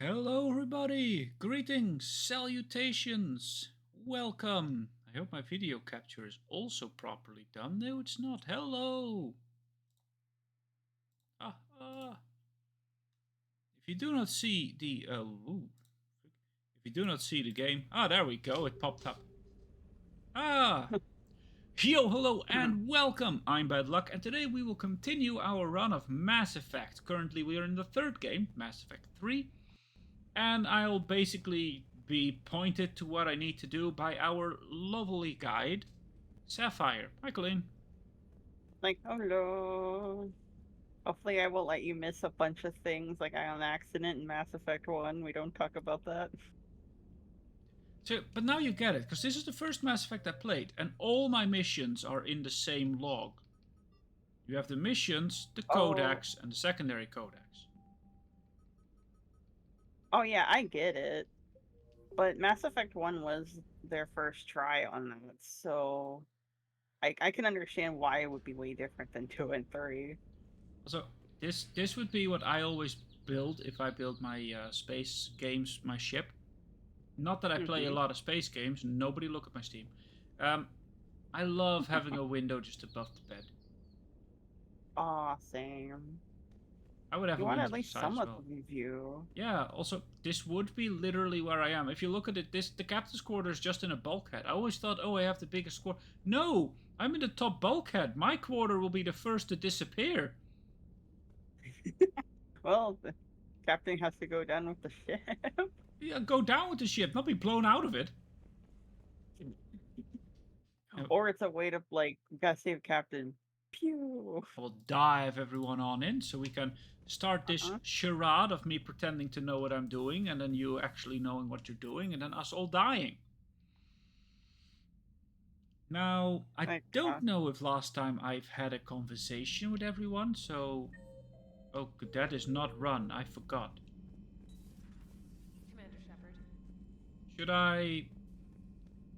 Hello, everybody! Greetings, salutations, welcome! I hope my video capture is also properly done. No, it's not. Hello! If you do not see the if you do not see the game, there we go. It popped up. Yo, hello, and welcome! I'm Bad Luck, and today we will continue our run of Mass Effect. Currently, we are in the third game, Mass Effect 3. And I'll basically be pointed to what I need to do by our lovely guide, Sapphire. Hi, Colleen. Like, oh no. Hopefully I won't let you miss a bunch of things like I on accident in Mass Effect 1. We don't talk about that. So, but now you get it, because this is the first Mass Effect I played, and all my missions are in the same log. You have the missions, the Oh. codex, and the secondary codex. Oh yeah, I get it. But Mass Effect 1 was their first try on that, so I can understand why it would be way different than 2 and 3. So, this would be what I always build if I build my space games, my ship. Not that I play a lot of space games. Nobody look at my Steam. I love having a window just above the bed. Aw, same. I would have You a want window at to the least side as somewhat well. of a view. Yeah, also, this would be literally where I am. If you look at it, the captain's quarter is just in a bulkhead. I always thought, oh, I have the biggest quarter. No! I'm in the top bulkhead. My quarter will be the first to disappear. Well, the captain has to go down with the ship. Yeah, go down with the ship, not be blown out of it. Or it's a way to, like, gotta save Captain. Pew! I'll dive everyone on in so we can start this charade of me pretending to know what I'm doing and then you actually knowing what you're doing and then us all dying. Now, I don't know if last time I've had a conversation with everyone, so... Oh, that is not run. I forgot. Commander Shepard. Should I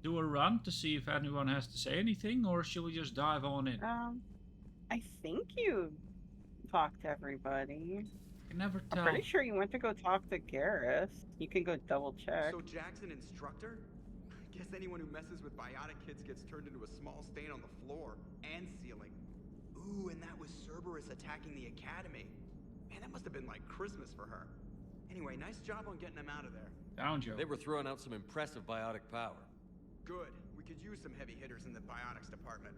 do a run to see if anyone has to say anything, or should we just dive on in? I think you talked to everybody. I can never tell. I'm pretty sure you went to go talk to Garrus. You can go double check. So Jack's an instructor? Guess anyone who messes with biotic kids gets turned into a small stain on the floor and ceiling. Ooh, and that was Cerberus attacking the academy. Man, that must have been like Christmas for her. Anyway, nice job on getting them out of there. Down, Joe. They were throwing out some impressive biotic power. Good. We could use some heavy hitters in the biotics department.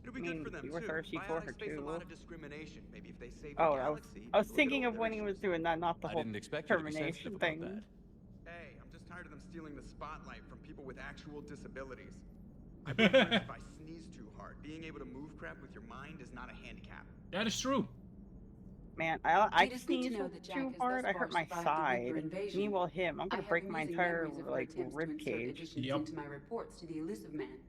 It'll be good for them you were too. thirsty for her Biotics face a too. lot of discrimination. Maybe if they save the galaxy. I was thinking of when he was doing that, not the whole termination thing. That. Hey, I'm just tired of them stealing the spotlight from people with actual disabilities. I believe if I sneeze too hard, being able to move crap with your mind is not a handicap. That is true. Man, I sneezed too hard, I hurt my side. Meanwhile, him, I'm gonna break my entire like rib cage. Into my reports to the Elusive Man.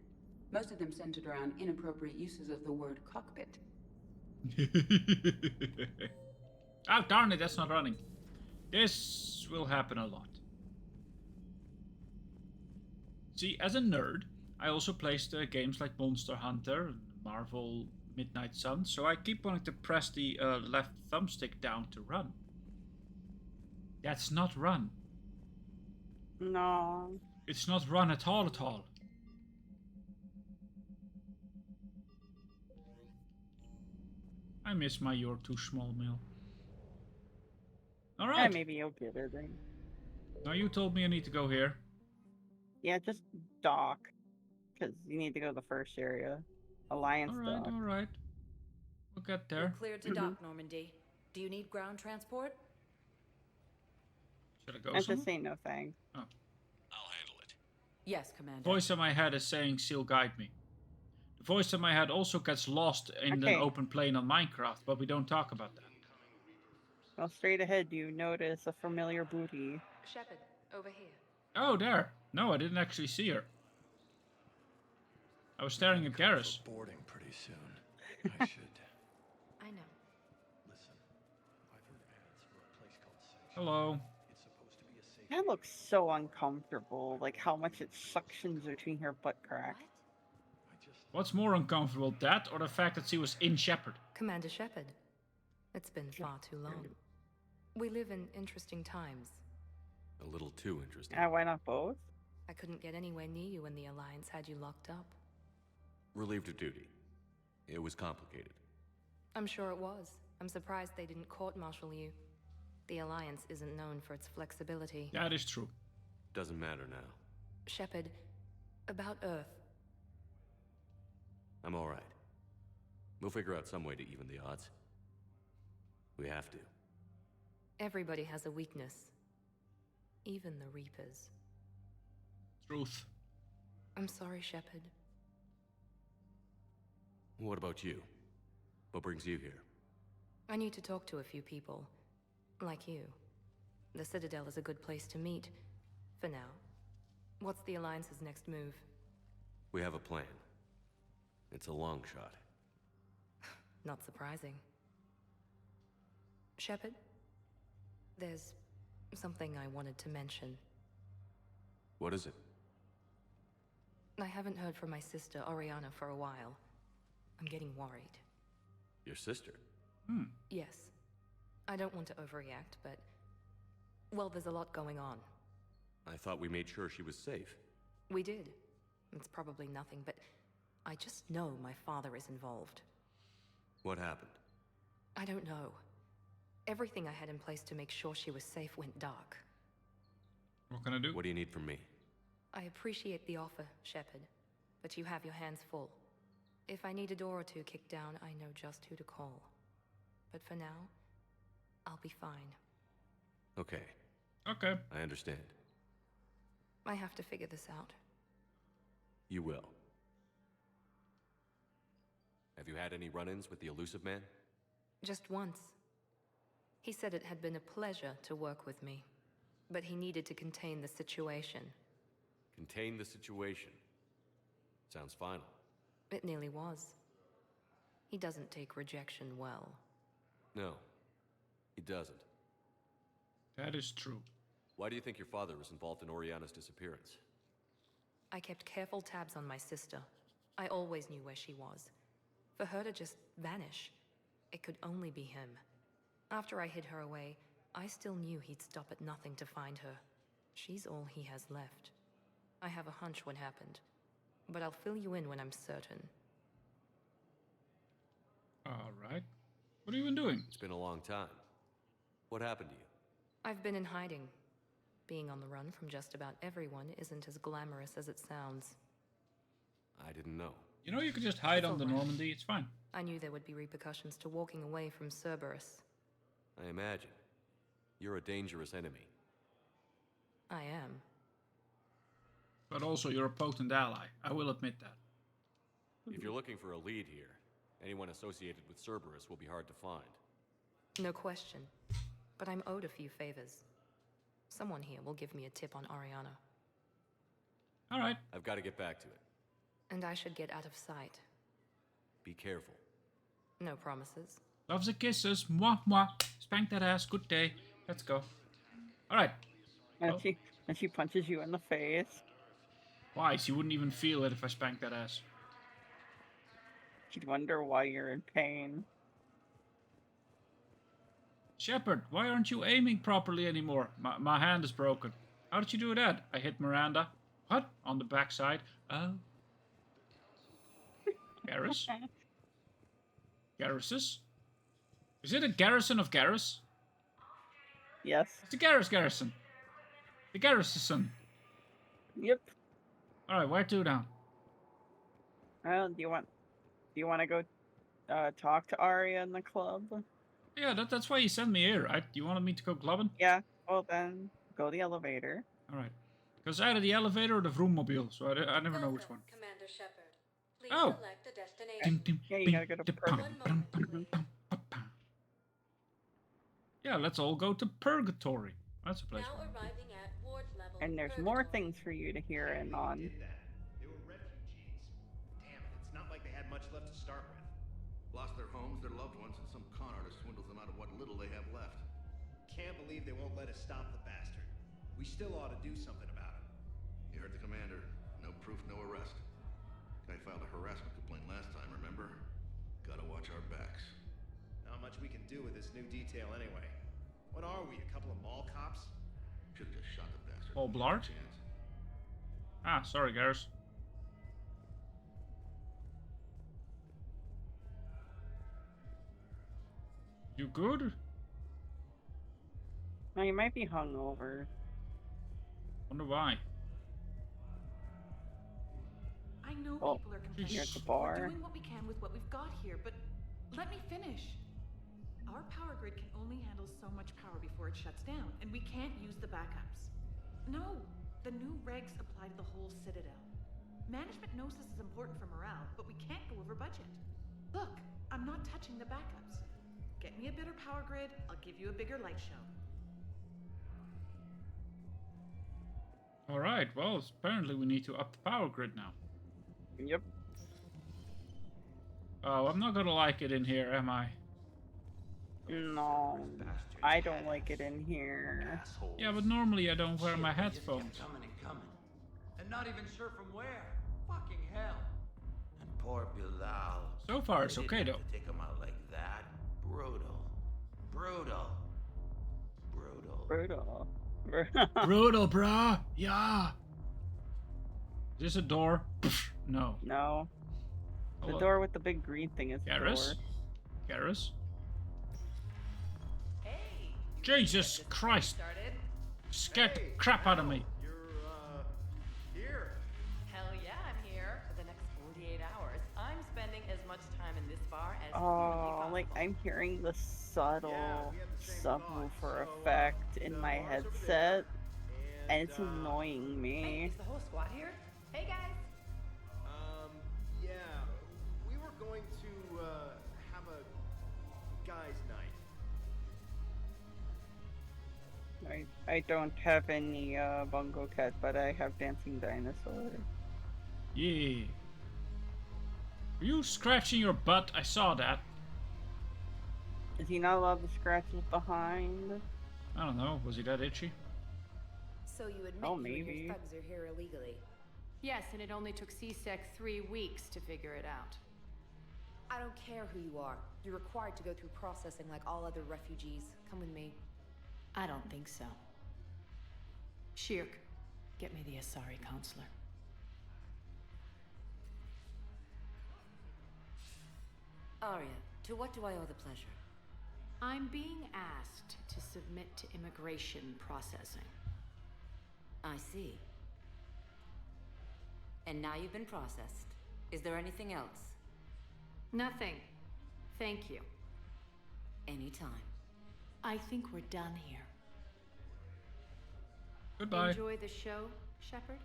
Most of them centered around inappropriate uses of the word cockpit. Oh, darn it, that's not running. This will happen a lot. See, as a nerd, I also placed games like Monster Hunter and Marvel Midnight Sun, so I keep wanting to press the left thumbstick down to run. That's not run. No. It's not run at all at all. I miss my You're Too Small meal. Alright. Yeah, maybe you'll get it then. Now you told me I need to go here. Yeah, just dock. Because you need to go to the first area. Alliance dock. Alright. We'll get there. You're cleared to dock, Normandy. Do you need ground transport? Should I go I somewhere? just say no thanks. Oh. I'll handle it. Yes, Commander. Voice in my head is saying, "Seal, guide me." The voice in my head also gets lost in an open plane on Minecraft, but we don't talk about that. Well, straight ahead, you notice a familiar booty. Shepard, over here. Oh, there. No, I didn't actually see her. I was staring at Garrus. Boarding pretty soon. I should. I know. Listen, I've heard ads for a place called Sanctuary. Hello. It's supposed to be a safe. That looks so uncomfortable, like how much it suctions between her butt crack. What? What's more uncomfortable, that or the fact that she was in Shepard? Commander Shepard, it's been far too long. We live in interesting times. A little too interesting. Why not both? I couldn't get anywhere near you when the Alliance had you locked up. Relieved of duty. It was complicated. I'm sure it was. I'm surprised they didn't court-martial you. The Alliance isn't known for its flexibility. That is true. Doesn't matter now. Shepard, about Earth. I'm all right. We'll figure out some way to even the odds. We have to. Everybody has a weakness. Even the Reapers. Truth. I'm sorry, Shepard. What about you? What brings you here? I need to talk to a few people. Like you. The Citadel is a good place to meet. For now. What's the Alliance's next move? We have a plan. It's a long shot. Not surprising. Shepard? There's something I wanted to mention. What is it? I haven't heard from my sister, Oriana, for a while. I'm getting worried. Your sister? Yes. I don't want to overreact, but... well, there's a lot going on. I thought we made sure she was safe. We did. It's probably nothing, but... I just know my father is involved. What happened? I don't know. Everything I had in place to make sure she was safe went dark. What can I do? What do you need from me? I appreciate the offer, Shepard, but you have your hands full. If I need a door or two kicked down, I know just who to call. But for now, I'll be fine. Okay, Okay. I understand. I have to figure this out. You will. Have you had any run-ins with the Elusive Man? Just once. He said it had been a pleasure to work with me, but he needed to contain the situation. Contain the situation. Sounds final. It nearly was. He doesn't take rejection well. No, he doesn't. That is true. Why do you think your father was involved in Oriana's disappearance? I kept careful tabs on my sister. I always knew where she was. For her to just vanish, it could only be him. After I hid her away, I still knew he'd stop at nothing to find her. She's all he has left. I have a hunch what happened, but I'll fill you in when I'm certain. Alright. What have you been doing? It's been a long time. What happened to you? I've been in hiding. Being on the run from just about everyone isn't as glamorous as it sounds. I didn't know. You know, you could just hide It's on the alright. Normandy. It's fine. I knew there would be repercussions to walking away from Cerberus. I imagine. You're a dangerous enemy. I am. But also, you're a potent ally. I will admit that. If you're looking for a lead here, anyone associated with Cerberus will be hard to find. No question. But I'm owed a few favors. Someone here will give me a tip on Oriana. Alright. I've got to get back to it. And I should get out of sight. Be careful. No promises. Loves and kisses. Mwah, mwah. Spank that ass. Good day. Let's go. Alright. And Oh. she punches you in the face. Why? She wouldn't even feel it if I spanked that ass. She'd wonder why you're in pain. Shepard, why aren't you aiming properly anymore? My hand is broken. How did you do that? I hit Miranda. What? On the backside? Oh. Garrus? Garruses? Is it a garrison of Garrus? Yes. It's the Garrus garrison. The Garrison. Yep. Alright, where to now? Well, do you want to go talk to Arya in the club? Yeah, that's why you sent me here, right? You wanted me to go clubbing? Yeah. Well, then go the elevator. Alright. Because either the elevator or the vroommobile, so I never know which one. Commander Shepard. Please Oh. select a destination. Ding, ding, Yeah, you bing, gotta go to da, Purg- bum, bum, bum, bum, bum, bum. Yeah, let's all go to Purgatory. That's a place. Now arriving at ward level. And there's more things for you to hear in on. Did that. They were refugees. Damn it, it's not like they had much left to start with. Lost their homes, their loved ones, and some con artist swindles them out of what little they have left. Can't believe they won't let us stop the bastard. We still ought to do something about it. You heard the commander. No proof, no arrest. Guy filed a harassment complaint last time, remember? Gotta watch our backs. Not much we can do with this new detail anyway. What are we, a couple of mall cops? Should've just shot the bastard. Paul Blart? Chance. Ah, sorry, Garrus. You good? Well, you might be hungover. Wonder why. I know Oh, people are you're at the complaining. bar. We're doing what we can with what we've got here, but let me finish. Our power grid can only handle so much power before it shuts down, and we can't use the backups. No, the new regs apply to the whole Citadel. Management knows this is important for morale, but we can't go over budget. Look, I'm not touching the backups. Get me a better power grid, I'll give you a bigger light show. Alright, well, apparently we need to up the power grid now. Yep. Oh, I'm not gonna like it in here, am I? No, I don't like it in here. Yeah, but normally I don't wear my headphones. Coming and coming. And not even sure from where. Fucking hell. And poor Bilal. So far it's They okay didn't though. have to take him out like that. Brutal. Brutal. Brutal. Brutal. Brutal, brah! Yeah! Is this a door? Pfft, no. No. Oh, The well. door with the big green thing is the Garrus? door. Garrus? Hey! Jesus Christ! Started? Scared the crap out of me. You're, here. Hell yeah, I'm here. For the next 48 hours, I'm spending as much time in this bar as Oh, humanly like possible. I'm hearing the subtle Yeah, we have the same subwoofer thought. So, effect in the my bar's over headset, there, and it's annoying Hey, me. is the whole squad here? Hey guys! Yeah, we were going to, have a guys' night. I don't have any Bungo Cat, but I have Dancing Dinosaur. Yeah. Were you scratching your butt? I saw that. Is he not allowed to scratch his behind? I don't know. Was he that itchy? So you admit Oh, you and maybe. your thugs are here illegally? Yes, and it only took CSEC 3 weeks to figure it out. I don't care who you are. You're required to go through processing like all other refugees. Come with me. I don't think so. Shirk, get me the Asari counselor. Arya, to what do I owe the pleasure? I'm being asked to submit to immigration processing. I see. And now you've been processed. Is there anything else? Nothing. Thank you. Anytime. I think we're done here. Goodbye. Enjoy the show, Shepard?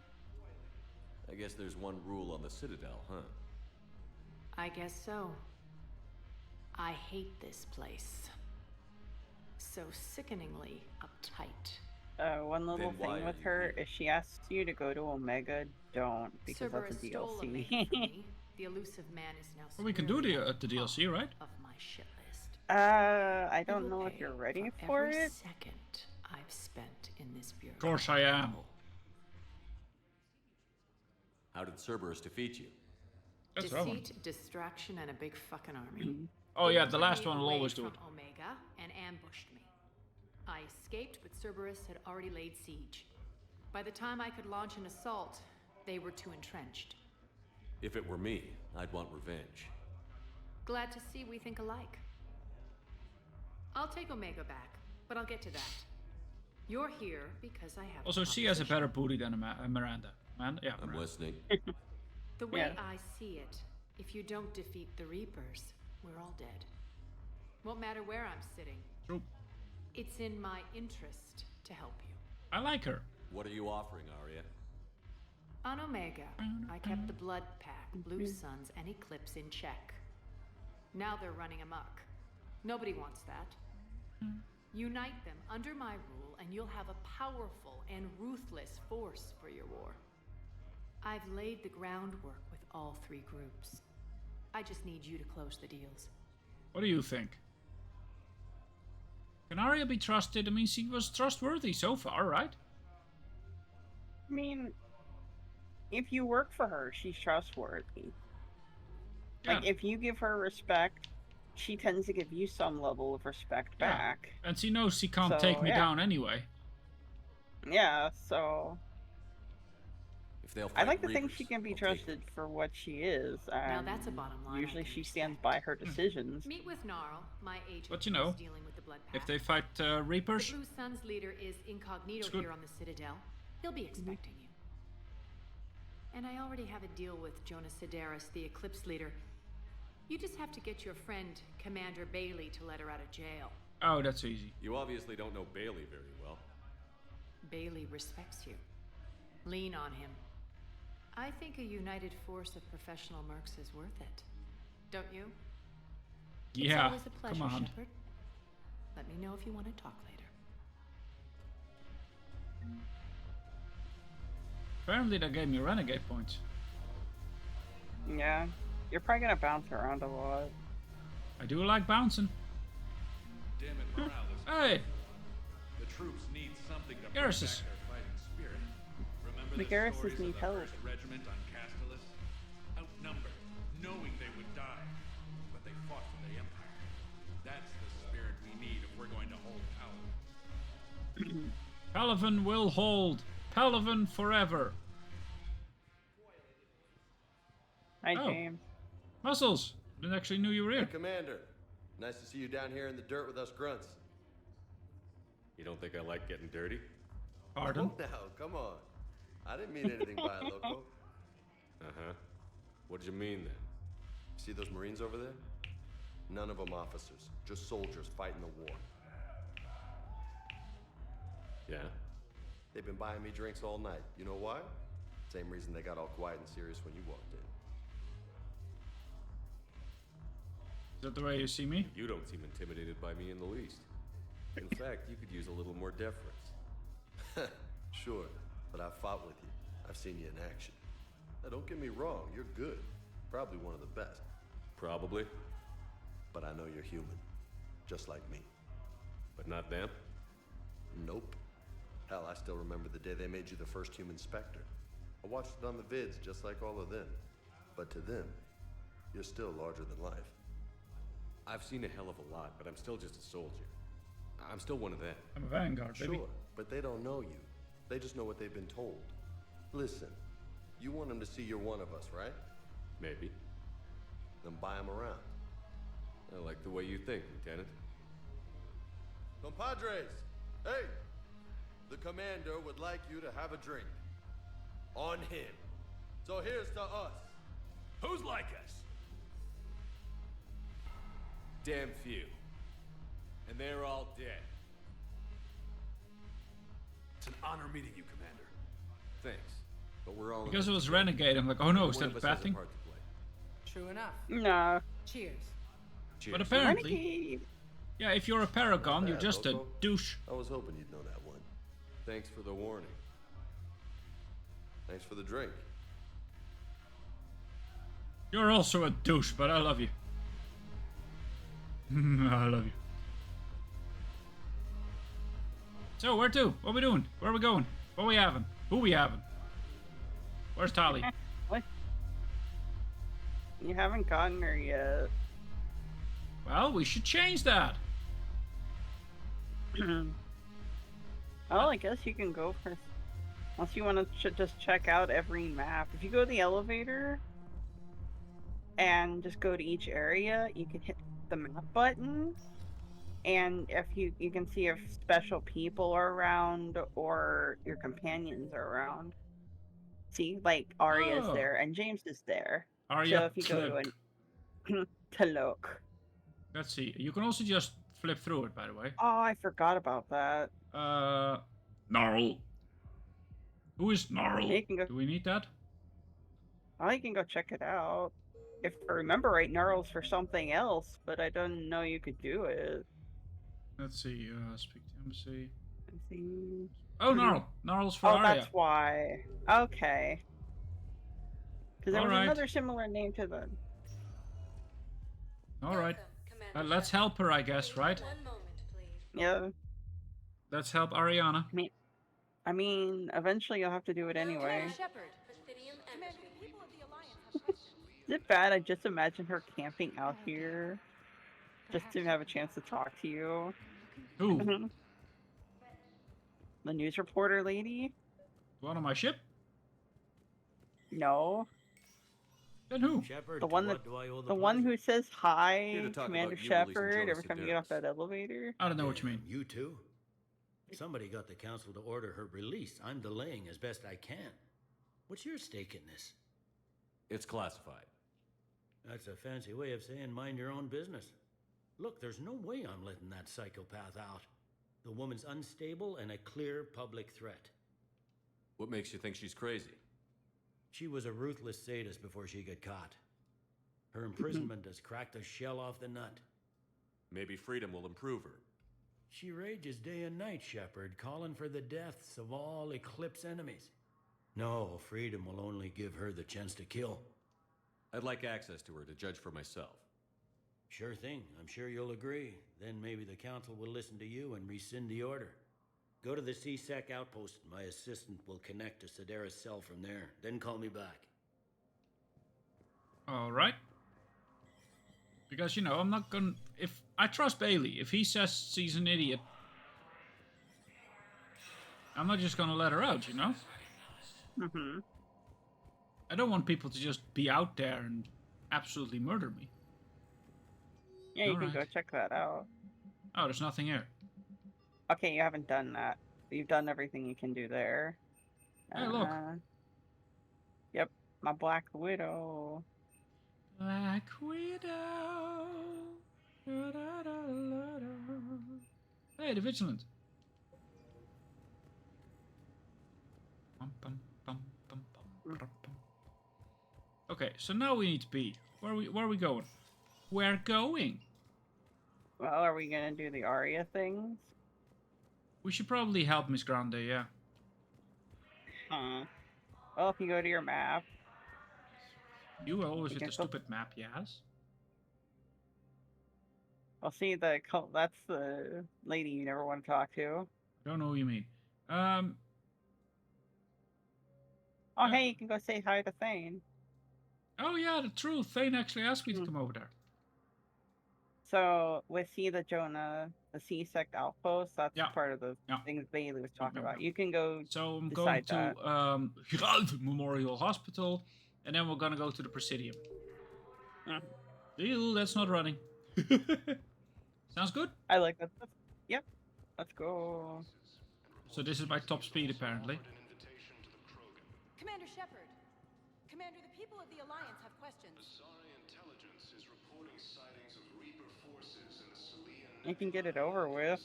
I guess there's one rule on the Citadel, huh? I guess so. I hate this place. So sickeningly uptight. One little Then why thing are with you her, here? if she asks you to go to Omega, don't, because Cerberus that's a stole DLC. Omega from me. The elusive man is now Well, we can do squarely the DLC, right? of my shit list. I You don't will know if pay you're ready for every it. second I've spent in this bureau. Of course I am. How did Cerberus defeat you? That's that one. Deceit, distraction, and a big fucking army. Oh yeah, They the lured last me one will away always do from it. Omega and ambushed me. I escaped, but Cerberus had already laid siege. By the time I could launch an assault, they were too entrenched. If it were me, I'd want revenge. Glad to see we think alike. I'll take Omega back, but I'll get to that. You're here because I have. Also, she has a better booty than Miranda. Man, yeah. I'm Miranda. listening. The way Yeah. I see it, if you don't defeat the Reapers, we're all dead. Won't matter where I'm sitting. True. It's in my interest to help you. I like her. What are you offering, Arya? On Omega, I kept the Blood Pack, Blue Suns, and Eclipse in check. Now they're running amok. Nobody wants that. Unite them under my rule, and you'll have a powerful and ruthless force for your war. I've laid the groundwork with all 3 groups. I just need you to close the deals. What do you think? Can Arya be trusted? I mean, she was trustworthy so far, right? I mean, if you work for her, she's trustworthy. Yeah. Like, if you give her respect, she tends to give you some level of respect Yeah. back. And she knows she can't So, take me yeah. down anyway. Yeah, so If they'll I fight like to think Reapers, she can be we'll take trusted for what she is, Now and that's a bottom line I usually can she respect. stands by her decisions. Meet with Gnarl, my agent But you who's know, dealing with the Blood if Pact. they fight Reapers, The Blue Suns leader is incognito It's good. here on the Citadel. He'll be expecting you. And I already have a deal with Jonas Sidaris, the Eclipse leader. You just have to get your friend, Commander Bailey, to let her out of jail. oh, that's easy. You obviously don't know Bailey very well. Bailey respects you. Lean on him. I think a united force of professional mercs is worth it. Don't you? It's Yeah, always a pleasure, come on. Shepard. Let me know if you want to talk later. Apparently they gave me renegade points. Yeah, you're probably gonna bounce around a lot. I do like bouncing. Damn it, morale is Hey, The troops need something to bring Garrus's. back their fighting spirit. Remember The the Garrus's stories need of the help. 1st Regiment on Castellus? Outnumbered, knowing they would die, but they fought for the Empire. That's the spirit we need if we're going to hold power. Pelivan will hold. Pelivan forever. Hi, Oh. James. Muscles. Didn't actually knew you were Hey, here. Commander. Nice to see you down here in the dirt with us grunts. You don't think I like getting dirty? Pardon? Oh, now, come on. I didn't mean anything by it, Loco. Uh-huh. What did you mean then? See those Marines over there? None of them officers, just soldiers fighting the war. Yeah? They've been buying me drinks all night. You know why? Same reason they got all quiet and serious when you walked in. Is that the way you see me? You don't seem intimidated by me in the least. In fact, you could use a little more deference. Sure, but I've fought with you. I've seen you in action. Now, don't get me wrong, you're good. Probably one of the best. Probably. But I know you're human. Just like me. But not them? Nope. Hell, I still remember the day they made you the first human Spectre. I watched it on the vids, just like all of them. But to them, you're still larger than life. I've seen a hell of a lot, but I'm still just a soldier. I'm still one of them. I'm a vanguard, baby. Sure, but they don't know you. They just know what they've been told. Listen, you want them to see you're one of us, right? Maybe. Then buy them around. I like the way you think, Lieutenant. Compadres, hey! The commander would like you to have a drink. On him. So here's to us. Who's like us? Damn few. And they're all dead. It's an honor meeting you, Commander. Thanks. But we're all Because in it this was together. renegade, I'm like, oh no, is One that of a us bad has thing? part to play. True enough. No. Cheers. Cheers. But apparently, Renegade. yeah, if you're a paragon, Not you're bad, just a Loco. douche. I was hoping you'd know that one. Thanks for the warning. Thanks for the drink. You're also a douche, but I love you. I love you. So, where to? What we doing? Where we going? What we having? Who we having? Where's Tali? What? You haven't gotten her yet. Well, we should change that. Well, I guess you can go for... Unless you want to just check out every map. If you go to the elevator and just go to each area, you can hit the map button. And if you can see if special people are around or your companions are around. See, like Arya's Oh. there and James is there. Arya So if you go to an to look. Let's see. You can also just flip through it, by the way. Oh, I forgot about that. Gnarl. Who is Gnarl? You can go. Do we need that? Oh, you can go check it out. If I remember right, Gnarl's for something else, but I didn't know you could do it. Let's see. Speak to embassy. Let's see. Oh, Gnarl. Gnarl's for Oh, Arya. that's why. Okay. Because there was Alright. another similar name to them. All right. Let's help her, I guess, right? Yeah. Let's help Ariana. I mean, eventually you'll have to do it anyway. Is it bad? I just imagine her camping out here just to have a chance to talk to you. Who? The news reporter lady? One on my ship? No. Then who? Shepard, The one to that what do I owe the the one pleasure? who says Here hi, to talk Commander about you releasing Shepard, every Jonas time you get off Sedaris. that elevator. I don't know what you mean. You too? Somebody got the council to order her release. I'm delaying as best I can. What's your stake in this? It's classified. That's a fancy way of saying mind your own business. Look, there's no way I'm letting that psychopath out. The woman's unstable and a clear public threat. What makes you think she's crazy? She was a ruthless sadist before she got caught. Her imprisonment has cracked the shell off the nut. Maybe freedom will improve her. She rages day and night, Shepard, calling for the deaths of all Eclipse enemies. No, freedom will only give her the chance to kill. I'd like access to her to judge for myself. Sure thing. I'm sure you'll agree. Then maybe the council will listen to you and rescind the order. Go to the C-Sec outpost. My assistant will connect to Sedaris' cell from there. Then call me back. Alright. Because, you know, I'm not gonna... If I trust Bailey. If he says she's an idiot, I'm not just gonna let her out, you know? Mm-hmm. I don't want people to just be out there and absolutely murder me. Yeah, you can go check that out. Oh, there's nothing here. Okay, you haven't done that. You've done everything you can do there. Hey, look. Yep, my Black Widow. Black Widow. Da, da, da, da, da. Hey, the Vigilant. Bum, bum, bum, bum, bum, bum, bum. Okay, so now we need to be. Where are we going? We're going. Well, are we gonna do the Arya things? We should probably help Miss Grande, yeah. Huh. Well, if you go to your map. You always with the stupid map, yes? I'll see that's the lady you never want to talk to. I don't know what you mean. Oh, hey, you can go say hi to Thane. Oh, yeah, the truth. Thane actually asked me to come over there. So, with the C-Sec outpost, that's part of the things Bailey was talking about. You can go. So I'm going to Gerald Memorial Hospital, and then we're gonna go to the Presidium. Deal, that's not running. Sounds good? I like that. Yep. Let's go. So this is my top speed, apparently. Commander Shepard. Commander, the people of the Alliance have questions. Intelligence is reporting sightings of Reaper forces in the Salian. You can get it over with.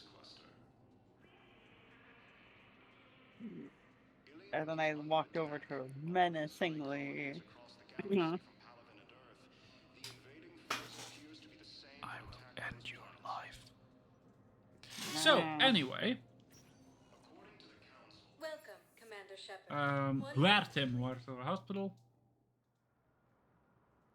And then I walked over to her menacingly. I will end your life. So, anyway. Welcome, Commander Shepard. Huarte Memorial Hospital.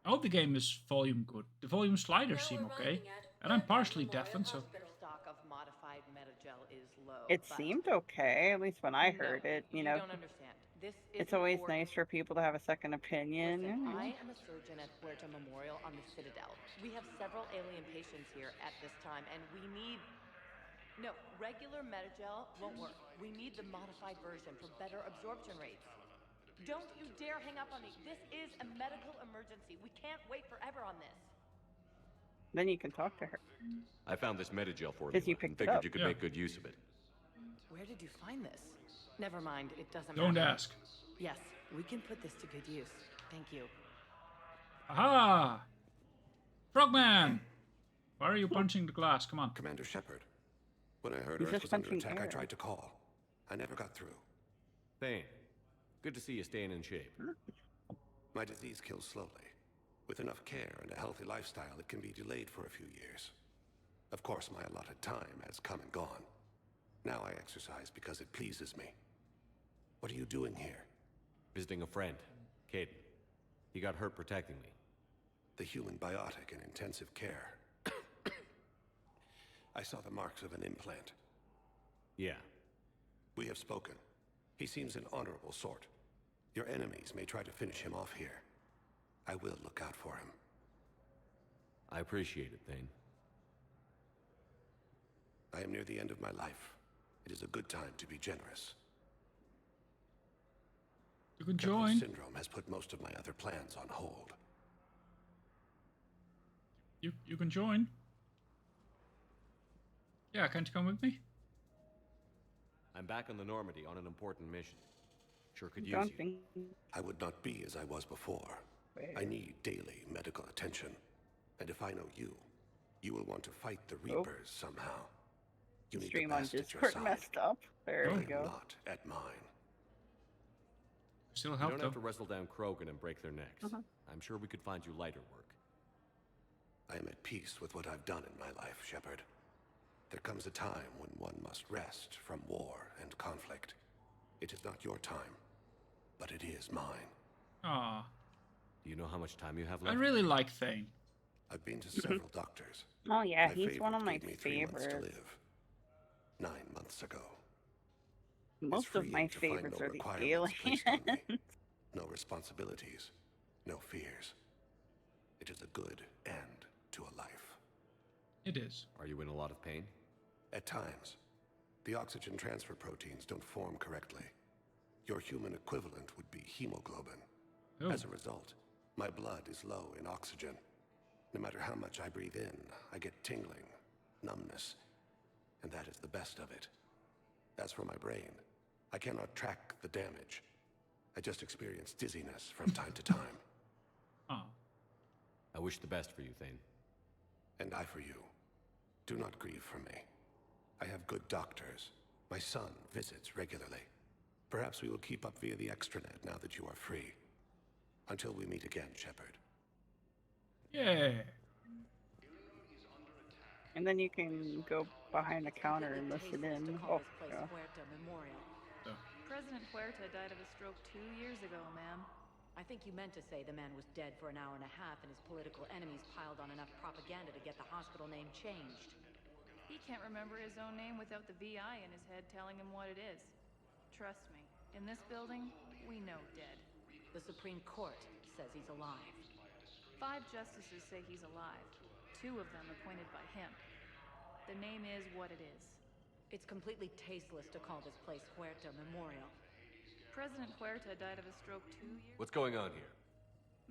I hope the game is volume good. The volume sliders seem okay. And I'm partially deaf, and so... Stock of modified metagel is low. It seemed okay, at least when I heard it. You know, don't understand. This it's always nice for people to have a second opinion. I am a surgeon at Huerta Memorial on the Citadel. We have several alien patients here at this time, and we need... No, regular metagel won't work. We need the modified version for better absorption rates. Don't you dare hang up on me. This is a medical emergency. We can't wait forever on this. Then you can talk to her. I found this metagel for Because you. you picked it Figured up. you could make good use of it. Where did you find this? Never mind, it doesn't Don't matter. ask. Yes, we can put this to good use. Thank you. Aha! Frogman! Why are you punching the glass? Come on. Commander Shepard. When I heard He's Earth just was under punching attack, I air. tried to call. I never got through. Thane, good to see you staying in shape. My disease kills slowly. With enough care and a healthy lifestyle, it can be delayed for a few years. Of course, my allotted time has come and gone. Now I exercise because it pleases me. What are you doing here? Visiting a friend, Caden. He got hurt protecting me. The human biotic in intensive care. I saw the marks of an implant. Yeah. We have spoken. He seems an honorable sort. Your enemies may try to finish him off here. I will look out for him. I appreciate it, Thane. I am near the end of my life. It is a good time to be generous. You can Kepler's join. syndrome has put most of my other plans on hold. You can join. Yeah, can't you come with me? I'm back on the Normandy on an important mission. Sure could use Don't you. think. I would not be as I was before. I need daily medical attention. And if I know you, you will want to fight the Reapers somehow. You need the Stream on best at your Discord side. messed up. There I we am go. not at mine. Still You help don't though. have to wrestle down Krogan and break their necks. Uh-huh. I'm sure we could find you lighter work. I am at peace with what I've done in my life, Shepard. There comes a time when one must rest from war and conflict. It is not your time, but it is mine. Ah. Do you know how much time you have I left? really like Thane. I've been to several doctors. Oh yeah, My he's one of favorite my gave me 3 months to favorites. live. 9 months ago. Most of my freeing to find favorites no are the requirements aliens. placed on me. No responsibilities, no fears. It is a good end to a life. It is. Are you in a lot of pain? At times, the oxygen transfer proteins don't form correctly. Your human equivalent would be hemoglobin. Oh. As a result, my blood is low in oxygen. No matter how much I breathe in, I get tingling, numbness, and that is the best of it. As for my brain, I cannot track the damage. I just experience dizziness from time to time. Oh. I wish the best for you, Thane. And I for you. Do not grieve for me. I have good doctors. My son visits regularly. Perhaps we will keep up via the extranet now that you are free. Until we meet again, Shepard. Yeah. And then you can go behind the counter and listen in. Oh, yeah. President Huerta died of a stroke 2 years ago, ma'am. I think you meant to say the man was dead for an hour and a half and his political enemies piled on enough propaganda to get the hospital name changed. He can't remember his own name without the VI in his head telling him what it is. Trust me, in this building, we know dead. The Supreme Court says he's alive. 5 justices say he's alive. 2 of them appointed by him. The name is what it is. It's completely tasteless to call this place Huerta Memorial. President Huerta died of a stroke 2 years. What's going on here?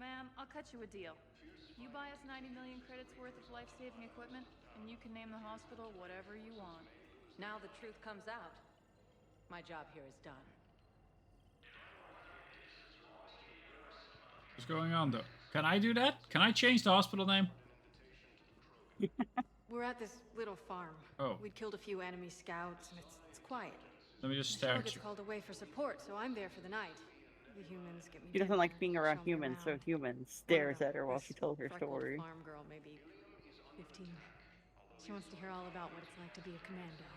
Ma'am, I'll cut you a deal. You buy us 90 million credits worth of life-saving equipment, and you can name the hospital whatever you want. Now the truth comes out. My job here is done. What's going on though? Can I do that? Can I change the hospital name? We're at this little farm. Oh. We'd killed a few enemy scouts, and it's quiet. Let me just The stare show at gets you. called away for support, so I'm there for the night. The humans get me. She doesn't dinner, like being around show me humans, so around. humans stares at her while This she tells her freckled story. farm girl, maybe 15. She wants to hear all about what it's like to be a commando.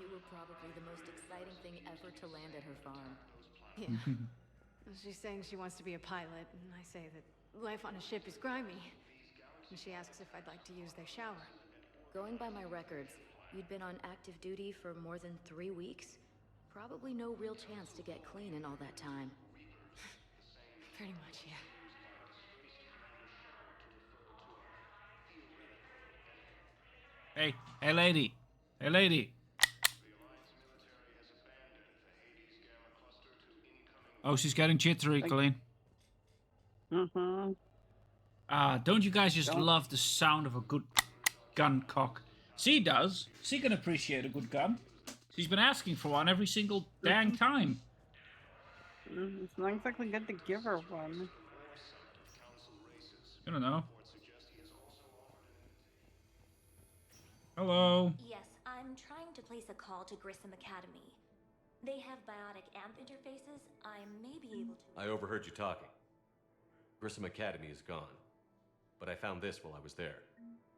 You were probably the most exciting thing ever to land at her farm. Yeah. She's saying she wants to be a pilot, and I say that life on a ship is grimy. And she asks if I'd like to use their shower. Going by my records, you'd been on active duty for more than 3 weeks. Probably no real chance to get clean in all that time. Pretty much, yeah. Hey lady. Hey lady. Oh, she's getting jittery, Colleen. Mm-hmm. Don't you guys just love the sound of a good gun cock? She does. She can appreciate a good gun. She's been asking for one every single dang time. It's not exactly good to give her one. I don't know. Hello. Yes, I'm trying to place a call to Grissom Academy. They have biotic amp interfaces. I may be able to... I overheard you talking. Grissom Academy is gone. But I found this while I was there.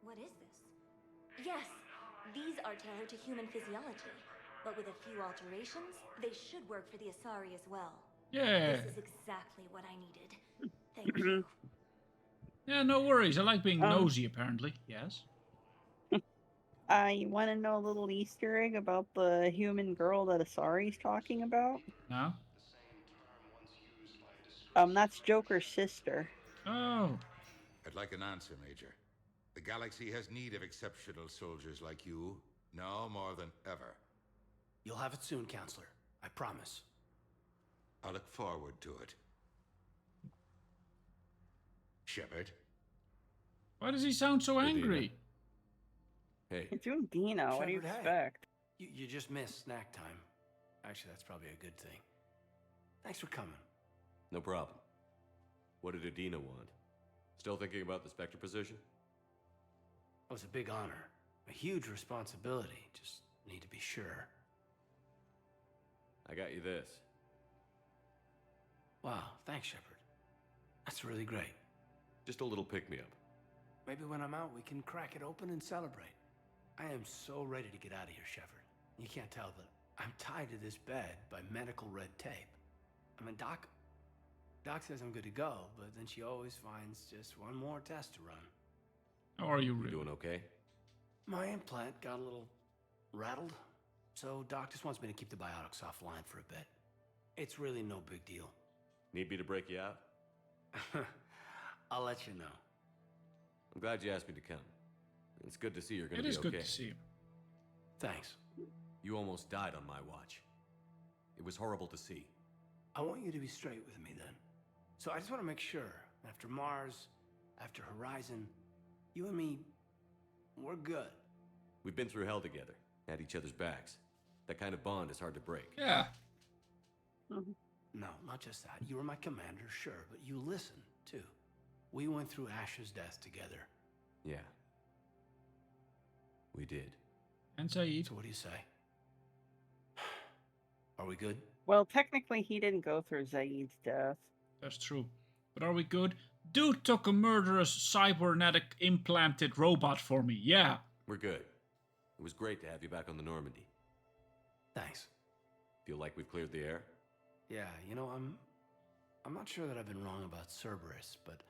What is this? Yes, these are tailored to human physiology. But with a few alterations, they should work for the Asari as well. Yeah. This is exactly what I needed. Thank you. Yeah, no worries. I like being nosy, apparently. Yes. I want to know a little Easter egg about the human girl that Asari's talking about. No? That's Joker's sister. Oh. I'd like an answer, Major. The galaxy has need of exceptional soldiers like you, now more than ever. You'll have it soon, Counselor. I promise. I look forward to it. Shepard? Why does he sound so angry? Hey. It's doing Dino. What do you Shepard, hey. expect? You just missed snack time. Actually, that's probably a good thing. Thanks for coming. No problem. What did Adina want? Still thinking about the Spectre position? It was a big honor. A huge responsibility. Just need to be sure. I got you this. Wow, thanks, Shepard. That's really great. Just a little pick-me-up. Maybe when I'm out, we can crack it open and celebrate. I am so ready to get out of here, Shepard. You can't tell, but I'm tied to this bed by medical red tape. I mean, Doc says I'm good to go, but then she always finds just one more test to run. How are you really? Doing okay? My implant got a little rattled, so Doc just wants me to keep the biotics offline for a bit. It's really no big deal. Need me to break you out? I'll let you know. I'm glad you asked me to come. It's good to see you're gonna be okay. It is good to see you. Thanks. You almost died on my watch. It was horrible to see. I want you to be straight with me then. So I just want to make sure, after Mars, after Horizon, you and me, we're good. We've been through hell together, had each other's backs. That kind of bond is hard to break. Yeah. No, not just that. You were my commander, sure, but you listened, too. We went through Ash's death together. Yeah. We did. And Saeed. So what do you say? Are we good? Well, technically, he didn't go through Zaid's death. That's true. But are we good? Dude took a murderous cybernetic implanted robot for me. Yeah. We're good. It was great to have you back on the Normandy. Thanks. Feel like we've cleared the air? Yeah, you know, I'm not sure that I've been wrong about Cerberus, but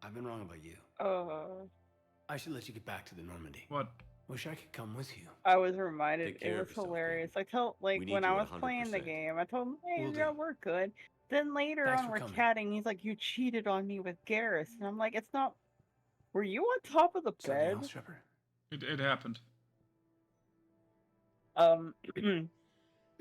I've been wrong about you. I should let you get back to the Normandy. What? Wish I could come with you. I was reminded, Take care it of was yourself, hilarious. I told, like, need when you I at was playing the 100%. game, I told him, hey, Will yeah, do. we're good. Then later Thanks on, for we're coming. chatting. He's like, you cheated on me with Garrus. And I'm like, it's not. Were you on top of the Something bed? else, Shepard? It happened.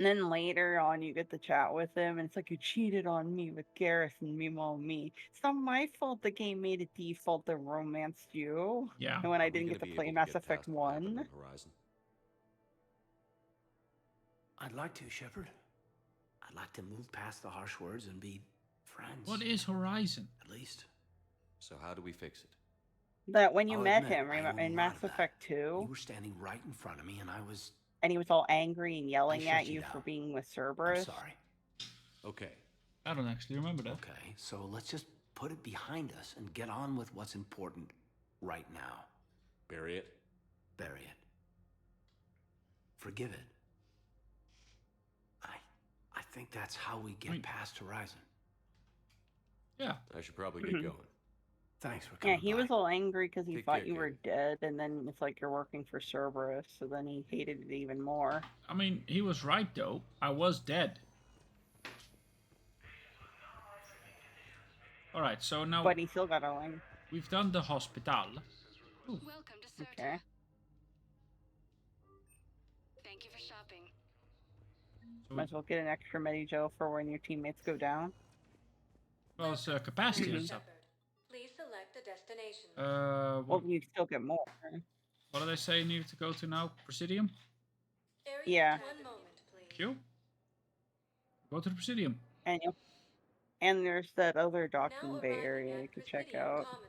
And then later on, you get to chat with him, and it's like, you cheated on me with Garrus, and meanwhile me. It's not my fault the game made it default that romanced you. Yeah. And when I Are we didn't gonna get to be play able Mass get Effect past what happened 1. on Horizon? I'd like to, Shepard. I'd like to move past the harsh words and be friends. What is Horizon? At least. So how do we fix it? That when you I'll met admit, him, I owe remember, a in lot Mass of that. Effect 2, You were standing right in front of me, and I was... and he was all angry and yelling shut at you you down. for being with I'm Cerberus. sorry. Okay. I don't actually remember that. Okay, so let's just put it behind us and get on with what's important right now. Bury it? Bury it. Forgive it. I think that's how we get past Horizon. Yeah. I should probably get going. Thanks for Yeah, coming he by. was all angry because he Take thought care, you were dead, and then it's like you're working for Cerberus, so then he hated it even more. I mean, he was right though. I was dead. Alright, so now But he still got a line. we've done the hospital. Ooh. Welcome to Certa. Okay. Thank you for shopping. Might as well get an extra Medi-Gel for when your teammates go down. Well, it's capacity and stuff. Shepard, please select a destination. Well, What you still get more. did I say I needed to go to now? Presidium? Area Yeah. 1 moment, please. Q? Go to the Presidium. And there's that other Now docking bay arriving area at you could check Presidium out. Commons.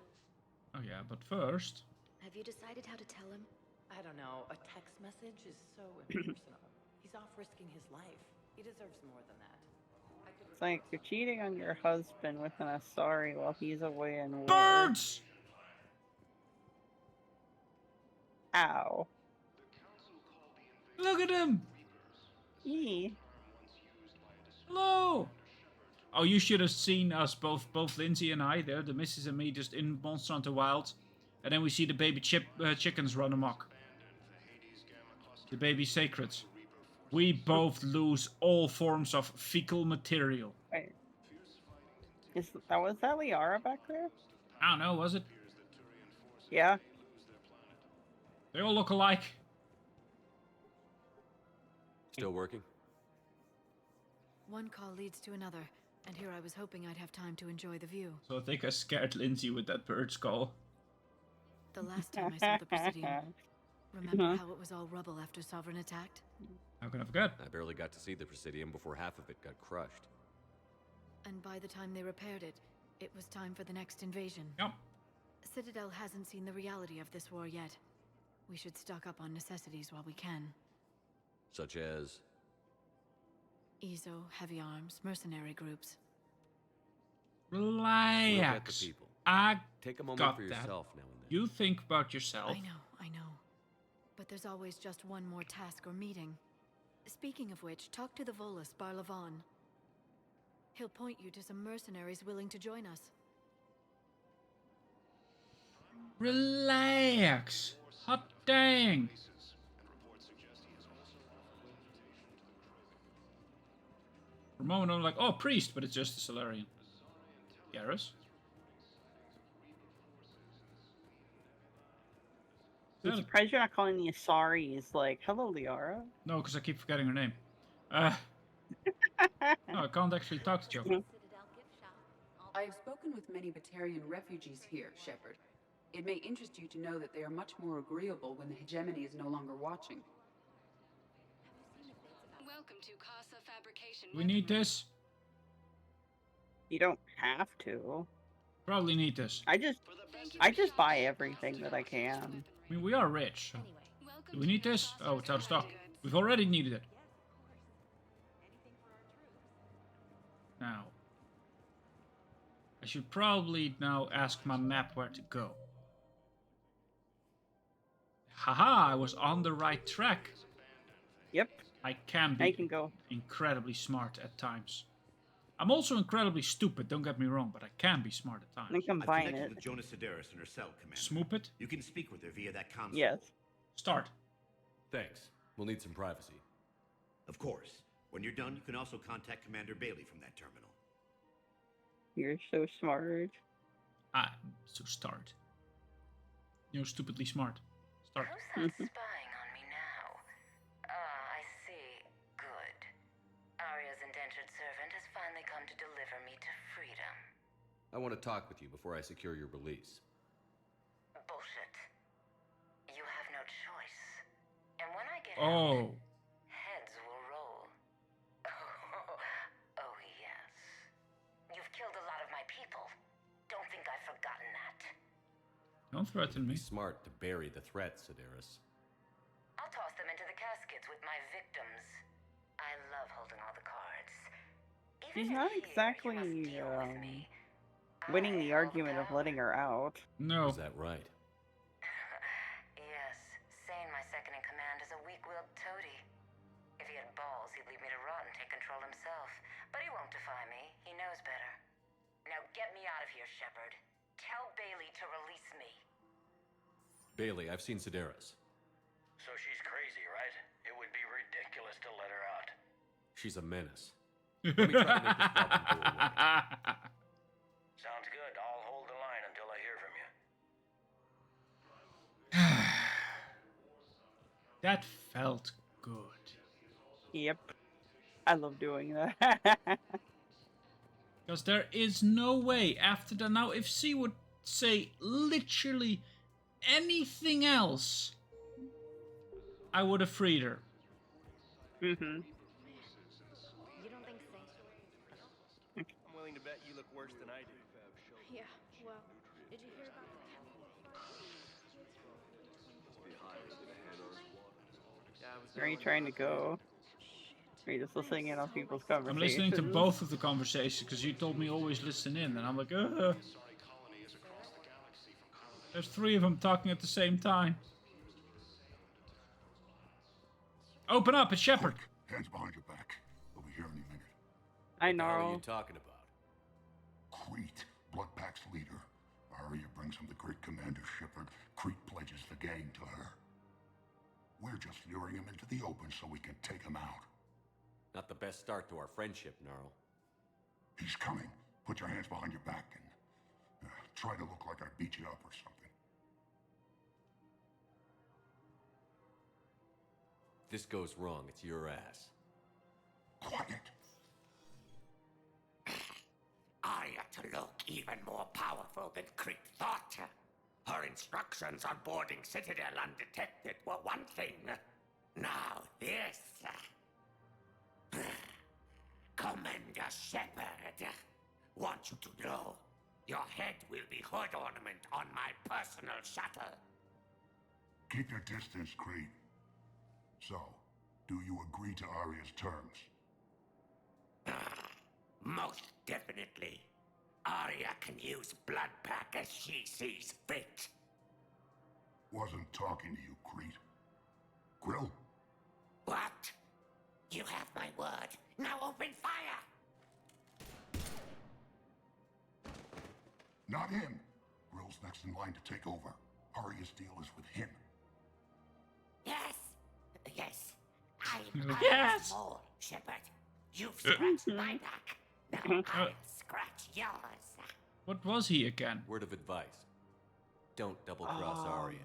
Oh yeah, but first... Have you decided how to tell him? I don't know. A text message is so impersonal. He's off risking his life. He deserves more than that. It's like you're cheating on your husband with an Asari while he's away in war. Birds! Ow. Look at him! Yee. Hello! Oh, you should have seen us, both Lindsay and I there, the missus and me, just in Monster Hunter Wilds. And then we see the baby chickens run amok. The baby sacreds. We both lose all forms of fecal material. Wait. Was that Liara back there? I don't know, was it? Yeah. They all look alike. Still working? One call leads to another, and here I was hoping I'd have time to enjoy the view. So I think I scared Lindsay with that bird's call. The last time I saw the Presidium, remember how it was all rubble after Sovereign attacked? How can I forget? I barely got to see the Presidium before half of it got crushed. And by the time they repaired it, it was time for the next invasion. Yep. Citadel hasn't seen the reality of this war yet. We should stock up on necessities while we can. Such as? EZO, heavy arms, mercenary groups. Relax. We'll get the people. I Take a moment got for that. yourself now and then. You think about yourself. I know. But there's always just one more task or meeting. Speaking of which, talk to the Volus, Barlavan. He'll point you to some mercenaries willing to join us. Relax. Hot dang. For a moment I'm like, oh, priest, but it's just a Solarian. Garrus? I'm surprised you're not calling the Asaris like, hello, Liara. No, because I keep forgetting her name. No, I can't actually talk to Joe. I have spoken with many Batarian refugees here, Shepard. It may interest you to know that they are much more agreeable when the hegemony is no longer watching. Welcome to Casa Fabrication. We need this. You don't have to. Probably need this. I just buy everything that I can. I mean, we are rich. So. Do we need this? Oh, it's out of stock. We've already needed it. Now, I should probably now ask my map where to go. Haha, I was on the right track. Yep. I can be incredibly smart at times. I'm also incredibly stupid, don't get me wrong, but I can be smart at times. I combine it. With Jonas Sedaris in her cell, Commander. Smoop it? You can speak with her via that console. Yes. Start. Thanks. We'll need some privacy. Of course. When you're done, you can also contact Commander Bailey from that terminal. You're so smart. I'm so start. You're stupidly smart. Start. Who's that spying on me now? I see. Good. Arya's indentured servant has finally come to deliver me to freedom. I want to talk with you before I secure your release. Bullshit. You have no choice. And when I get out, heads will roll. Oh, yes. You've killed a lot of my people. Don't think I've forgotten that. Don't threaten me. Be smart to bury the threat, Sedaris. I'll toss them into the caskets with my victims. I love holding all the cards. She's not exactly winning the argument of letting her out. No. Is that right? Yes. Sane, my second in command, is a weak-willed toady. If he had balls, he'd leave me to rot and take control himself. But he won't defy me. He knows better. Now get me out of here, Shepard. Tell Bailey to release me. Bailey, I've seen Sedaris. So she's crazy, right? It would be ridiculous to let her out. She's a menace. Let me try to make this problem go away. Sounds good. I'll hold the line until I hear from you. That felt good. Yep. I love doing that. Because there is no way after that. Now, if she would say literally anything else, I would have freed her. Mm-hmm. You don't think so? I'm willing to bet you look worse than I do. Yeah, well, did you hear about Where are you trying to go? Are you just listening in on people's conversations? I'm listening to both of the conversations because you told me always listen in, and I'm like, There's three of them talking at the same time. Open up, it's Shepard. Hands behind your back. We'll be here any minute. I know. What are you talking about? Crete, Bloodpack's leader. Arya brings him the great commander Shepard. Crete pledges the gang to her. We're just luring him into the open so we can take him out. Not the best start to our friendship, Gnarl. He's coming. Put your hands behind your back and try to look like I beat you up or something. this goes wrong, it's your ass. Quiet. Arya to look even more powerful than Creek thought. Her instructions on boarding Citadel undetected were one thing. Now this. Commander Shepard, want you to know, your head will be hood ornament on my personal shuttle. Keep your distance, Creed. So, do you agree to Arya's terms? Most definitely. Arya can use Bloodpack as she sees fit. Wasn't talking to you, Creed. Grill? What? You have my word. Now open fire! Not him. Grill's next in line to take over. Arya's deal is with him. Yes. Yes. Yes. More, Shepard. You've scratched my back. Now I'll scratch yours. What was he again? Word of advice. Don't double-cross Arya.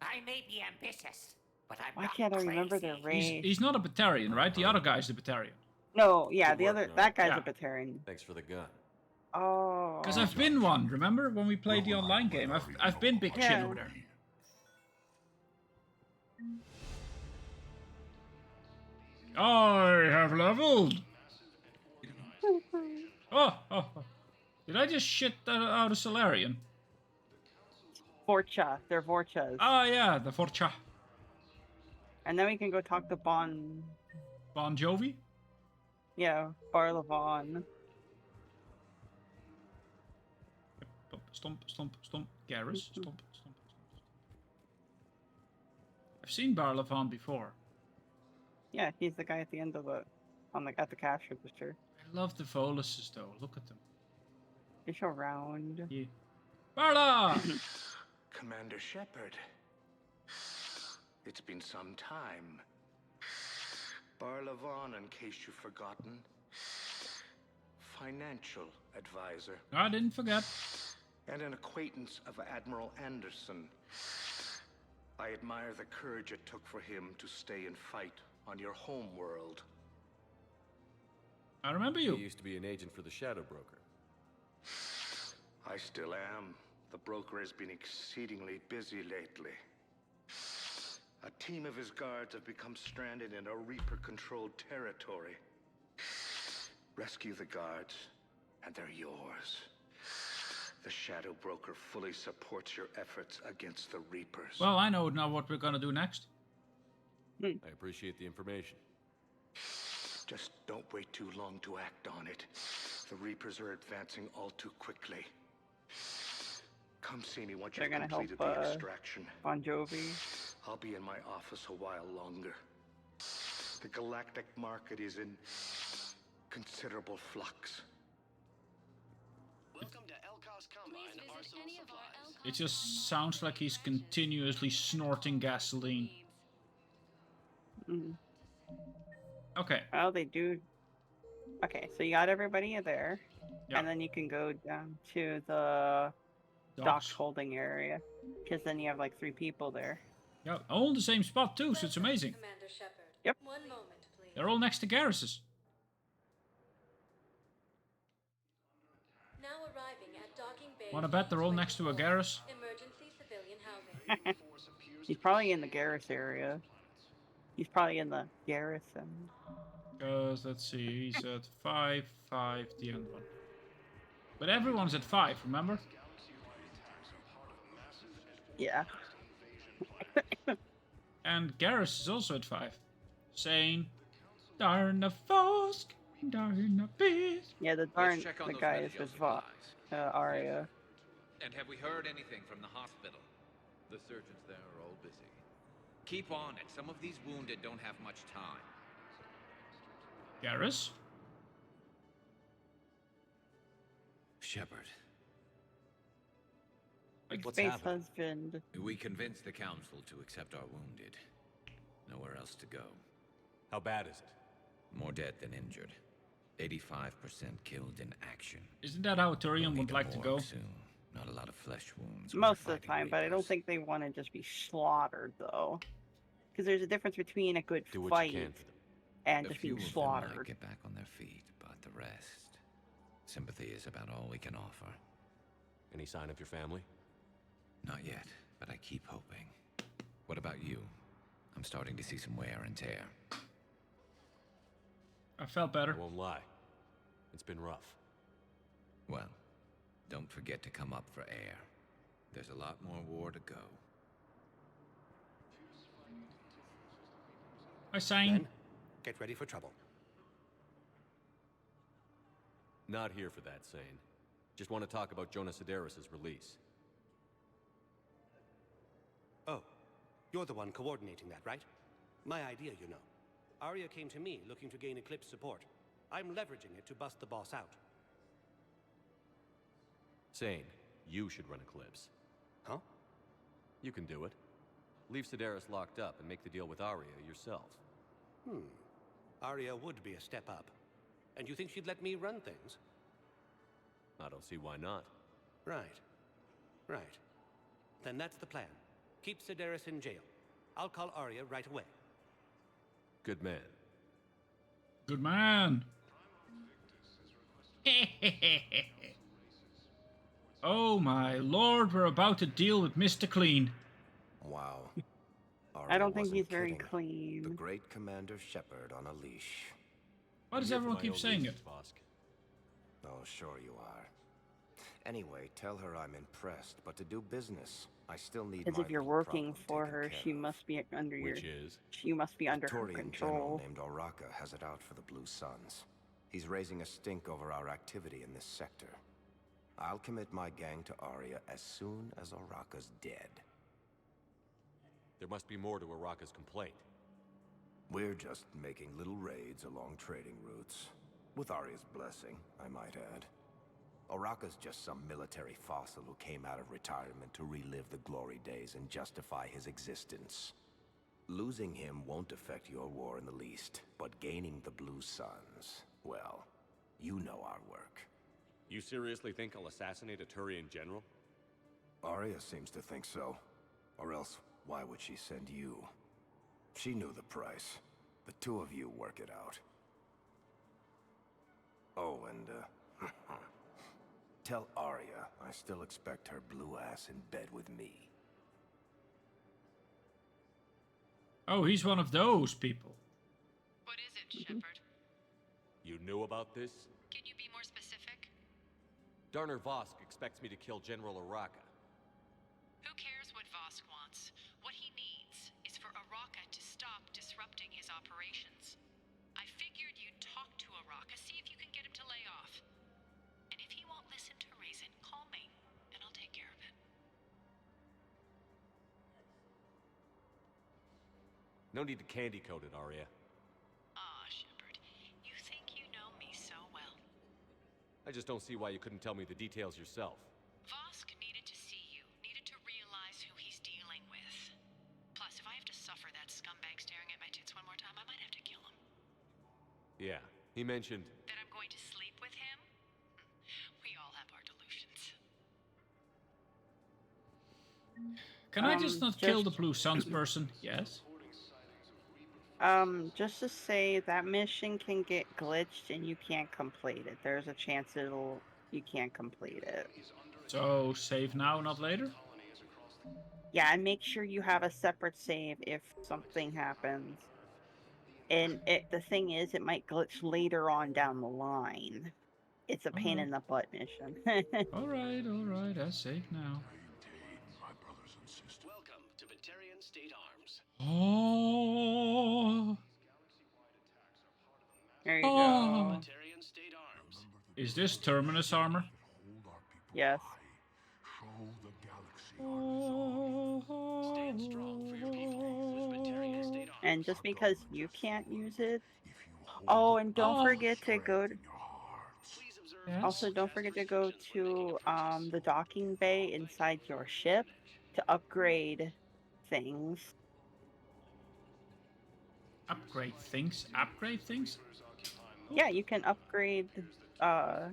I may be ambitious, but I'm Why not can't I crazy. remember their race? He's not a Batarian, right? The other guy's the Batarian. No, yeah, Good the work, other Noah. that guy's Yeah. a Batarian. Thanks for the gun. Oh. Because I've been one, remember? When we played the online game. I've been Big Chin Yeah. over there. I have leveled! Oh. Did I just shit that out of Solarian? Vorcha. They're Vorchas. Oh yeah, the Forcha. And then we can go talk to Bon. Bon Jovi? Yeah, Barlavon. Stomp. Garrus. Stomp. I've seen Barlavon before. Yeah, he's the guy at the end of the, at the cash register. I love the Voluses though. Look at them. They show round. Yeah. Barla! Commander Shepard. It's been some time. Barlavon, in case you've forgotten. Financial advisor. I didn't forget. And an acquaintance of Admiral Anderson. I admire the courage it took for him to stay and fight on your home world. I remember you. He used to be an agent for the Shadow Broker. I still am. The broker has been exceedingly busy lately. A team of his guards have become stranded in a Reaper-controlled territory. Rescue the guards, and they're yours. The Shadow Broker fully supports your efforts against the Reapers. Well, I know now what we're gonna do next. I appreciate the information. Just don't wait too long to act on it. The Reapers are advancing all too quickly. Come see me once They're you've gonna completed help, the extraction. Bon Jovi. I'll be in my office a while longer. The galactic market is in considerable flux. Welcome to Elcos Combine Arsenal Supplies. It just sounds like he's continuously snorting gasoline. Mm. Okay. Well, they do. Okay, so you got everybody there. Yeah. And then you can go down to the docks holding area. Because then you have like 3 people there. Yeah, all in the same spot too, so it's amazing. Commander Shepard. Yep. One moment, please. They're all next to Garrus's. Now arriving at docking bay. Wanna bet they're all next to a Garrus? Emergency civilian housing. He's probably in the Garrus area. He's probably in the garrison. Because, let's see, he's at 5, the end one. But everyone's at 5, remember? Yeah. And Garrus is also at 5. Saying, darn the Fosk, darn the beast. Yeah, the darn the guy is with Arya. And have we heard anything from the hospital? The surgeons there are all busy. Keep on it. Some of these wounded don't have much time. Garrus? Shepard. Big What's space happened? husband. We convinced the council to accept our wounded. Nowhere else to go. How bad is it? More dead than injured. 85% killed in action. Isn't that how Turian would like to go? Soon. Not a lot of flesh wounds. Most of the time, but I don't think they want to just be slaughtered, though. Because there's a difference between a good Do what fight you can for them. and A just few being of them might slaughtered. get back on their feet, but the rest... Sympathy is about all we can offer. Any sign of your family? Not yet, but I keep hoping. What about you? I'm starting to see some wear and tear. I felt better. I won't lie. It's been rough. Well, don't forget to come up for air. There's a lot more war to go. I sang. Then, get ready for trouble. Not here for that, Sane. Just want to talk about Jonas Sedaris' release. Oh, you're the one coordinating that, right? My idea, you know. Arya came to me looking to gain Eclipse support. I'm leveraging it to bust the boss out. Sane, you should run Eclipse. Huh? You can do it. Leave Sedaris locked up and make the deal with Arya yourself. Arya would be a step up. And you think she'd let me run things? I don't see why not. Right. Then that's the plan. Keep Sedaris in jail. I'll call Arya right away. Good man. Good man. Oh my lord, we're about to deal with Mr. Clean. Wow. I don't think wasn't he's very kidding. clean. The great Commander Shepard on a leash. Why does everyone keep saying it? Oh, sure you are. Anyway, tell her I'm impressed, but to do business, I still need Because my if you're little working problem for taken her, care she of. must be under your. Which is? She must be under her Praetorian general control. named Oraka has it out for the Blue Suns. He's raising a stink over our activity in this sector. I'll commit my gang to Arya as soon as Oraka's dead. There must be more to Araka's complaint. We're just making little raids along trading routes. With Arya's blessing, I might add. Oraka's just some military fossil who came out of retirement to relive the glory days and justify his existence. Losing him won't affect your war in the least, but gaining the Blue Suns, well, you know our work. You seriously think I'll assassinate a Turian general? Arya seems to think so. Or else, why would she send you? She knew the price. The two of you work it out. Oh, and, tell Arya I still expect her blue ass in bed with me. Oh, he's one of those people. What is it, Shepard? You knew about this? Can you be more specific? Darner Vosk expects me to kill General Oraka. Who cares what Vosk wants? What he needs is for Oraka to stop disrupting his operations. I figured you'd talk to Oraka, see if you can get him to lay off. And if he won't listen to reason, call me, and I'll take care of it. No need to candy coat it, Arya. Aw, Shepard, you think you know me so well. I just don't see why you couldn't tell me the details yourself. Vosk needed to see you, needed to realize who he's dealing with. Plus, if I have to suffer that scumbag staring at my tits one more time, I might have to kill him. Yeah, he mentioned... That I'm going to sleep with him? We all have our delusions. Can I just not kill the Blue Suns person? Yes. Just to say that mission can get glitched and you can't complete it. There's a chance you can't complete it. So save now, not later? Yeah, and make sure you have a separate save if something happens. And the thing is, it might glitch later on down the line. It's a pain in the butt mission. Alright, I save now. Welcome to Batarian State Arms. Oh. There you Oh. go. Batarian State Arms. Is this Terminus armor? Yes. Stand strong for your people with Batarian State Arms. And just because you can't use it. Oh, and don't forget to go. Also, don't forget to go to the docking bay inside your ship to upgrade things. Upgrade things? Upgrade things? Yeah, you can upgrade, enhance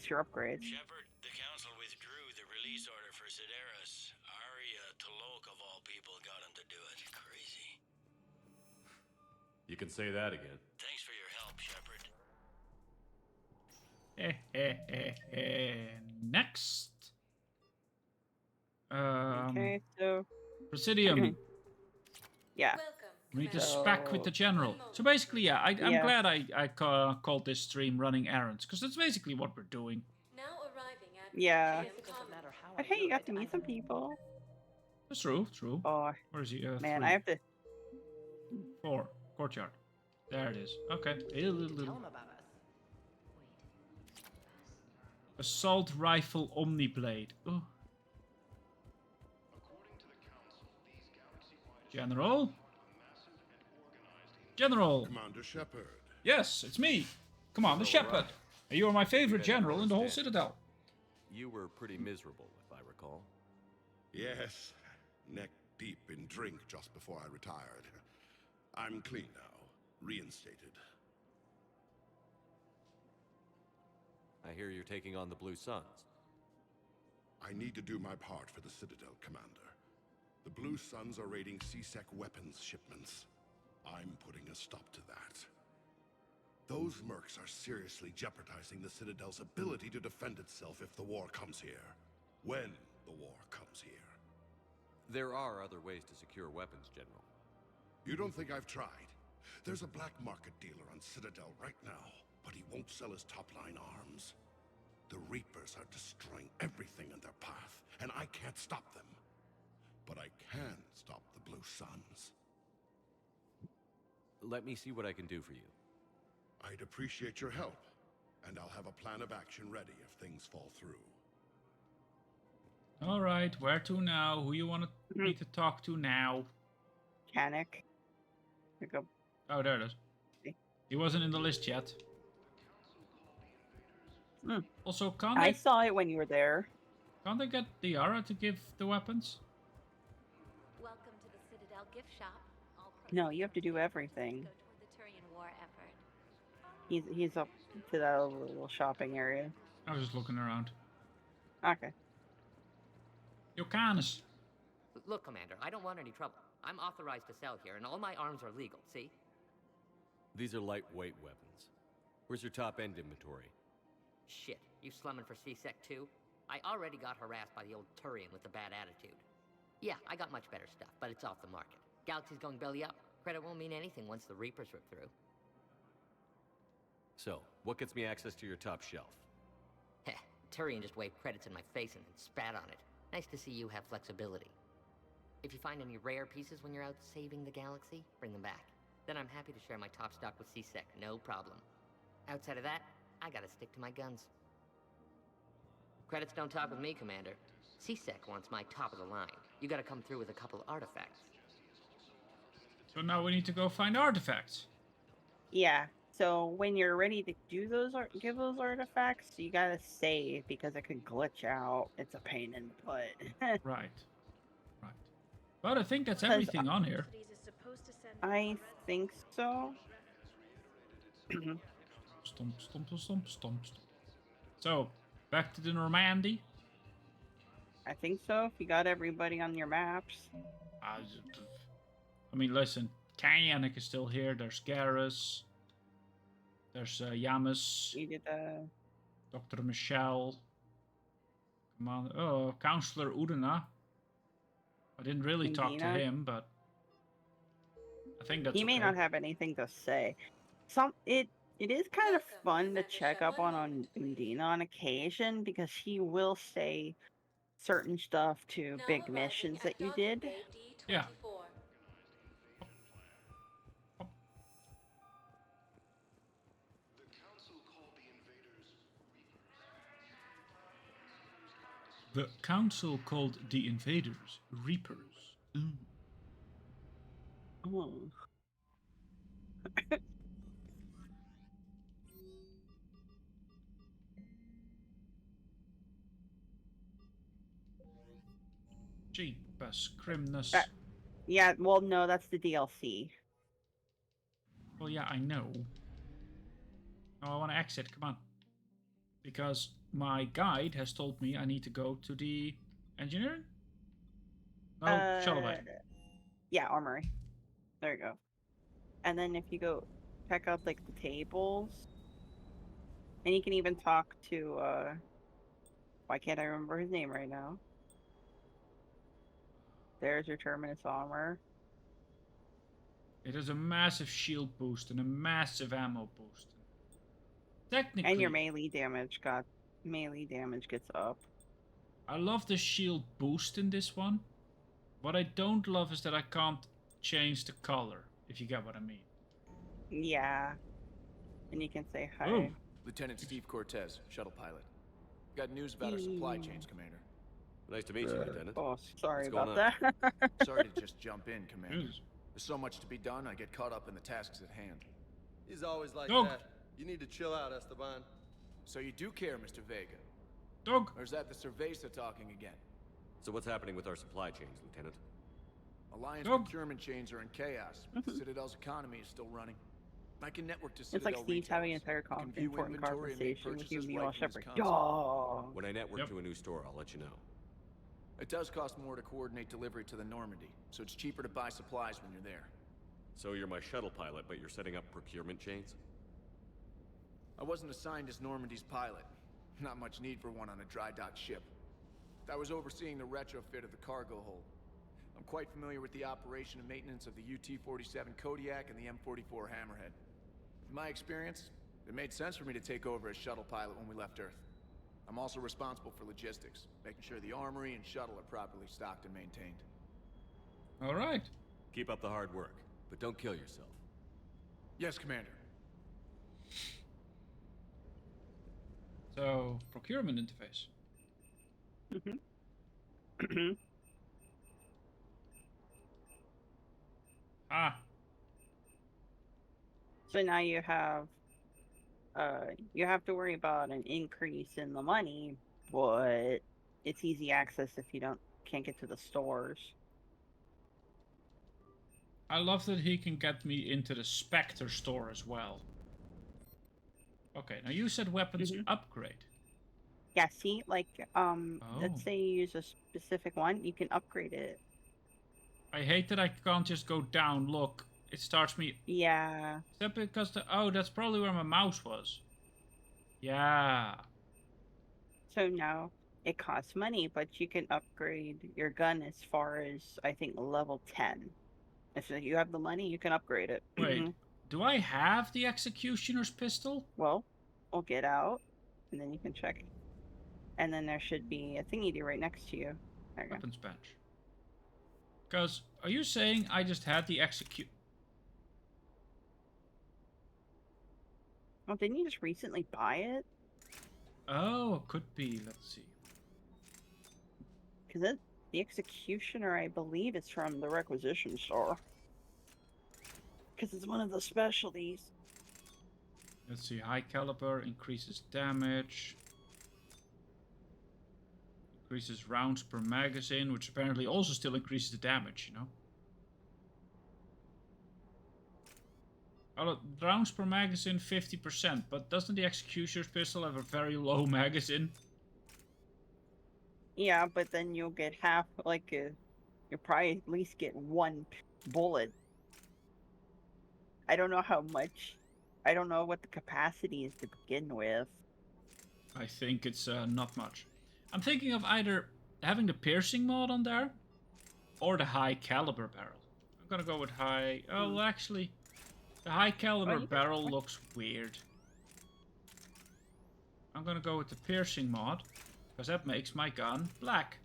your upgrades. Shepard, the Council withdrew the release order for Sedaris. Arya Talok, of all people, got him to do You can say that again. Thanks for your help, Shepard. Next. Okay, so Presidium. yeah. We need to spec with the general. So basically, yeah, I'm Yeah. glad I called this stream running errands, because that's basically what we're doing. Now arriving at Yeah. Museum Commons. But hey, you got to meet some people. That's true, true. Oh, Where is he? man, 3. I have to. 4. Courtyard. There it is. Okay. Tell him about us. Assault rifle omniblade. Oh. General? General! Commander Shepard. Yes, it's me. Commander Shepard. You are my favorite general in the whole Citadel. You were pretty miserable, if I recall. Yes, neck deep in drink just before I retired. I'm clean now, reinstated. I hear you're taking on the Blue Suns. I need to do my part for the Citadel, Commander. The Blue Suns are raiding CSEC weapons shipments. I'm putting a stop to that. Those mercs are seriously jeopardizing the Citadel's ability to defend itself if the war comes here. When the war comes here. There are other ways to secure weapons, General. You don't think I've tried? There's a black market dealer on Citadel right now, but he won't sell his top-line arms. The Reapers are destroying everything in their path, and I can't stop them. But I can stop the Blue Suns. Let me see what I can do for you. I'd appreciate your help, and I'll have a plan of action ready if things fall through. Alright, where to now? Who you want me to talk to now? Mechanic. Go. Oh, there it is. He wasn't in the list yet. Also, can't I they, saw it when you were there. can't they get Diara to give the weapons? Welcome to the Citadel gift shop. All No, you have to do everything. go toward the Turian war effort. He's up to that little shopping area. I was just looking around. Okay. Johannes. Look, Commander, I don't want any trouble. I'm authorized to sell here, and all my arms are legal, see? These are lightweight weapons. Where's your top-end inventory? Shit, you slumming for CSEC too? I already got harassed by the old Turian with the bad attitude. Yeah, I got much better stuff, but it's off the market. Galaxy's going belly up. Credit won't mean anything once the Reapers rip through. So, what gets me access to your top shelf? Heh, Turian just waved credits in my face and then spat on it. Nice to see you have flexibility. If you find any rare pieces when you're out saving the galaxy, bring them back. Then I'm happy to share my top stock with CSEC, no problem. Outside of that, I gotta stick to my guns. Credits don't talk with me, Commander. CSEC wants my top of the line. You gotta come through with a couple artifacts. So now we need to go find artifacts. Yeah. So when you're ready to do those, give those artifacts, you gotta save because it could glitch out. It's a pain in the butt. Right. Right. But I think that's everything on here. I think so. Stomp, stomp, stomp, stomp, stomp. So, back to the Normandy. I think so. If you got everybody on your maps. I mean, listen. Kayanik is still here. There's Garrus. There's Yamas. You did the... Dr. Michelle. Counselor Udena. I didn't really talk to him, but I think that's He may okay. not have anything to say. It is kind of fun to check up on Undina on occasion because he will say certain stuff to big missions that you did. Yeah. The council called the invaders Reapers. Ooh. Oh. Jeepers Crimnus. Yeah, well, no, that's the DLC. Well, yeah, I know. Now I want to exit, come on. Because my guide has told me I need to go to the engineering? No, shuttle bay. Yeah, armory. There you go. And then if you go check out like the tables, and you can even talk to why can't I remember his name right now? There's your Terminus armor. It has a massive shield boost and a massive ammo boost. Technically, And your melee damage gets up. I love the shield boost in this one. What I don't love is that I can't change the color, if you get what I mean. Yeah. And you can say hi. Oh. Lieutenant Steve Cortez, shuttle pilot. Got news about our supply chains, Commander. Nice to meet you, Lieutenant. Oh, sorry What's about going that. Sorry to just jump in, Commander. There's so much to be done, I get caught up in the tasks at hand. He's always like Dog. that. You need to chill out, Esteban. So you do care, Mr. Vega? Dog. Or is that the Cerveza talking again? So what's happening with our supply chains, Lieutenant? Alliance Dog. procurement chains are in chaos, but the Citadel's economy is still running. I can network to It's Citadel like Steve's having an retailers. entire You can view important inventory and make conversation with you, purchases Meal right from Shepherd. this console. Dog. When I network to a new store, I'll let you know. It does cost more to coordinate delivery to the Normandy, so it's cheaper to buy supplies when you're there. So you're my shuttle pilot, but you're setting up procurement chains? I wasn't assigned as Normandy's pilot. Not much need for one on a dry dock ship. I was overseeing the retrofit of the cargo hold. I'm quite familiar with the operation and maintenance of the UT-47 Kodiak and the M44 Hammerhead. In my experience, it made sense for me to take over as shuttle pilot when we left Earth. I'm also responsible for logistics, making sure the armory and shuttle are properly stocked and maintained. All right. Keep up the hard work, but don't kill yourself. Yes, Commander. So, procurement interface. Ah. So now you have to worry about an increase in the money, but it's easy access if you can't get to the stores. I love that he can get me into the Spectre store as well. Okay, now you said weapons upgrade. Yeah, see, like let's say you use a specific one, you can upgrade it. I hate that I can't just go down. Look, it starts me. Yeah. Is that because that's probably where my mouse was. Yeah. So now it costs money, but you can upgrade your gun as far as I think level 10. If you have the money, you can upgrade it. Wait, do I have the Executioner's pistol? Well, we'll get out, and then you can check. And then there should be a thingy right next to you. There you go. Weapons bench. Because, are you saying I just had the execute... Oh, didn't you just recently buy it? Oh, it could be. Let's see. Because the Executioner, I believe, is from the Requisition store. Because it's one of the specialties. Let's see. High caliber increases damage. Increases rounds per magazine, which apparently also still increases the damage, you know? Oh, rounds per magazine 50%, but doesn't the Executioner's pistol have a very low magazine? Yeah, but then you'll get half, like, you'll probably at least get one bullet. I don't know how much. I don't know what the capacity is to begin with. I think it's not much. I'm thinking of either having the piercing mod on there or the high caliber barrel. I'm gonna go with high. Oh, well, actually, the high caliber barrel looks weird. I'm gonna go with the piercing mod because that makes my gun black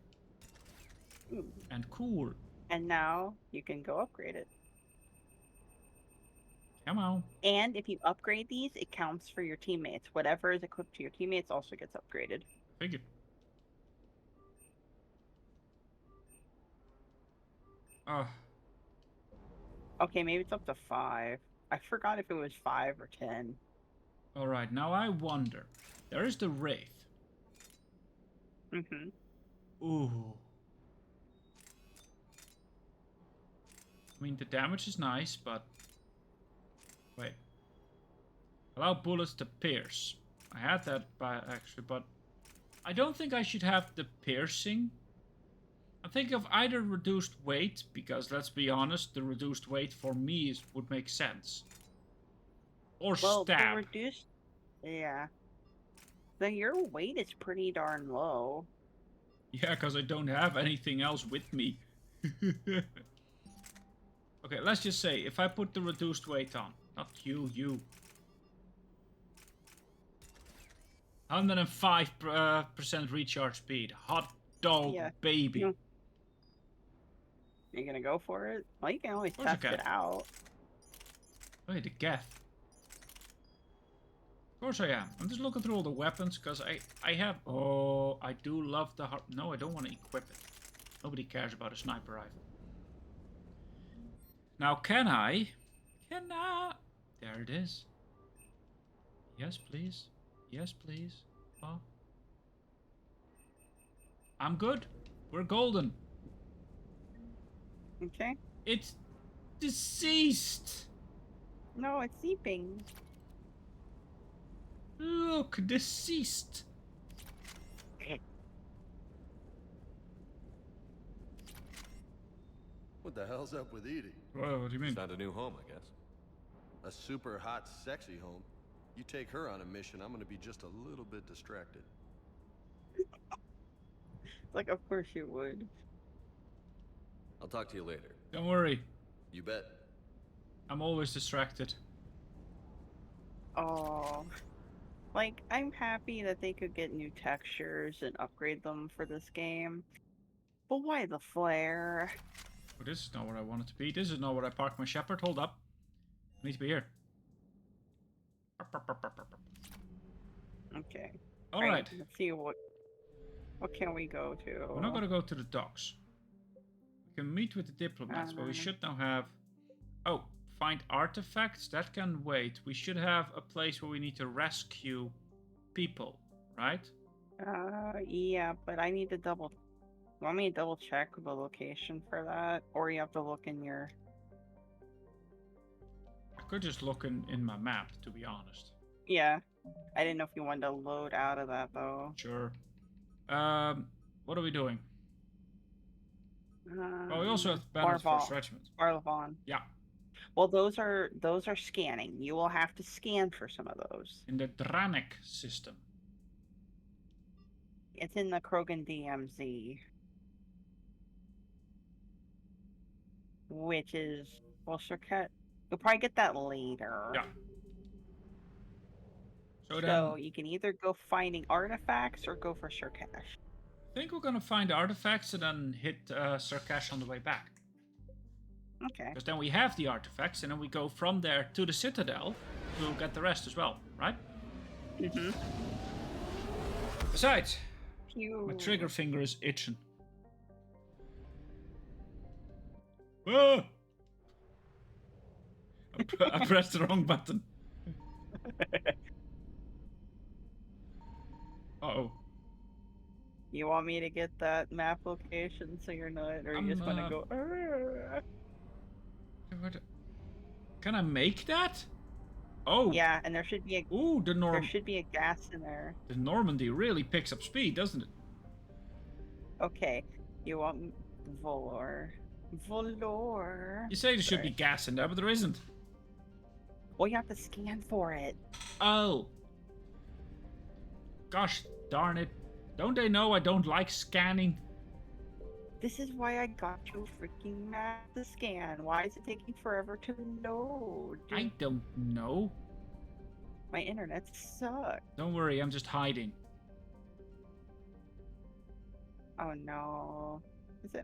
and cool. And now you can go upgrade it. Come on. And if you upgrade these, it counts for your teammates. Whatever is equipped to your teammates also gets upgraded. Figured. Okay, maybe it's up to 5. I forgot if it was 5 or 10. Alright, now I wonder. There is the Wraith. Ooh. I mean, the damage is nice, but... Wait. Allow bullets to pierce. I had that, actually, but... I don't think I should have the piercing. I think of either reduced weight, because let's be honest, the reduced weight for me would make sense. Or Well, the stab. reduced... Yeah. Then your weight is pretty darn low. Yeah, because I don't have anything else with me. Okay, let's just say, if I put the reduced weight on. Not you. 105% recharge speed. Hot dog, Yeah. baby. You're gonna go for it? Well, you can always Of course I test it can. out. Wait, the Geth. Of course I am. I'm just looking through all the weapons, because I have... Oh, I do love the... No, I don't want to equip it. Nobody cares about a sniper rifle. Now, can I... There it is. Yes, please. Yes, please. Oh. I'm good. We're golden. Okay. It's deceased. No, it's seeping. Look, deceased. What the hell's up with Edie? Well, what do you mean? It's not a new home, I guess. A super hot, sexy home. You take her on a mission, I'm gonna be just a little bit distracted. Like, of course you would. I'll talk to you later. Don't worry. You bet. I'm always distracted. Oh. Like, I'm happy that they could get new textures and upgrade them for this game. But why the flare? Oh, this is not what I want it to be. This is not what I parked my Shepherd. Hold up. I need to be here. Okay. Alright. Let's see what can we go to? We're not going to go to the docks. We can meet with the diplomats, but we should now have... Oh, find artifacts? That can wait. We should have a place where we need to rescue people, right? Yeah, but I need to double... Want me to double check the location for that? Or you have to look in your... I could just look in my map, to be honest. Yeah. I didn't know if you wanted to load out of that, though. Sure. What are we doing? Oh, we also have banners for Regiment. Barlavon. Yeah. Well, those are scanning. You will have to scan for some of those. In the Dranik system. It's in the Krogan DMZ. Which is... Well, Circuit... You'll probably get that later. Yeah. So you can either go finding artifacts or go for Sirkash. I think we're gonna find artifacts and then hit Sirkash on the way back. Okay. Because then we have the artifacts and then we go from there to the Citadel to get the rest as well, right? Mm-hmm. Besides, my trigger finger is itching. Whoa! I pressed the wrong button. Uh-oh. You want me to get that map location so you're not, or you just want to go... Can I make that? Oh. Yeah, and there should be a... Ooh, there should be a gas in there. The Normandy really picks up speed, doesn't it? Okay. You want... Volor. You say there should be gas in there, but there isn't. Well, you have to scan for it. Oh. Gosh darn it. Don't they know I don't like scanning? This is why I got you a freaking map to scan. Why is it taking forever to load? I don't know. My internet sucks. Don't worry, I'm just hiding. Oh no.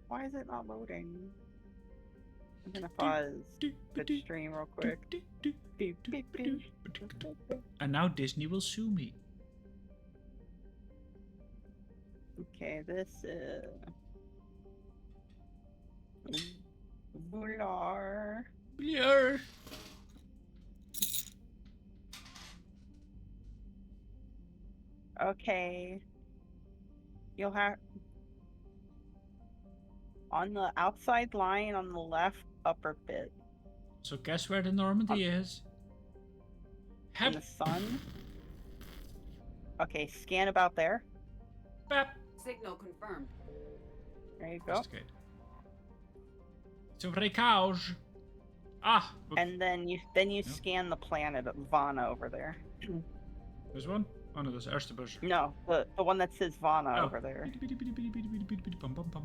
Why is it not loading? I'm gonna pause the stream real quick. And now Disney will sue me. Okay, this is... Bular. Bular. Okay. You'll have... On the outside line on the left upper bit. So guess where the Normandy is? In the sun? Okay, scan about there. Bap. Signal confirmed. There you go. Investigate. It's a wreckage. Ah. And then you scan the planet of Vana over there. This one? Oh no, that's Erstebus. No, the one that says Vana Oh. over there.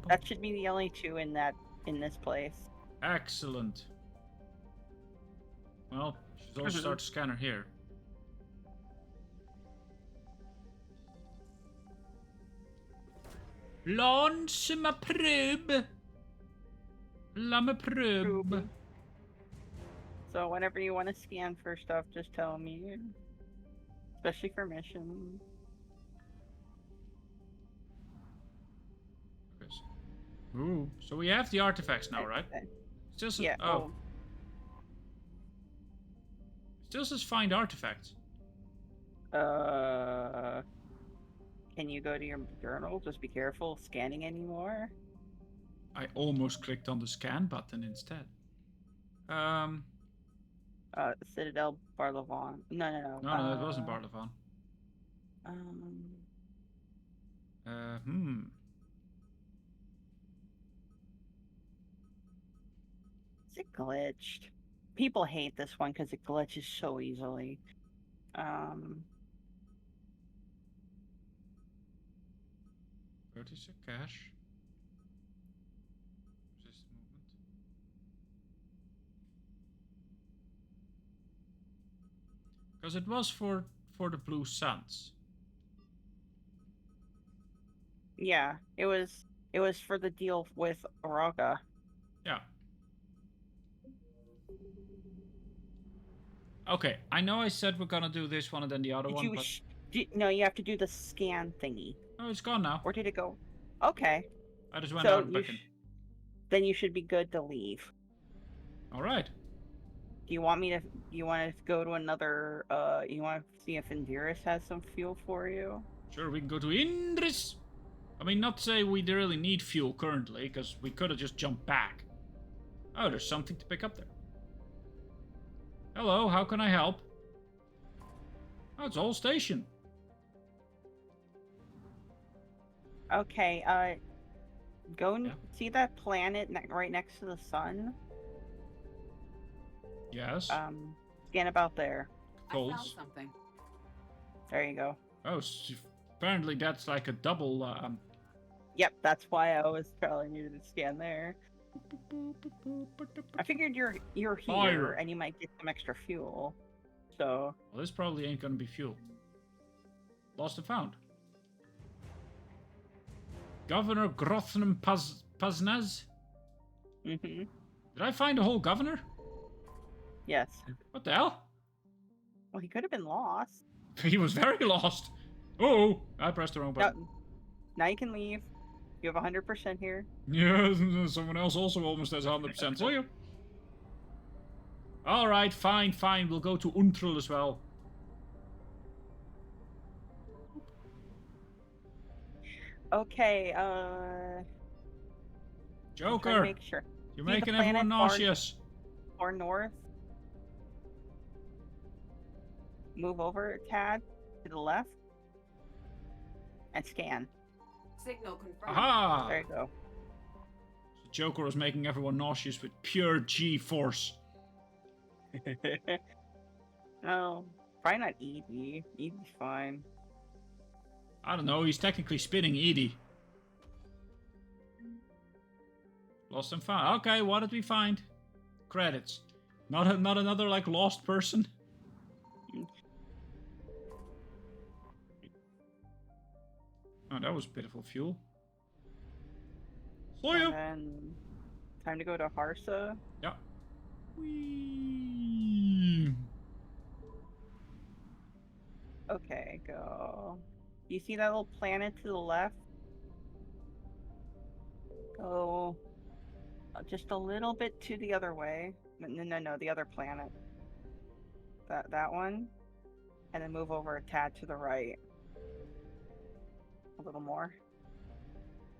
That should be the only two in this place. Excellent. Well, she's also start to scanner here. Launch my probe. La probe. So whenever you want to scan for stuff, just tell me. Especially for missions. Ooh, so we have the artifacts now, right? Still says, yeah. Oh. Still says find artifacts. Can you go to your journal? Just be careful scanning anymore. I almost clicked on the scan button instead. Citadel Barlavon. No. No, it wasn't Barlavon. Is it glitched? People hate this one because it glitches so easily. Vertex cache. Resist movement. Because it was for the Blue Suns. Yeah, it was for the deal with Araga. Yeah. Okay, I know I said we're gonna do this one and then the other one, but... No, you have to do the scan thingy. Oh, it's gone now. Where did it go? Okay. I just went out and back in. Then you should be good to leave. Alright. Do you want to go to another, you want to see if Indyrus has some fuel for you? Sure, we can go to Indyrus. I mean, not to say we really need fuel currently, because we could have just jumped back. Oh, there's something to pick up there. Hello, how can I help? Oh, it's a whole station. Okay, go and see that planet right next to the sun? Yes. Scan about there. Goals. I found something. There you go. Oh, apparently that's like a double, Yep, that's why I was telling you to scan there. I figured you're here Fire. and you might get some extra fuel. So. Well, this probably ain't gonna be fuel. Lost and found. Governor Grothnum Paznaz? Mm-hmm. Did I find a whole governor? Yes. What the hell? Well, he could have been lost. He was very lost. Oh, I pressed the wrong button. No, now you can leave. You have 100% here. Yeah, someone else also almost has 100%. So you. Alright, fine. We'll go to Untrul as well. Okay, Joker! Make sure. You're making everyone nauseous. Or north. Move over a tad to the left. And scan. Signal confirmed. Aha! There you go. The Joker was making everyone nauseous with pure G-force. No, probably not Edie. Edie's fine. I don't know, he's technically spinning Edie. Lost and found. Okay, what did we find? Credits. Not another, like, lost person? Oh, that was pitiful fuel. See ya! And then, time to go to Harsa. Yeah. Whee. Okay, go. You see that little planet to the left? Go just a little bit to the other way. No, the other planet. That one. And then move over a tad to the right. A little more.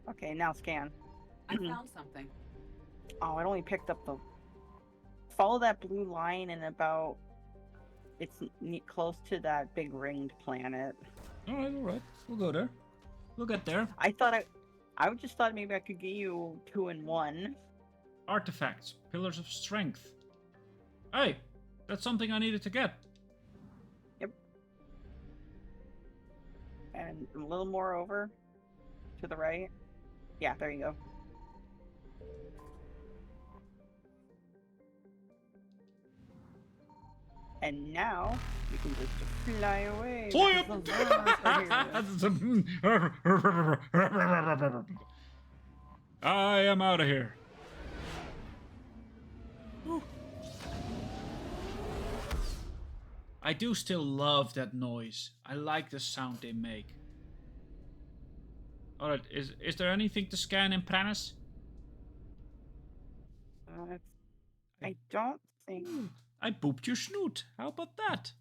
Okay, now scan. I found something. Oh, it only picked up the... Follow that blue line and about... It's close to that big ringed planet. Alright. We'll go there. We'll get there. I thought I just thought maybe I could get you 2 in 1. Artifacts, pillars of strength. Hey, that's something I needed to get. Yep. And a little more over to the right. Yeah, there you go. And now you can just fly away. Fly because the Volas are here. I am out of here. Whew. I do still love that noise. I like the sound they make. Alright, is there anything to scan in Pranis? I don't think... I booped your snoot. How about that?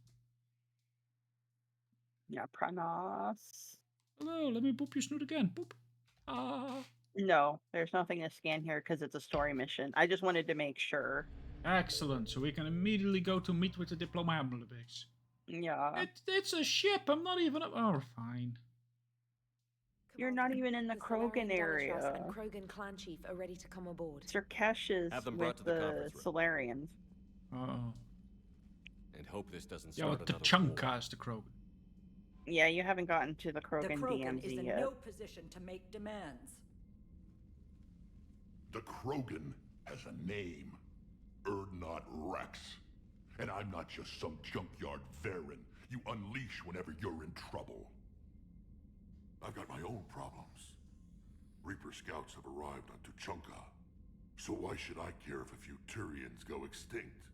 Yeah, Pranas. Hello, let me boop your snoot again. Boop. No, there's nothing to scan here because it's a story mission. I just wanted to make sure. Excellent, so we can immediately go to meet with the Diplomablebix. Yeah. It's a ship, I'm not even... Oh, fine. You're not even in the Krogan area. And Krogan clan chief are ready to come aboard. Sirkesh is with the Solarians. Oh. And hope this doesn't Yeah, start with the another war. Chunkas, the Krogan. Yeah, you haven't gotten to the Krogan The Krogan DMZ is in yet. no position to make demands. The Krogan has a name. Erdnot Rex. And I'm not just some junkyard Varen you unleash whenever you're in trouble. I've got my own problems. Reaper scouts have arrived on Tuchanka. So why should I care if a few Turians go extinct?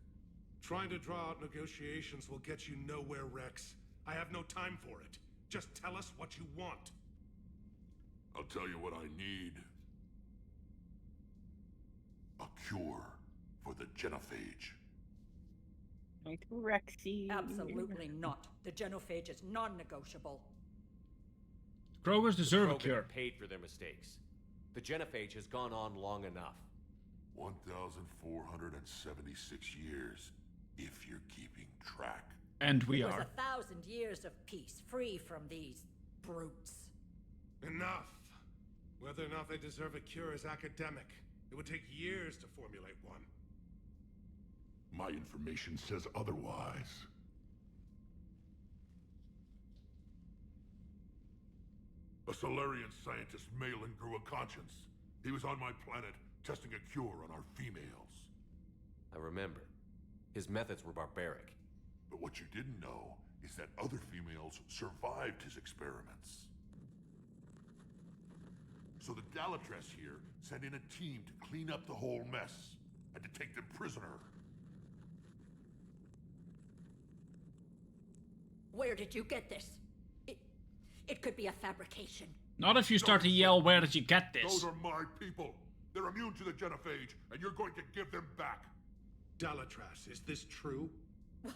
Trying to draw out negotiations will get you nowhere, Rex. I have no time for it. Just tell us what you want. I'll tell you what I need. A cure for the genophage. Right, Rexy. Absolutely not. The genophage is non-negotiable. Krogers deserve a Krogan cure. have paid for their mistakes. The genophage has gone on long enough. 1,476 years, if you're keeping track. And we It was are. 1,000 years of peace, free from these brutes. Enough. Whether or not they deserve a cure is academic. It would take years to formulate one. My information says otherwise. A Solarian scientist, Malin, grew a conscience. He was on my planet, testing a cure on our females. I remember. His methods were barbaric. But what you didn't know is that other females survived his experiments. So the Galatress here sent in a team to clean up the whole mess and to take them prisoner. Where did you get this? It could be a fabrication. Not if you start to yell, where did you get this? Those are my people. They're immune to the genophage, and you're going to give them back. Dalatras, is this true?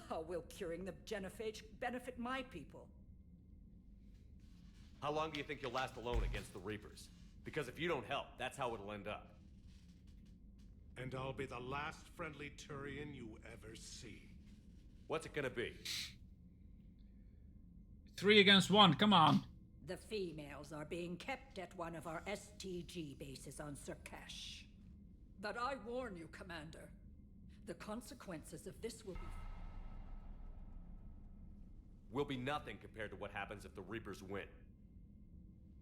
How will curing the genophage benefit my people? How long do you think you'll last alone against the Reapers? Because if you don't help, that's how it'll end up. And I'll be the last friendly Turian you ever see. What's it gonna be? 3 against 1, come on. The females are being kept at one of our STG bases on Sirkesh. But I warn you, Commander, the consequences of this will be nothing compared to what happens if the Reapers win.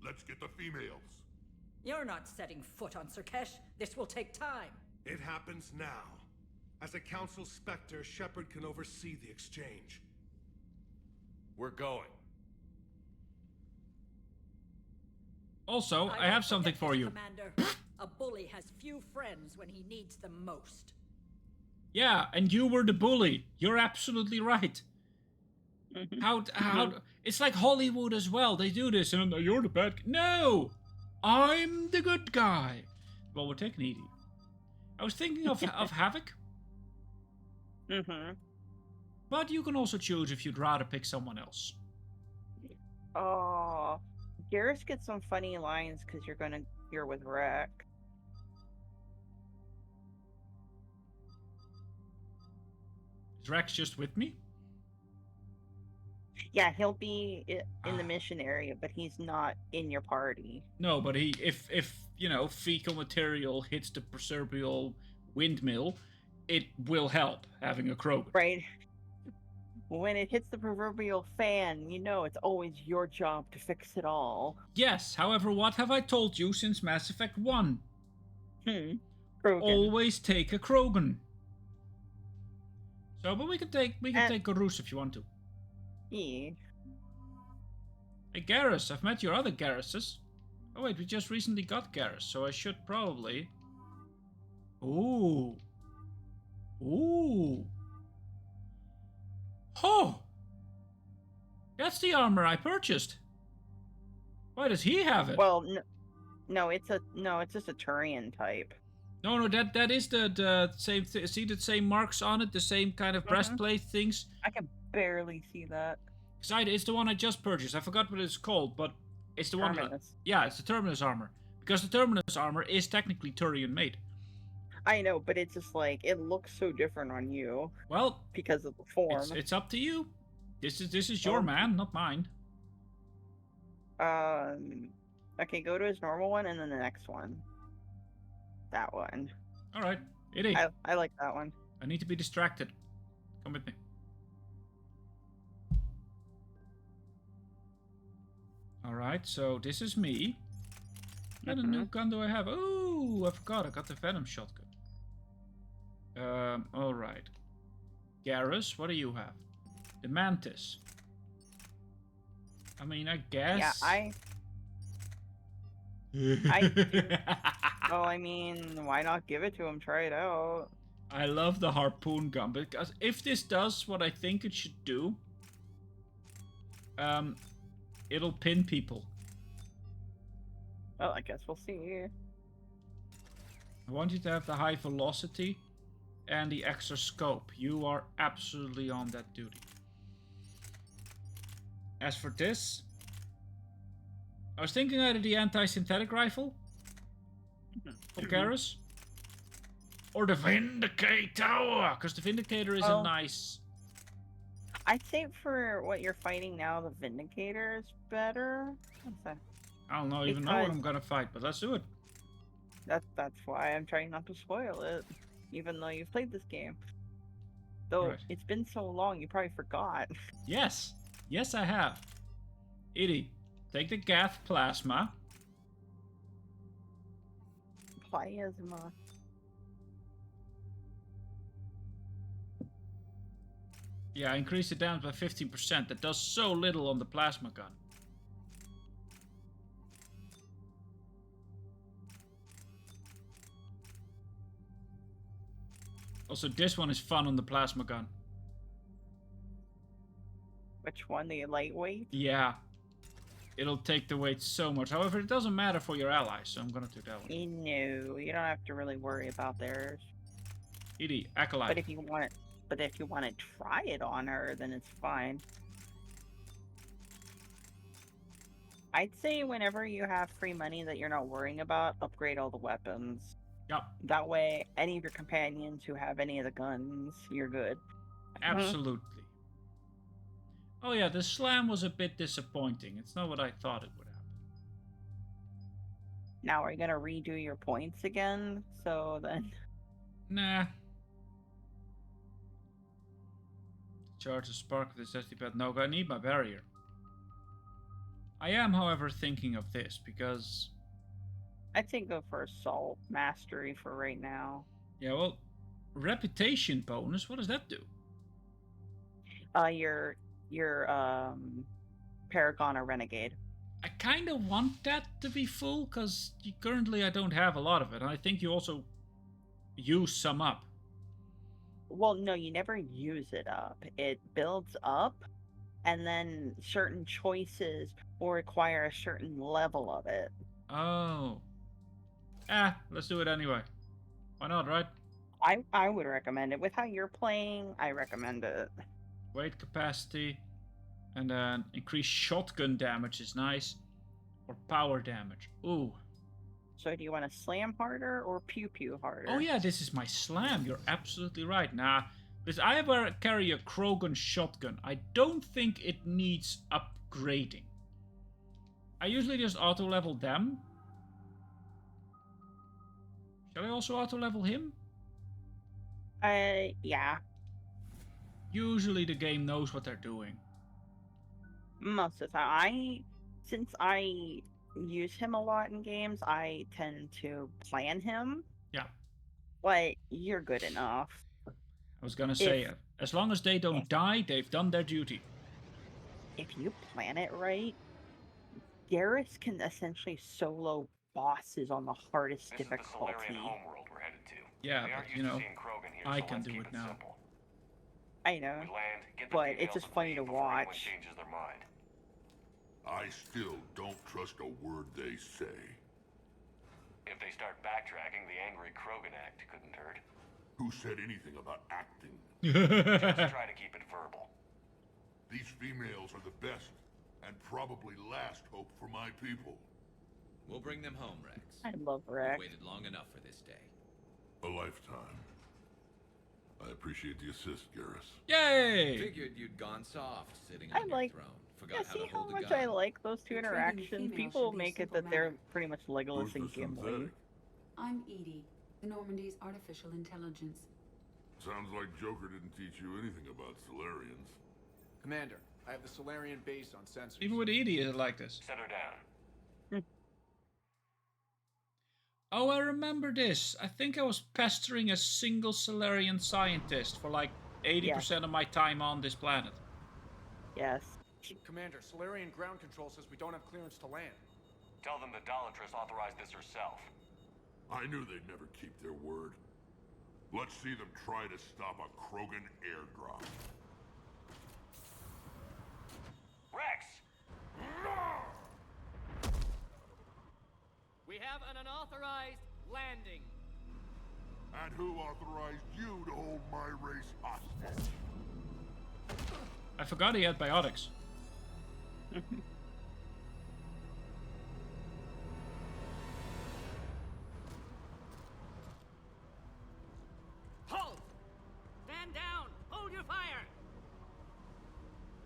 Let's get the females. You're not setting foot on Sirkesh. This will take time. It happens now. As a Council Spectre, Shepard can oversee the exchange. We're going. Also, I have something for you. Commander, a bully has few friends when he needs them most. Yeah, and you were the bully. You're absolutely right. How it's like Hollywood as well. They do this and you're the bad guy. No! I'm the good guy. Well, we're taking it easy. I was thinking of Havoc. But you can also choose if you'd rather pick someone else. Oh, Garrus gets some funny lines because you're with Rack. Is Rex just with me? Yeah, he'll be in the mission area, but he's not in your party. No, but if fecal material hits the proverbial windmill, it will help having a Krogan. Right. When it hits the proverbial fan, it's always your job to fix it all. Yes, however, what have I told you since Mass Effect 1? Krogan. Always take a Krogan. So, but we can take Garrus if you want to. Yeah. Hey, Garrus, I've met your other Garruses. Oh wait, we just recently got Garrus, so I should probably... Ooh. Ooh. Oh! That's the armor I purchased. Why does he have it? Well, no, it's just a Turian type. No, that is the same. See the same marks on it, the same kind of breastplate things. I can barely see that. It's the one I just purchased. I forgot what it's called, but it's the one. Yeah, it's the Terminus armor, because the Terminus armor is technically Turian made. I know, but it's just like it looks so different on you. Well, because of the form. It's up to you. This is your man, not mine. Okay, go to his normal one and then the next one. That one. All right, it is. I like that one. I need to be distracted. Come with me. All right, so this is me. What a new gun do I have? Oh, I forgot. I got the Venom shotgun. All right. Garrus, what do you have? The Mantis. I mean, I guess. Yeah, well, I mean, why not give it to him? Try it out. I love the harpoon gun, because if this does what I think it should do, it'll pin people. Well, I guess we'll see. I want you to have the high velocity and the extra scope. You are absolutely on that duty. As for this, I was thinking either the anti-synthetic rifle of Garrus or the Vindicator, because the Vindicator is a nice... I'd say for what you're fighting now, the Vindicator is better. I don't know, even know what I'm gonna fight, but let's do it. That's why I'm trying not to spoil it, even though you've played this game. Though it's been so long, you probably forgot. Yes, I have. Edie, take the Gath Plasma. Plasma. Yeah, increase the damage by 15%. That does so little on the plasma gun. Also, this one is fun on the plasma gun. Which one? The lightweight? Yeah. It'll take the weight so much. However, it doesn't matter for your allies, so I'm gonna do that one. No, you don't have to really worry about theirs. Edie, Acolyte. But if you want to try it on her, then it's fine. I'd say whenever you have free money that you're not worrying about, upgrade all the weapons. Yep. That way, any of your companions who have any of the guns, you're good. Absolutely. Oh yeah, the slam was a bit disappointing. It's not what I thought it would happen. Now, are you gonna redo your points again? So then... Nah. Charge the spark of the safety pad. No, I need my barrier. I am, however, thinking of this, because... I'd say go for Assault Mastery for right now. Yeah, well, Reputation bonus, what does that do? Your Paragon or Renegade. I kind of want that to be full, because currently I don't have a lot of it, and I think you also use some up. Well, no, you never use it up. It builds up, and then certain choices will require a certain level of it. Oh. Let's do it anyway. Why not, right? I would recommend it. With how you're playing, I recommend it. Weight capacity, and then increased shotgun damage is nice, or power damage. Ooh. So do you want to slam harder or pew pew harder? Oh yeah, this is my slam. You're absolutely right. Nah, Listen, I carry a Krogan shotgun. I don't think it needs upgrading. I usually just auto-level them. Shall I also auto-level him? Yeah. Usually the game knows what they're doing. Most of the time. Since I use him a lot in games, I tend to plan him. Yeah. But you're good enough. I was gonna say, as long as they don't die, they've done their duty. If you plan it right, Garrus can essentially solo bosses on the hardest difficulty. This is the Solarian homeworld we're headed to. Yeah, they but aren't you used know, to seeing Krogan here, I so can let's do keep it now. simple. I know, We land, get the but it's females just and funny leave to before anyone watch. changes their mind. I still don't trust a word they say. If they start backtracking, the angry Krogan act couldn't hurt. Who said anything about acting? Just try to keep it verbal. These females are the best and probably last hope for my people. We'll bring them home, Rex. I love Rex. We've waited long enough for this day. A lifetime. I appreciate the assist, Garrus. Yay! Figured you'd gone soft sitting I on like. your throne. Forgot Yeah, how see to how hold a much gun. I like those two Intriguing interactions. females People should be a make it simple that they're matter. pretty much Legolas Who's and the Gimli. synthetic? I'm Edie, the Normandy's artificial intelligence. Sounds like Joker didn't teach you anything about Solarians. Commander, I have the Solarian base on sensors. Even with Edie, is it like this? Set her down. Oh, I remember this. I think I was pestering a single Solarian scientist for like 80% of my time on this planet. Yes. Commander, Solarian ground control says we don't have clearance to land. Tell them the Dolatress authorized this herself. I knew they'd never keep their word. Let's see them try to stop a Krogan airdrop. Rex! We have an unauthorized landing. And who authorized you to hold my race hostage? I forgot he had biotics. Halt! Stand down! Hold your fire!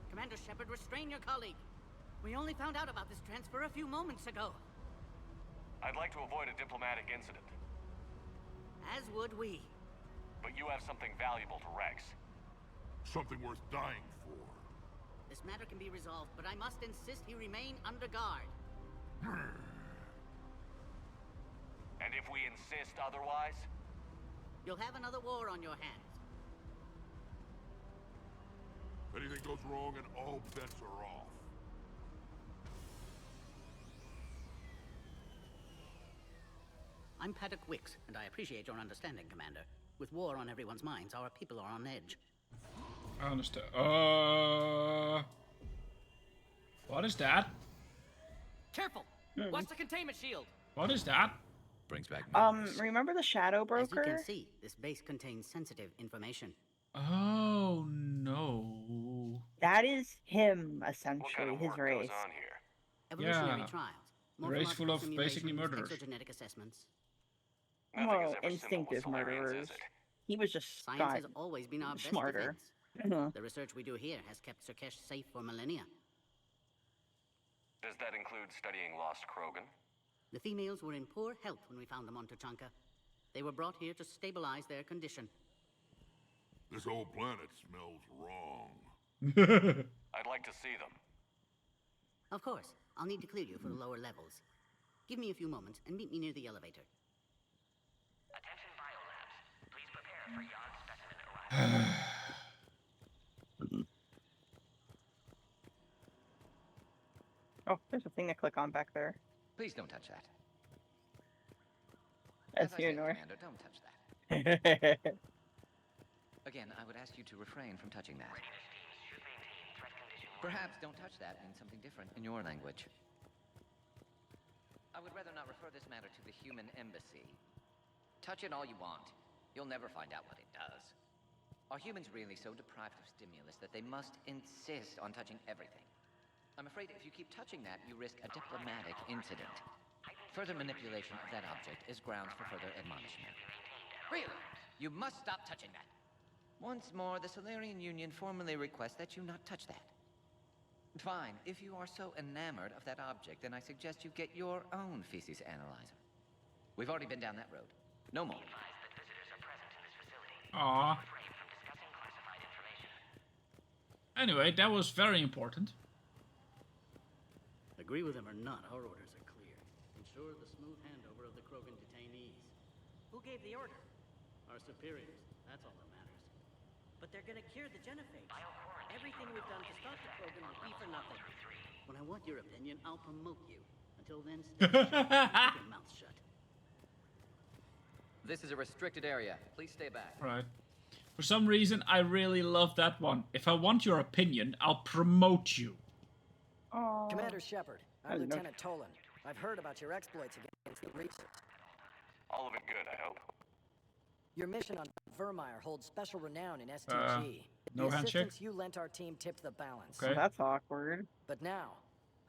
Commander Shepard, restrain your colleague. We only found out about this transfer a few moments ago. I'd like to avoid a diplomatic incident. As would we. But you have something valuable to Rex. Something worth dying for. This matter can be resolved, but I must insist he remain under guard. And if we insist otherwise? You'll have another war on your hands. If anything goes wrong and all bets are off. I'm Paddock Wicks, and I appreciate your understanding, Commander. With war on everyone's minds, our people are on edge. I understand. What is that? Careful! Watch the containment shield! What is that? Brings back Remember the Shadow Broker? As you can see, this base contains sensitive information. Oh no. That is him, essentially, his race. Evolutionary Yeah. trials. A race full of morphological basically simulations, murderers. Exogenetic assessments. Well, instinctive murderers. He was just Science got has always been our best smarter. defense. The research we do here has kept Surkesh safe for millennia. Does that include studying lost Krogan? The females were in poor health when we found them on Tuchanka. They were brought here to stabilize their condition. This whole planet smells wrong. I'd like to see them. Of course, I'll need to clear you for the lower levels. Give me a few moments and meet me near the elevator. Attention biolabs. Please prepare for yard specimen arrival. Oh, there's a thing to click on back there. Please don't touch that. That's As I you, said, Nor. Commander, don't touch that. Again, I would ask you to refrain from touching that. Perhaps don't touch that means something different in your language. I would rather not refer this matter to the human embassy. Touch it all you want. You'll never find out what it does. Are humans really so deprived of stimulus that they must insist on touching everything? I'm afraid if you keep touching that, you risk a diplomatic incident. Further manipulation of that object is grounds for further admonishment. Really? You must stop touching that. Once more, the Solarian Union formally requests that you not touch that. Fine, if you are so enamored of that object, then I suggest you get your own feces analyzer. We've already been down that road. No more. Aww. Anyway, that was very important. Agree with him or not, our orders are clear. Ensure the smooth handover of the Krogan detainees. Who gave the order? Our superiors, that's all that matters. But they're gonna cure the genophage. Everything we've done to stop the Krogan will be for nothing. When I want your opinion, I'll promote you. Until then, stay shut. Keep your mouth shut. This is a restricted area. Please stay back. Right. For some reason, I really love that one. If I want your opinion, I'll promote you. Oh. Commander Shepard, I'm Lieutenant Tolan. I've heard about your exploits against the Reapers. All of it good, I hope. Your mission on Vermeer holds special renown in STG. No the handshake? assistance you lent our team tipped the balance. Okay. Well, that's awkward. But now,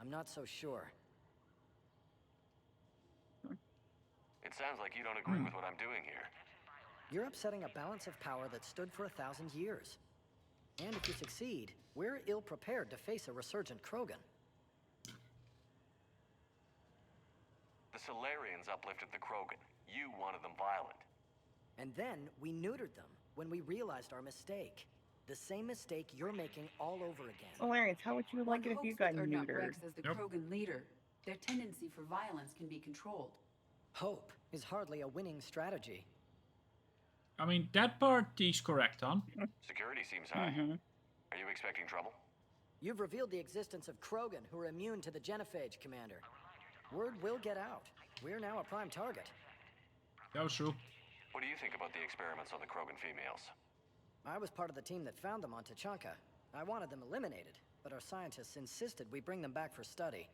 I'm not so sure. It sounds like you don't agree with what I'm doing here. You're upsetting a balance of power that stood for 1,000 years. And if you succeed, we're ill-prepared to face a resurgent Krogan. The Solarians uplifted the Krogan. You wanted them violent. And then we neutered them when we realized our mistake. The same mistake you're making all over again. Solarians, how would you like it if you got neutered? Rex as the Krogan leader. Their tendency for violence can be controlled. Hope is hardly a winning strategy. I mean, that part he's correct on. Security seems high. Are you expecting trouble? You've revealed the existence of Krogan who are immune to the genophage, Commander. Word will get out. We're now a prime target. That was true. What do you think about the experiments on the Krogan females? I was part of the team that found them on Tachanka. I wanted them eliminated, but our scientists insisted we bring them back for study.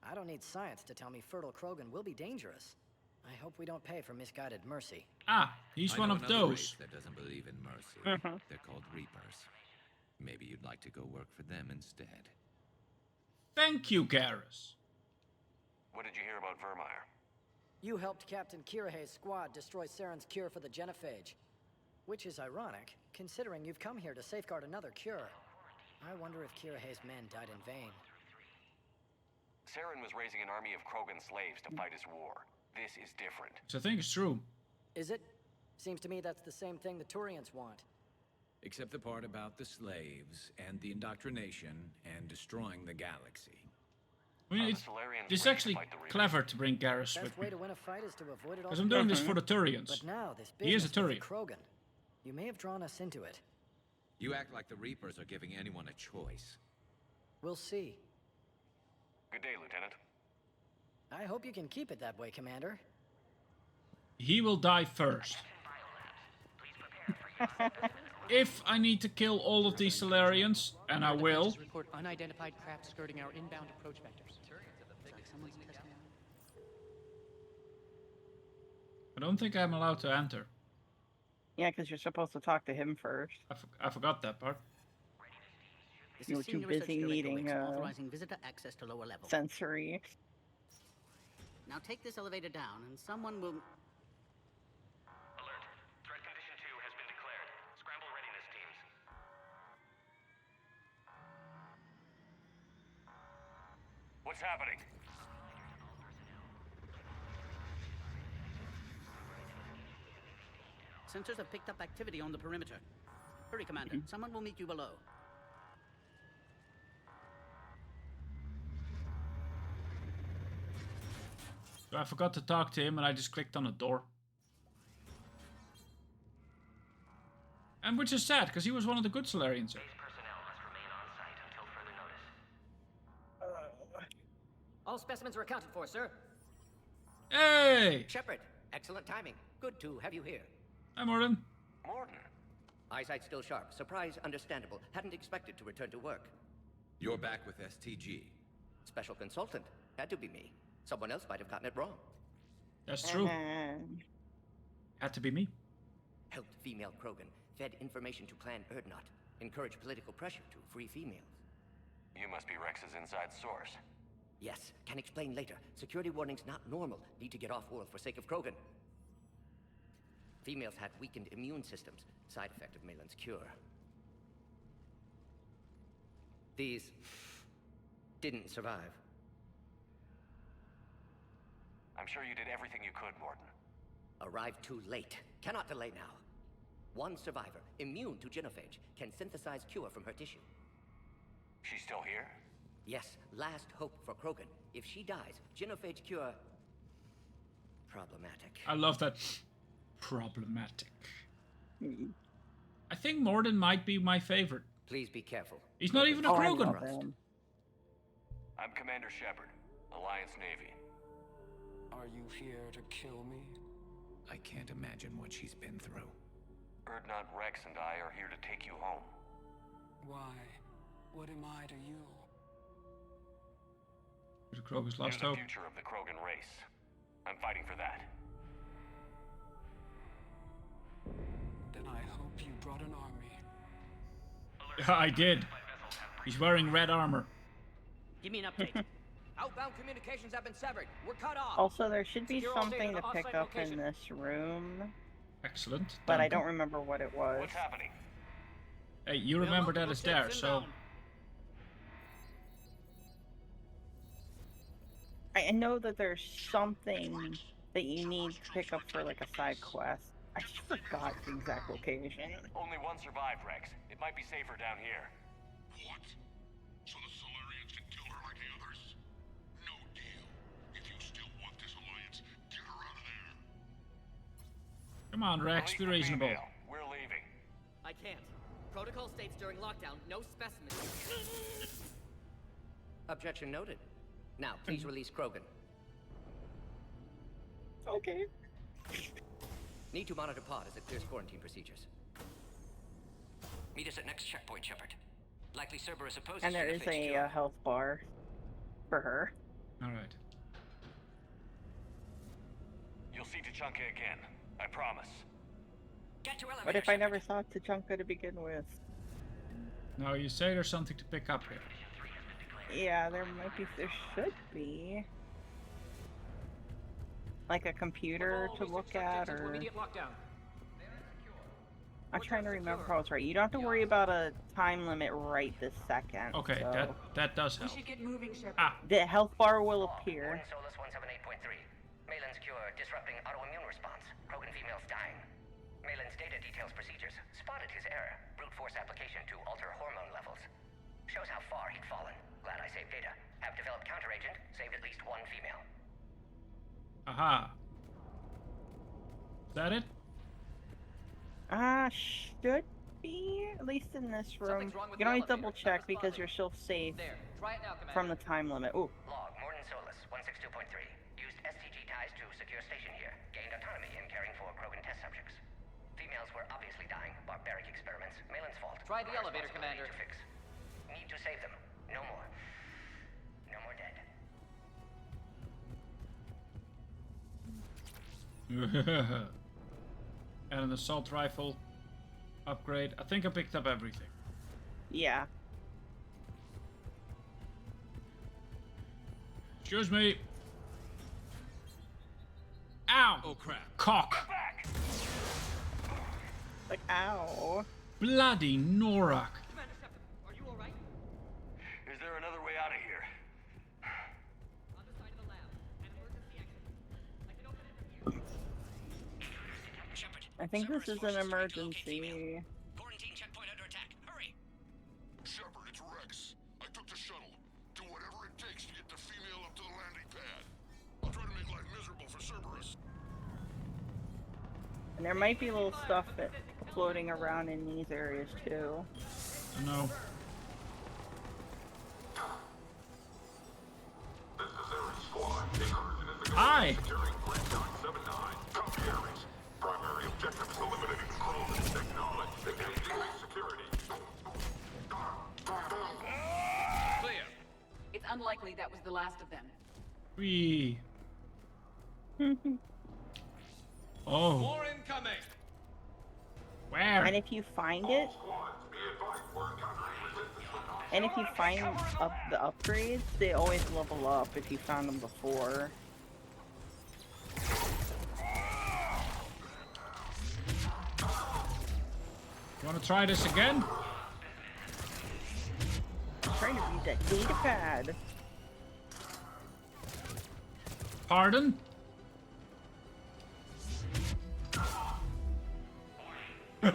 I don't need science to tell me fertile Krogan will be dangerous. I hope we don't pay for misguided mercy. Ah, he's one of those. Race that doesn't believe in mercy. They're called Reapers. Maybe you'd like to go work for them instead. Thank you, Garrus. What did you hear about Vermeer? You helped Captain Kirahe's squad destroy Saren's cure for the genophage. Which is ironic, considering you've come here to safeguard another cure. I wonder if Kirahe's men died in vain. Saren was raising an army of Krogan slaves to fight his war. This is different. So I think it's true. Is it? Seems to me that's the same thing the Turians want. Except the part about the slaves and the indoctrination and destroying the galaxy. I mean, it's actually clever to bring Garrus Best with way me. to win a fight is to avoid it all. Because I'm doing this for the Turians. But now this He is a business with Turian. the Krogan. You may have drawn us into it. You act like the Reapers are giving anyone a choice. We'll see. Good day, Lieutenant. I hope you can keep it that way, Commander. He will die first. If I need to kill all of these Solarians, and I will. Report unidentified craft skirting our inbound approach vectors. I don't think I'm allowed to enter. Yeah, because you're supposed to talk to him first. I forgot that part. This You is were too Senior Research busy Director needing Wicks, authorizing visitor access to lower levels. sensory. Now take this elevator down, and someone will... Alert. Threat condition 2 has been declared. Scramble readiness teams. What's happening? Sensors have picked up activity on the perimeter. Hurry, Commander. Someone will meet you below. So I forgot to talk to him and I just clicked on the door. And which is sad, because he was one of the good Solarians. All specimens are accounted for, sir. Hey! Shepard, excellent timing. Good to have you here. Hi, Morden. Morden. Eyesight still sharp. Surprise understandable. Hadn't expected to return to work. You're back with STG. Special consultant. Had to be me. Someone else might have gotten it wrong. That's true. Had to be me. Helped female Krogan. Fed information to Clan Erdnot. Encouraged political pressure to free females. You must be Rex's inside source. Yes, can explain later. Security warnings not normal. Need to get off-world for sake of Krogan. Females had weakened immune systems. Side effect of Malin's cure. These didn't survive. I'm sure you did everything you could, Morton. Arrived too late. Cannot delay now. One survivor, immune to genophage, can synthesize cure from her tissue. She's still here? Yes, last hope for Krogan. If she dies, genophage cure... problematic. I love that. Problematic. I think Morden might be my favorite. Please be careful. He's not even a Krogan. I'm Commander Shepard, Alliance Navy. Are you here to kill me? I can't imagine what she's been through. Erdnot, Rex, and I are here to take you home. Why? What am I to you? The Krogan's You're last the hope. future of the Krogan race. I'm fighting for that. Then I hope you brought an army. I did. He's wearing red armor. Give me an update. Outbound communications have been severed. We're cut off. Also, there should be Secure all data something to to pick offsite up in location. this room, Excellent. but I Thank you. don't remember what it was. What's happening? Hey, you remember that it's there, so... I know that there's something that you need to pick up for like a side quest. I just forgot the exact location. Only one survived, Rex. It might be safer down here. What? So the Solarians can kill her like the others? No deal. If you still want this alliance, get her out of there. Come on, Rex, be reasonable. We're leaving. I can't. Protocol states during lockdown, no specimens. Objection noted. Now, please release Krogan. Okay. Need to monitor pod as it clears quarantine procedures. Meet us at next checkpoint, Shepard. Likely Cerberus opposes And there is genophage a cure. health bar for her. Alright. You'll see Tachanka again. I promise. Get to elevator. What if I never saw Tachanka to begin with? Now, you say there's something to pick up here. Yeah, there should be. Like a computer to look at, or... I'm trying to remember how it's right. You don't have to worry about a time limit right this second. Okay, so... that does help. We should get moving, Shepard. Ah, The health bar will appear. Solus 178.3. Malin's cure disrupting autoimmune response. Krogan females dying. Malin's data details procedures. Spotted his error. Brute force application to alter hormone levels. Shows how far he'd fallen. Glad I saved data. Have developed counteragent. Saved at least one female. aha. Is that it? Should be, at least in this room. You can always double check because you're still safe Try it now, Commander. from the time limit. Ooh. Log, Morton Solus 162.3. Used STG ties to secure station here. Gained autonomy in caring for Krogan test subjects. Females were obviously dying. Barbaric experiments. Malin's fault. Try the Our elevator, responsibility Commander. To fix. Need to save them. No more. No more dead. And an assault rifle upgrade. I think I picked up everything. Yeah. Excuse me. Ow! Oh crap. Cock! Like, ow. Bloody Norak. Commander Shepard, are you alright? Is there another way out of here? On the side of the lab. An emergency exit. I can open it from here. Shepard. I think this is an emergency. Quarantine checkpoint under attack. Hurry! Shepard, it's Rex. I took the shuttle. Do whatever it takes to get the female up to the landing pad. I'll try to make life miserable for Cerberus. And there might be little stuff that floating around in these areas too. No. Hi! Primary objective is eliminating the Krogan. Acknowledge. Security. Clear. It's unlikely that was the last of them. Wee. Oh. More incoming. Where? And if you find it, and if you find the upgrades, they always level up if you found them before. Wanna try this again? I'm trying to read that data pad. Pardon? The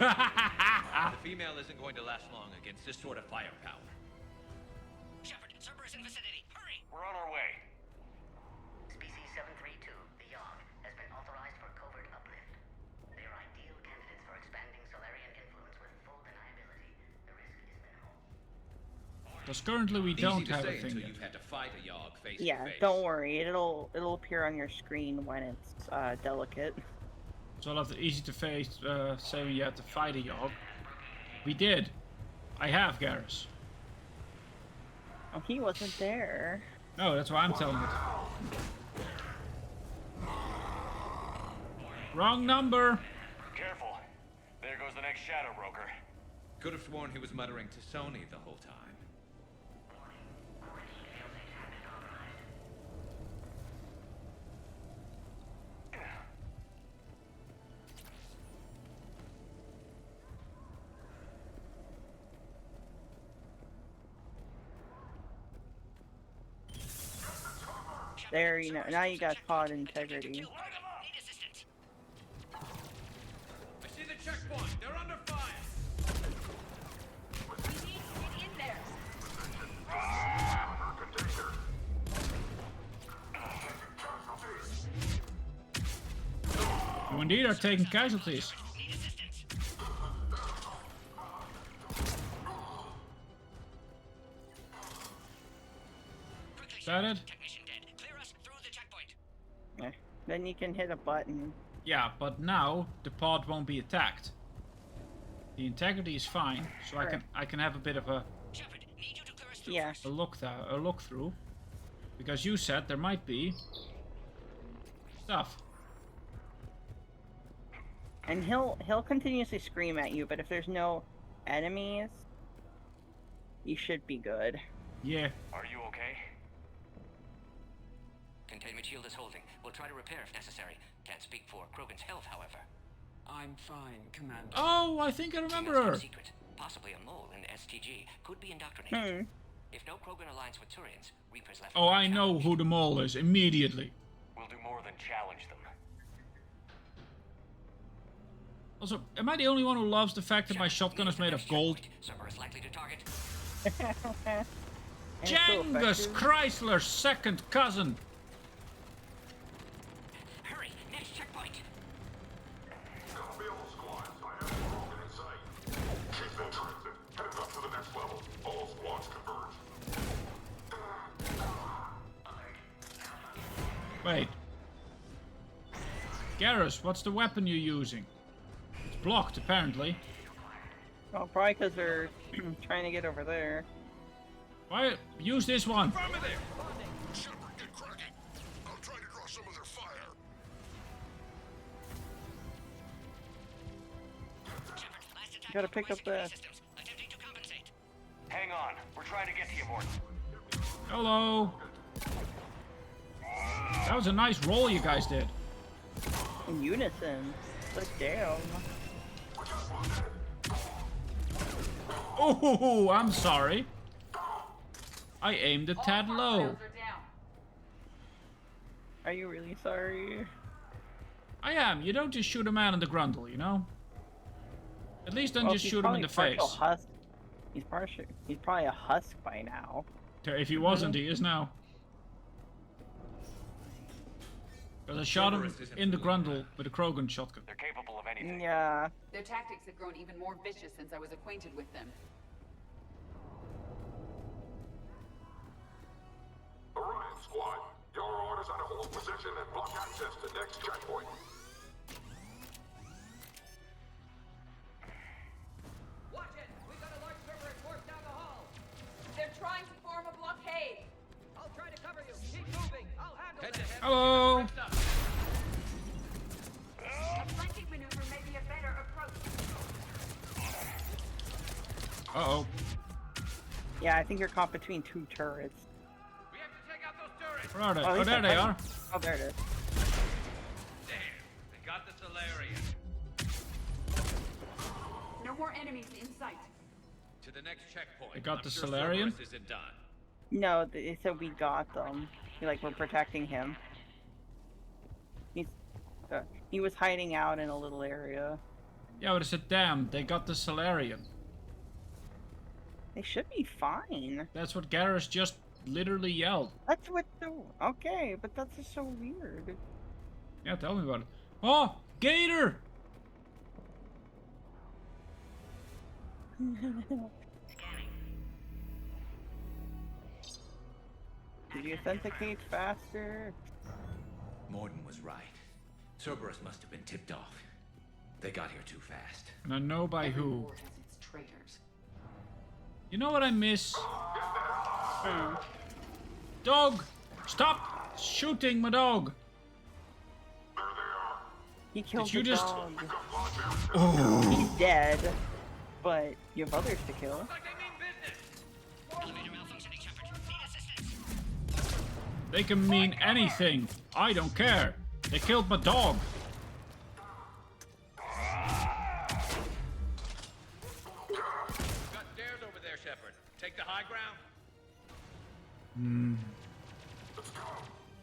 female isn't going to last long against this sort of firepower. Shepard, Cerberus in vicinity. Hurry! We're on our way. Species 732, the Yogg, has been authorized for covert uplift. They are ideal candidates for expanding Solarian influence with full deniability. The risk is minimal. Because currently we don't have a Easy to say thing until yet. you've had to fight a Yogg face to Yeah, face. don't worry. It'll appear on your screen when it's delicate. It's all of easy to face saying you had to fight a Yogg. We did. I have, Garrus. Oh, he wasn't there. No, that's why I'm telling it. Wrong number. Careful. There goes the next shadow broker. Could have sworn he was muttering to Sony the whole time. There, you know. Now you got pod integrity. I see the checkpoint. They're under fire. We need to get in there. You indeed are taking casualties. Is that it? Yeah. Then you can hit a button. Yeah, but now the pod won't be attacked. The integrity is fine, so I can have a bit of a look through, because you said there might be stuff. And he'll continuously scream at you, but if there's no enemies, you should be good. Yeah. Are you okay? Containment shield is holding. We'll try to repair if necessary. Can't speak for Krogan's health, however. I'm fine, Commander. Oh, I think I remember her. Secret. Possibly a mole in STG. Could be indoctrinated. If no Krogan aligns with Turians, Reapers left. Oh, I know who the mole is immediately. We'll do more than challenge them. Also, am I the only one who loves the fact that my shotgun is made of gold? Cerberus likely to target. Genghis Chrysler's second cousin. Hurry, next checkpoint. Copy all squads. I have Krogan in sight. Keep them transit. Heading up to the next level. All squads converge. Wait. Garrus, what's the weapon you're using? It's blocked, apparently. Well, probably because they're trying to get over there. Why? Use this one. Shepard, get cracking. I'll try to draw some of their fire. You gotta pick up the. Hang on. We're trying to get to you, Morton. Hello. That was a nice roll you guys did. In unison. But damn. Oh, I'm sorry. I aimed a tad low. Are you really sorry? I am. You don't just shoot a man in the grundle, you know? At least don't just shoot him in the face. Husk. He's probably a husk by now. If he wasn't, he is now. Because I shot him in the grundle with a Krogan shotgun. They're capable of anything. Yeah. Their tactics have grown even more vicious since I was acquainted with them. Orion squad, your orders are to hold position and block access to next checkpoint. Watch it! We got a large Cerberus force down the hall! They're trying to form a blockade! I'll try to cover you. Keep moving. I'll handle this. Hello. A flanking maneuver may be a better approach. Uh-oh. Yeah, I think you're caught between two turrets. We have to take out those turrets. Where are they? Oh, there they are. Oh, there it is. Damn, they got the Solarian. No more enemies in sight. To the next checkpoint. They got I'm the sure Solarian? Cerberus isn't done. No, they said we got them. Like, we're protecting him. He was hiding out in a little area. Yeah, but I said, damn, they got the Solarian. They should be fine. That's what Garrus just literally yelled. That's what okay, but that's just so weird. Yeah, tell me about it. Oh, Gator! Did you authenticate faster? Morden was right. Cerberus must have been tipped off. They got here too fast. And I know by Every who. war has its traitors. You know what I miss? Dog! Stop shooting my dog! He killed Did you the just... dog. Oh. He's dead, but you have others to kill. They can mean anything. I don't care. They killed my dog. Got stairs over there, Shepard. Take the high ground.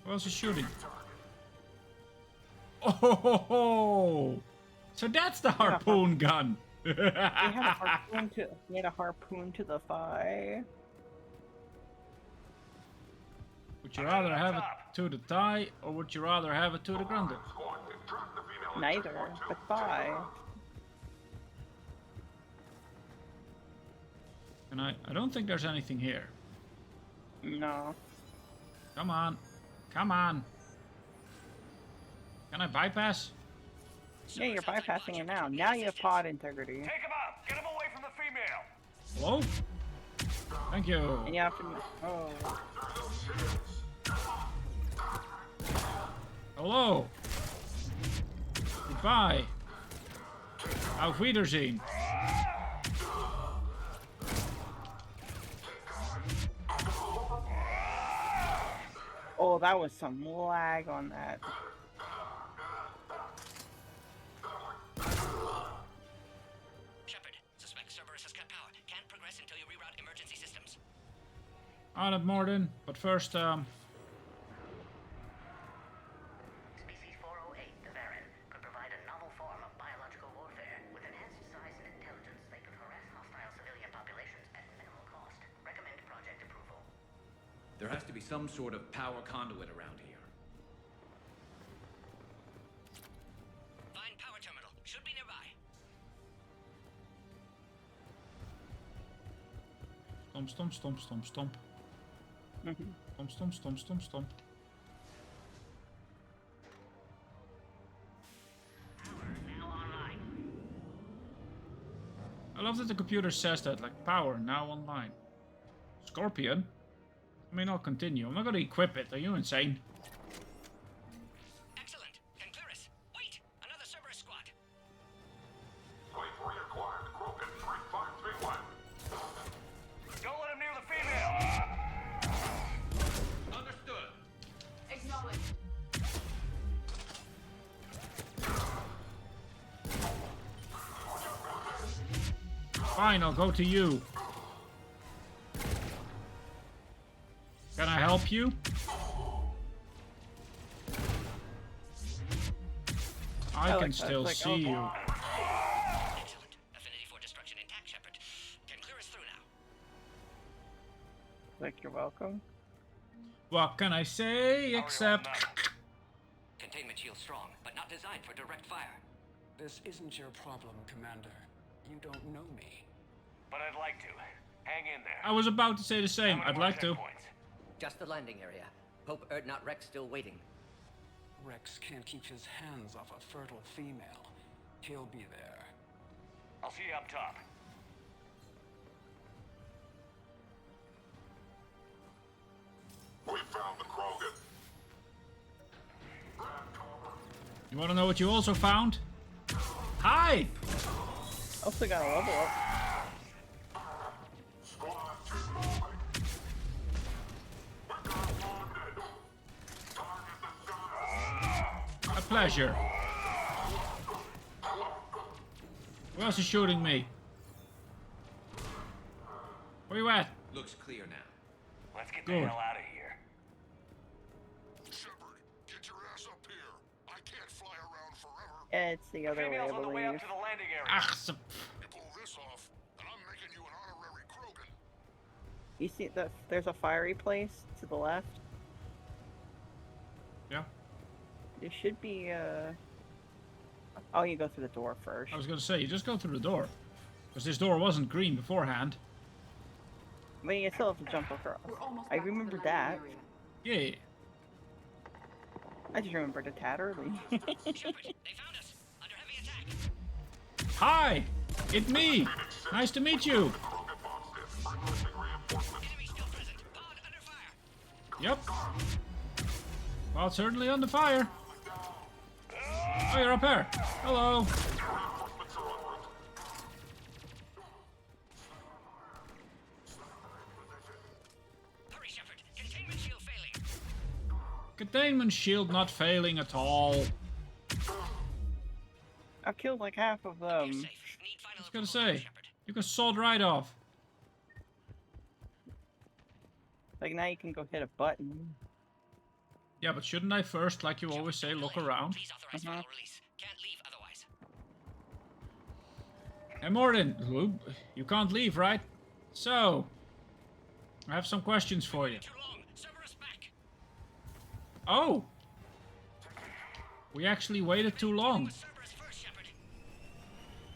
Who else is shooting? Oh, so that's the harpoon gun. He had a harpoon to the thigh. Would you rather have it to the thigh, or would you rather have it to the ground? Neither, but thigh. And I don't think there's anything here. No. Come on. Come on. Can I bypass? Yeah, you're bypassing it now. Now you have pod integrity. Take him out! Get him away from the female! Hello? Thank you. And you have to... Oh. Hello. Goodbye. Auf Wiedersehen. Oh, that was some lag on that. Shepard, suspect Cerberus has cut power. Can't progress until you reroute emergency systems. On it, Morden. But first, Species 408, the Varen, could provide a novel form of biological warfare. With enhanced size and intelligence, they could harass hostile civilian populations at minimal cost. Recommend project approval. There has to be some sort of power conduit around here. Find power terminal. Should be nearby. stomp, stomp, stomp, stomp, stomp. Stomp, stomp, stomp, stomp, stomp. I love that the computer says that, like, power now online. Scorpion? I mean, I'll continue. I'm not gonna equip it. Are you insane? Excellent. Concurus. Wait! Another Cerberus squad. Wait for your quiet, Krogan 3531. Don't let him near the female! Understood. Acknowledge. Fine, I'll go to you. Can I help you? I can still see you. Excellent. Affinity for destruction intact, Shepard. Can clear us through now. Like, you're welcome. What can I say except... Containment shield strong, but not designed for direct fire. This isn't your problem, Commander. You don't know me. But I'd like to. Hang in there. I was about to say the same. I'd like to. Just the landing area. Hope Erdnot Rex still waiting. Rex can't keep his hands off a fertile female. He'll be there. I'll see you up top. We found the Krogan. You want to know what you also found? Hi! Also got a level up. A pleasure. Who else is shooting me? looks clear now. Let's get the Good. hell out of here. Shepard, get your ass up here. I can't fly around forever. It's the other way, I Female's on the way up believe. to the landing area. Ah, You pull this off, and I'm making you an honorary Krogan. You see that there's a fiery place to the left? yeah. There should be Oh, you go through the door first. I was gonna say, you just go through the door. Because this door wasn't green beforehand. But you still have to jump across. I remembered that. Yeah. I just remembered a tad early. Hi! It's me! Nice to meet you! Yep. Well, it's certainly under fire. Oh, you're up there. Hello. Hurry, Shepard. Containment shield failing. Containment shield not failing at all. I've killed like half of them. I was gonna say, you can sawed right off. Like now you can go hit a button. Yeah, but shouldn't I first, like you always say, look around? Hey, Morden, you can't leave, right? So, I have some questions for you. Oh! We actually waited too long.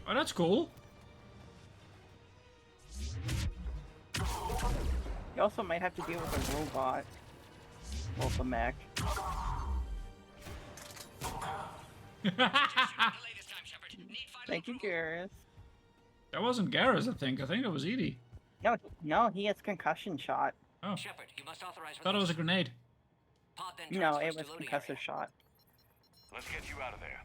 Oh, that's cool. You also might have to deal with a robot. Well, the mech. Thank you, Garrus. That wasn't Garrus, I think. I think it was Edie. No, he has concussion shot. Oh. Shepard, you must authorize Thought it was a grenade. Pod then No, transfers it was to loading concussive area. shot. Let's get you out of there.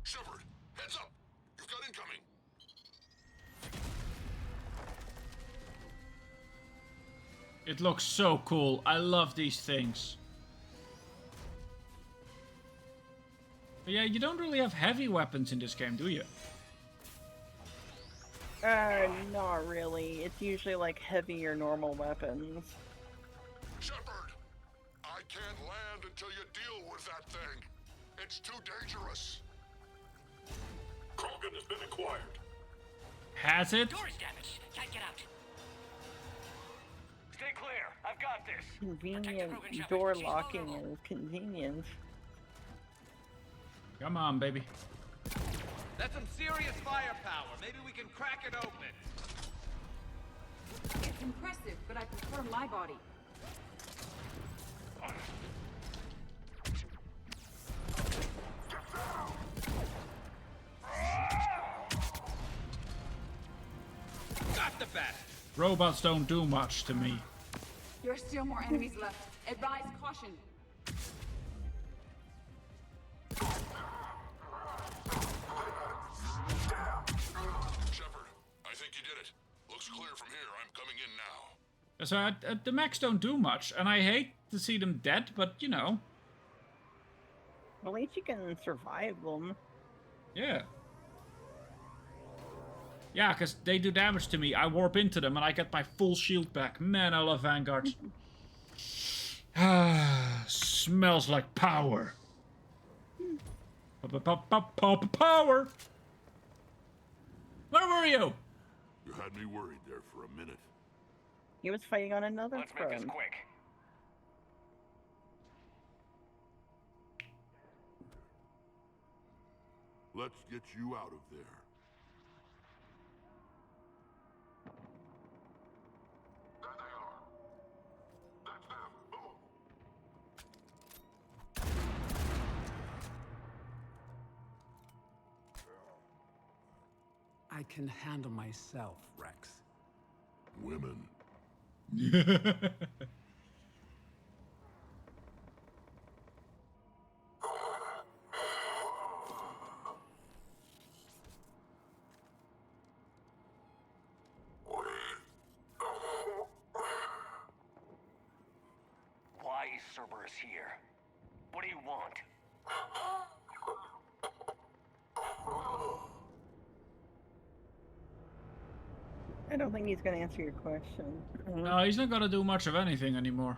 Shepard, heads up. You've got incoming. It looks so cool. I love these things. But yeah, you don't really have heavy weapons in this game, do you? Not really. It's usually like heavy or normal weapons. Shepard, I can't land until you deal with that thing. It's too dangerous. Krogan has been acquired. Has it? Door is damaged. Can't get out. Stay clear. I've got this. Convenient door locking is convenient. Come on, baby. That's some serious firepower. Maybe we can crack it open. It's impressive, but I prefer my body. Got the bat. Robots don't do much to me. There are still more enemies left. Advise caution. Shepard, I think you did it. Looks clear from here. I'm coming in now. So the mechs don't do much, and I hate to see them dead, but you know. At least you can survive them. Yeah. Yeah, because they do damage to me. I warp into them and I get my full shield back. Man, I love Vanguards. Smells like power. Power! Where were you? You had me worried there for a minute. He was fighting on another Let's make this front. quick. Let's get you out of there. There they are. That's them. Move. I can handle myself, Rex. Women. Cerberus here. What do you want? I don't think he's gonna answer your question. No, he's not gonna do much of anything anymore.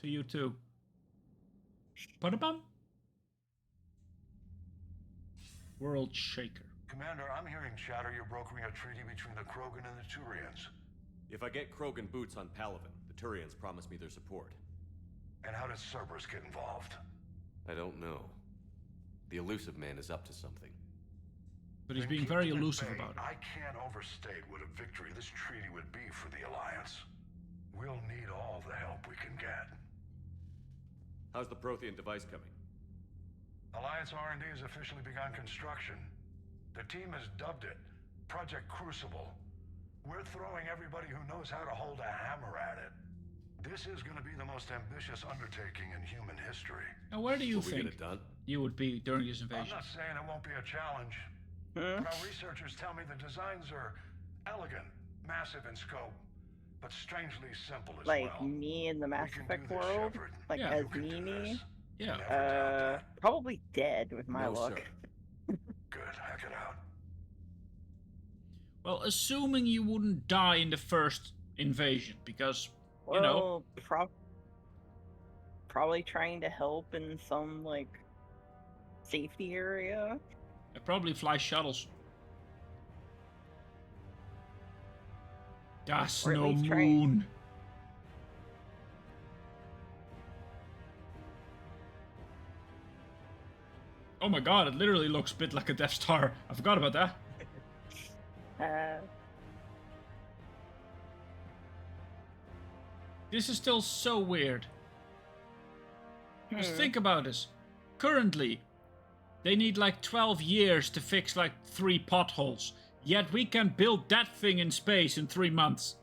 To you too. Ba-da-bum. World Shaker. Commander, I'm hearing chatter you're brokering a treaty between the Krogan and the Turians. If I get Krogan boots on Palaven, the Turians promise me their support. And how does Cerberus get involved? I don't know. The elusive man is up to something. But he's being very elusive about it. I can't overstate what a victory this treaty would be for the Alliance. We'll need all the help we can get. How's the Prothean device coming? Alliance R&D has officially begun construction. The team has dubbed it Project Crucible. We're throwing everybody who knows how to hold a hammer at it. This is going to be the most ambitious undertaking in human history. Now, where do you think you would be during this invasion? I'm not saying it won't be a challenge, but our researchers tell me the designs are elegant, massive in scope, but strangely simple as well. Like me in the Mass Effect world? Like Yeah. as me? Yeah. Probably dead with my luck. Good, hack it out. Well, assuming you wouldn't die in the first invasion, because, you know... Probably trying to help in some, like, safety area. I probably fly shuttles. Das no moon. Oh my god, it literally looks a bit like a Death Star. I forgot about that. This is still so weird. Just think about this. Currently, they need like 12 years to fix like 3 potholes. Yet we can build that thing in space in 3 months.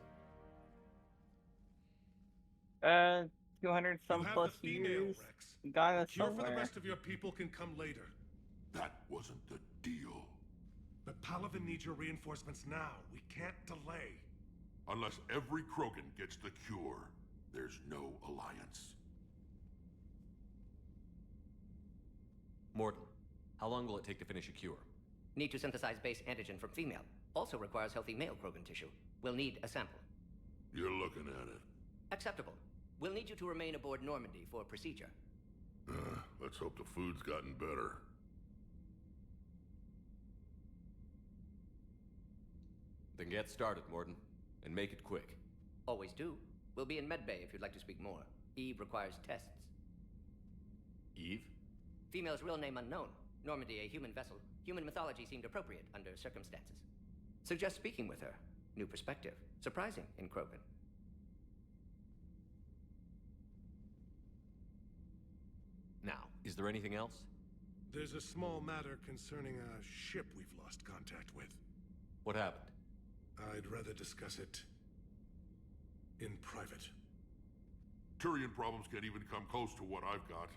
200 some plus years. Gone Cure for the somewhere. rest of your people can come later. That wasn't the deal. But Palaven needs your reinforcements now. We can't delay. Unless every Krogan gets the cure, there's no alliance. Morton, how long will it take to finish a cure? Need to synthesize base antigen from female. Also requires healthy male Krogan tissue. We'll need a sample. You're looking at it. Acceptable. We'll need you to remain aboard Normandy for procedure. Let's hope the food's gotten better. Then get started, Morton, and make it quick. Always do. We'll be in medbay if you'd like to speak more. Eve requires tests. Eve? Female's real name unknown. Normandy a human vessel. Human mythology seemed appropriate under circumstances. Suggest speaking with her. New perspective. Surprising in Krogan. Now, is there anything else? There's a small matter concerning a ship we've lost contact with. What happened? I'd rather discuss it in private. Turian problems can't even come close to what I've got.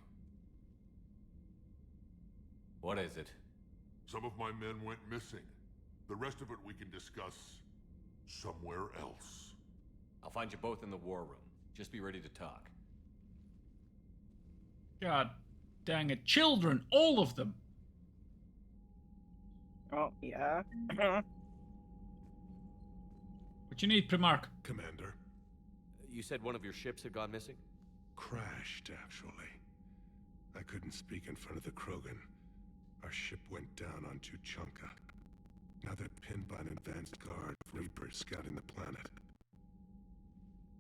What is it? Some of my men went missing. The rest of it we can discuss somewhere else. I'll find you both in the war room. Just be ready to talk. God dang it. Children, all of them. Oh, yeah. What you need, Primarch? Commander. You said one of your ships had gone missing? Crashed, actually. I couldn't speak in front of the Krogan. Our ship went down on Tuchanka. Now they're pinned by an advanced guard of Reapers scouting the planet.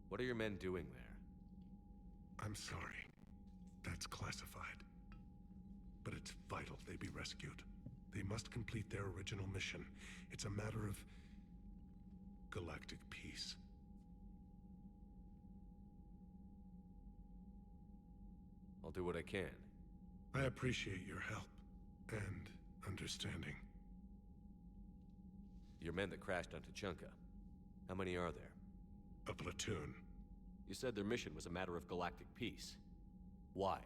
What are your men doing there? I'm sorry. That's classified. But it's vital they be rescued. They must complete their original mission. It's a matter of galactic peace. I'll do what I can. I appreciate your help and understanding. Your men that crashed on Tuchanka. How many are there? A platoon. You said their mission was a matter of galactic peace. Why?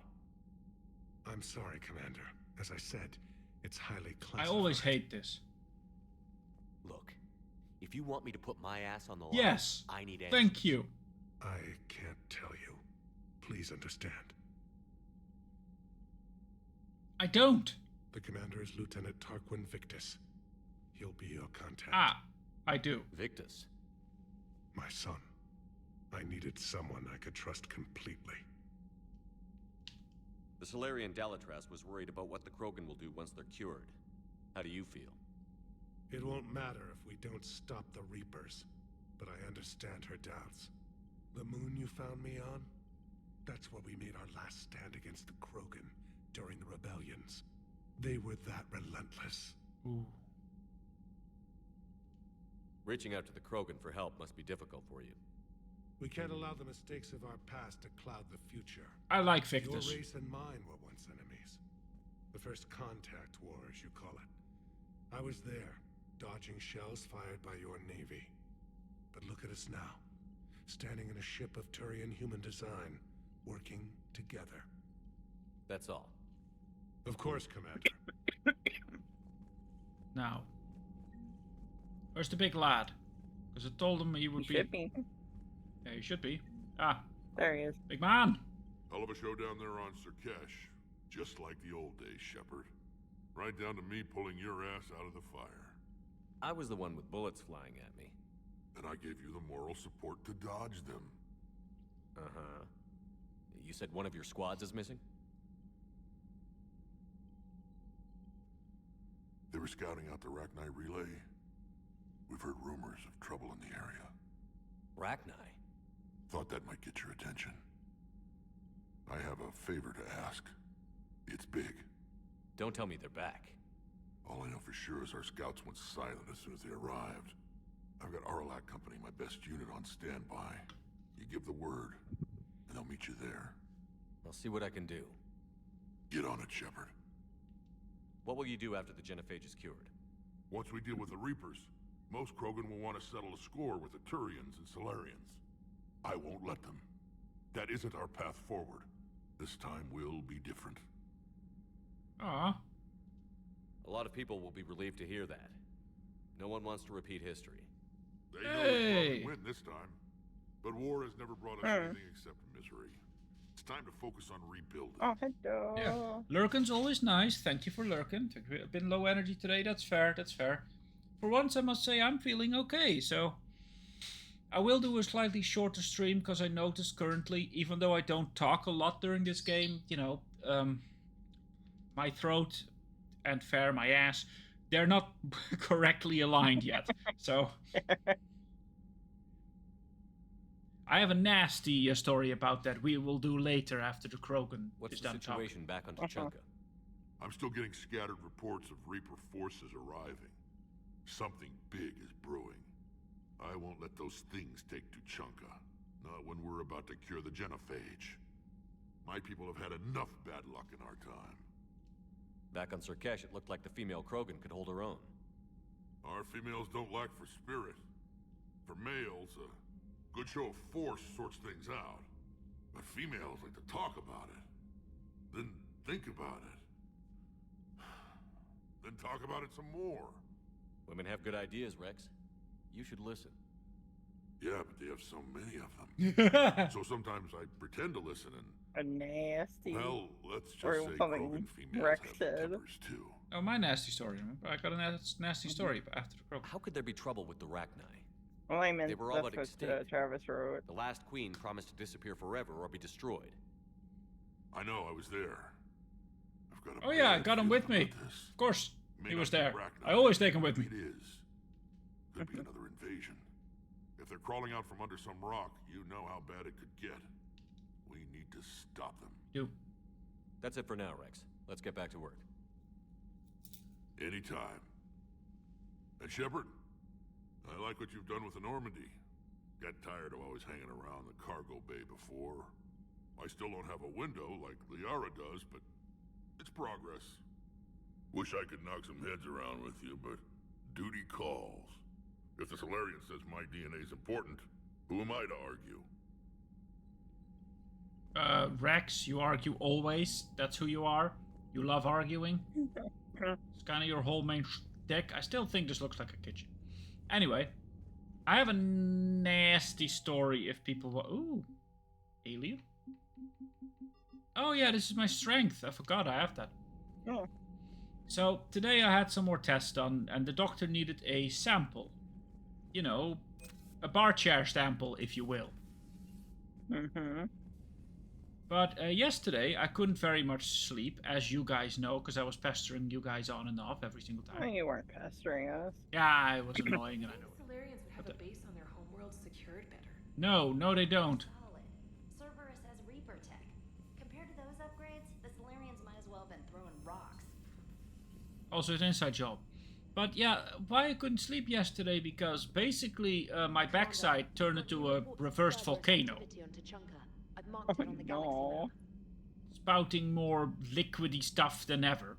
I'm sorry, Commander. As I said, it's highly I classified. always hate this. Look, if you want me to put my ass on the line, Yes. I need answers. Thank you. I can't tell you. Please understand. I don't. The commander is Lieutenant Tarquin Victus. He'll be your contact. Ah, I do. Victus? My son. I needed someone I could trust completely. The Solarian Dalatras was worried about what the Krogan will do once they're cured. How do you feel? It won't matter if we don't stop the Reapers, but I understand her doubts. The moon you found me on? That's where we made our last stand against the Krogan during the rebellions. They were that relentless. Ooh. Reaching out to the Krogan for help must be difficult for you. We can't allow the mistakes of our past to cloud the future. I like Victus. Your race and mine were once enemies. The first contact war, as you call it. I was there, dodging shells fired by your navy. But look at us now, standing in a ship of Turian human design, working together. That's all. Of course, Commander. Now, where's the big lad? Because I told him he would be. Should be. Yeah, he should be. Ah, there he is. Big man. Hell of a show down there on Surkesh. Just like the old days, Shepard. Right down to me pulling your ass out of the fire. I was the one with bullets flying at me. And I gave you the moral support to dodge them. Uh-huh. You said one of your squads is missing? They were scouting out the Rachni relay. We've heard rumors of trouble in the area. Rachni? Thought that might get your attention. I have a favor to ask. It's big. Don't tell me they're back. All I know for sure is our scouts went silent as soon as they arrived. I've got Aralak Company, my best unit, on standby. You give the word, and they'll meet you there. I'll see what I can do. Get on it, Shepard. What will you do after the Genophage is cured? Once we deal with the Reapers, most Krogan will want to settle a score with the Turians and Solarians. I won't let them. That isn't our path forward. This time will be different. Ah. A lot of people will be relieved to hear that. No one wants to repeat history. They know we win this time. But war has never brought us anything except misery. It's time to focus on rebuilding. Oh, hello. Yeah. Lurkin's always nice. Thank you for lurking. I've been low energy today. That's fair. That's fair. For once, I must say I'm feeling okay. So I will do a slightly shorter stream because I noticed currently, even though I don't talk a lot during this game, you know, my throat and my ass, they're not correctly aligned yet. So I have a nasty story about that we will do later after the Krogan is done talking. What's the situation back on Tuchanka? I'm still getting scattered reports of Reaper forces arriving. Something big is brewing. I won't let those things take Tuchanka. Not when we're about to cure the Genophage. My people have had enough bad luck in our time. Back on Surkesh, it looked like the female Krogan could hold her own. Our females don't lack for spirit. For males, a good show of force sorts things out. But females like to talk about it. Then think about it. Then talk about it some more. Women have good ideas, Rex. You should listen. Yeah, but they have so many of them. So sometimes I pretend to listen and... A nasty. Well, let's just say Krogan females have tempers too. Oh, my nasty story. I got a nasty story after the Krogan. How could there be trouble with the Rachni? Well, I mean, they were all but that's extinct. what Travis wrote. The last queen promised to disappear forever or be destroyed. I know, I was there. I've got a Oh yeah, I got him with me. Of course, he was there. I always take him with me. It is. Could be another invasion. If they're crawling out from under some rock, you know how bad it could get. We need to stop them. That's it for now, Rex. Let's get back to work. Anytime. And Shepard, I like what you've done with the Normandy. Got tired of always hanging around the cargo bay before. I still don't have a window like Liara does, but it's progress. Wish I could knock some heads around with you, but duty calls. If the Solarian says my DNA's important, who am I to argue? Rex, you argue always. That's who you are. You love arguing. It's kind of your whole main shtick. I still think this looks like a kitchen. Anyway, I have a nasty story if people were... Ooh. Alien? Oh yeah, this is my strength. I forgot I have that. Oh. So, today I had some more tests done, and the doctor needed a sample. You know, a bar chair sample, if you will. Mm-hmm. But yesterday, I couldn't very much sleep, as you guys know, because I was pestering you guys on and off every single time. Well, you weren't pestering us. Yeah, it was annoying, and I know it. Solarians would have a base on their homeworld secured better. No, they don't. Solid. Cerberus has Reaper tech. Compared to those upgrades, the Solarians might as well have been throwing rocks. Also, it's an inside job. But yeah, why I couldn't sleep yesterday, because basically my backside turned into a reversed volcano. Oh, no. Spouting more liquidy stuff than ever.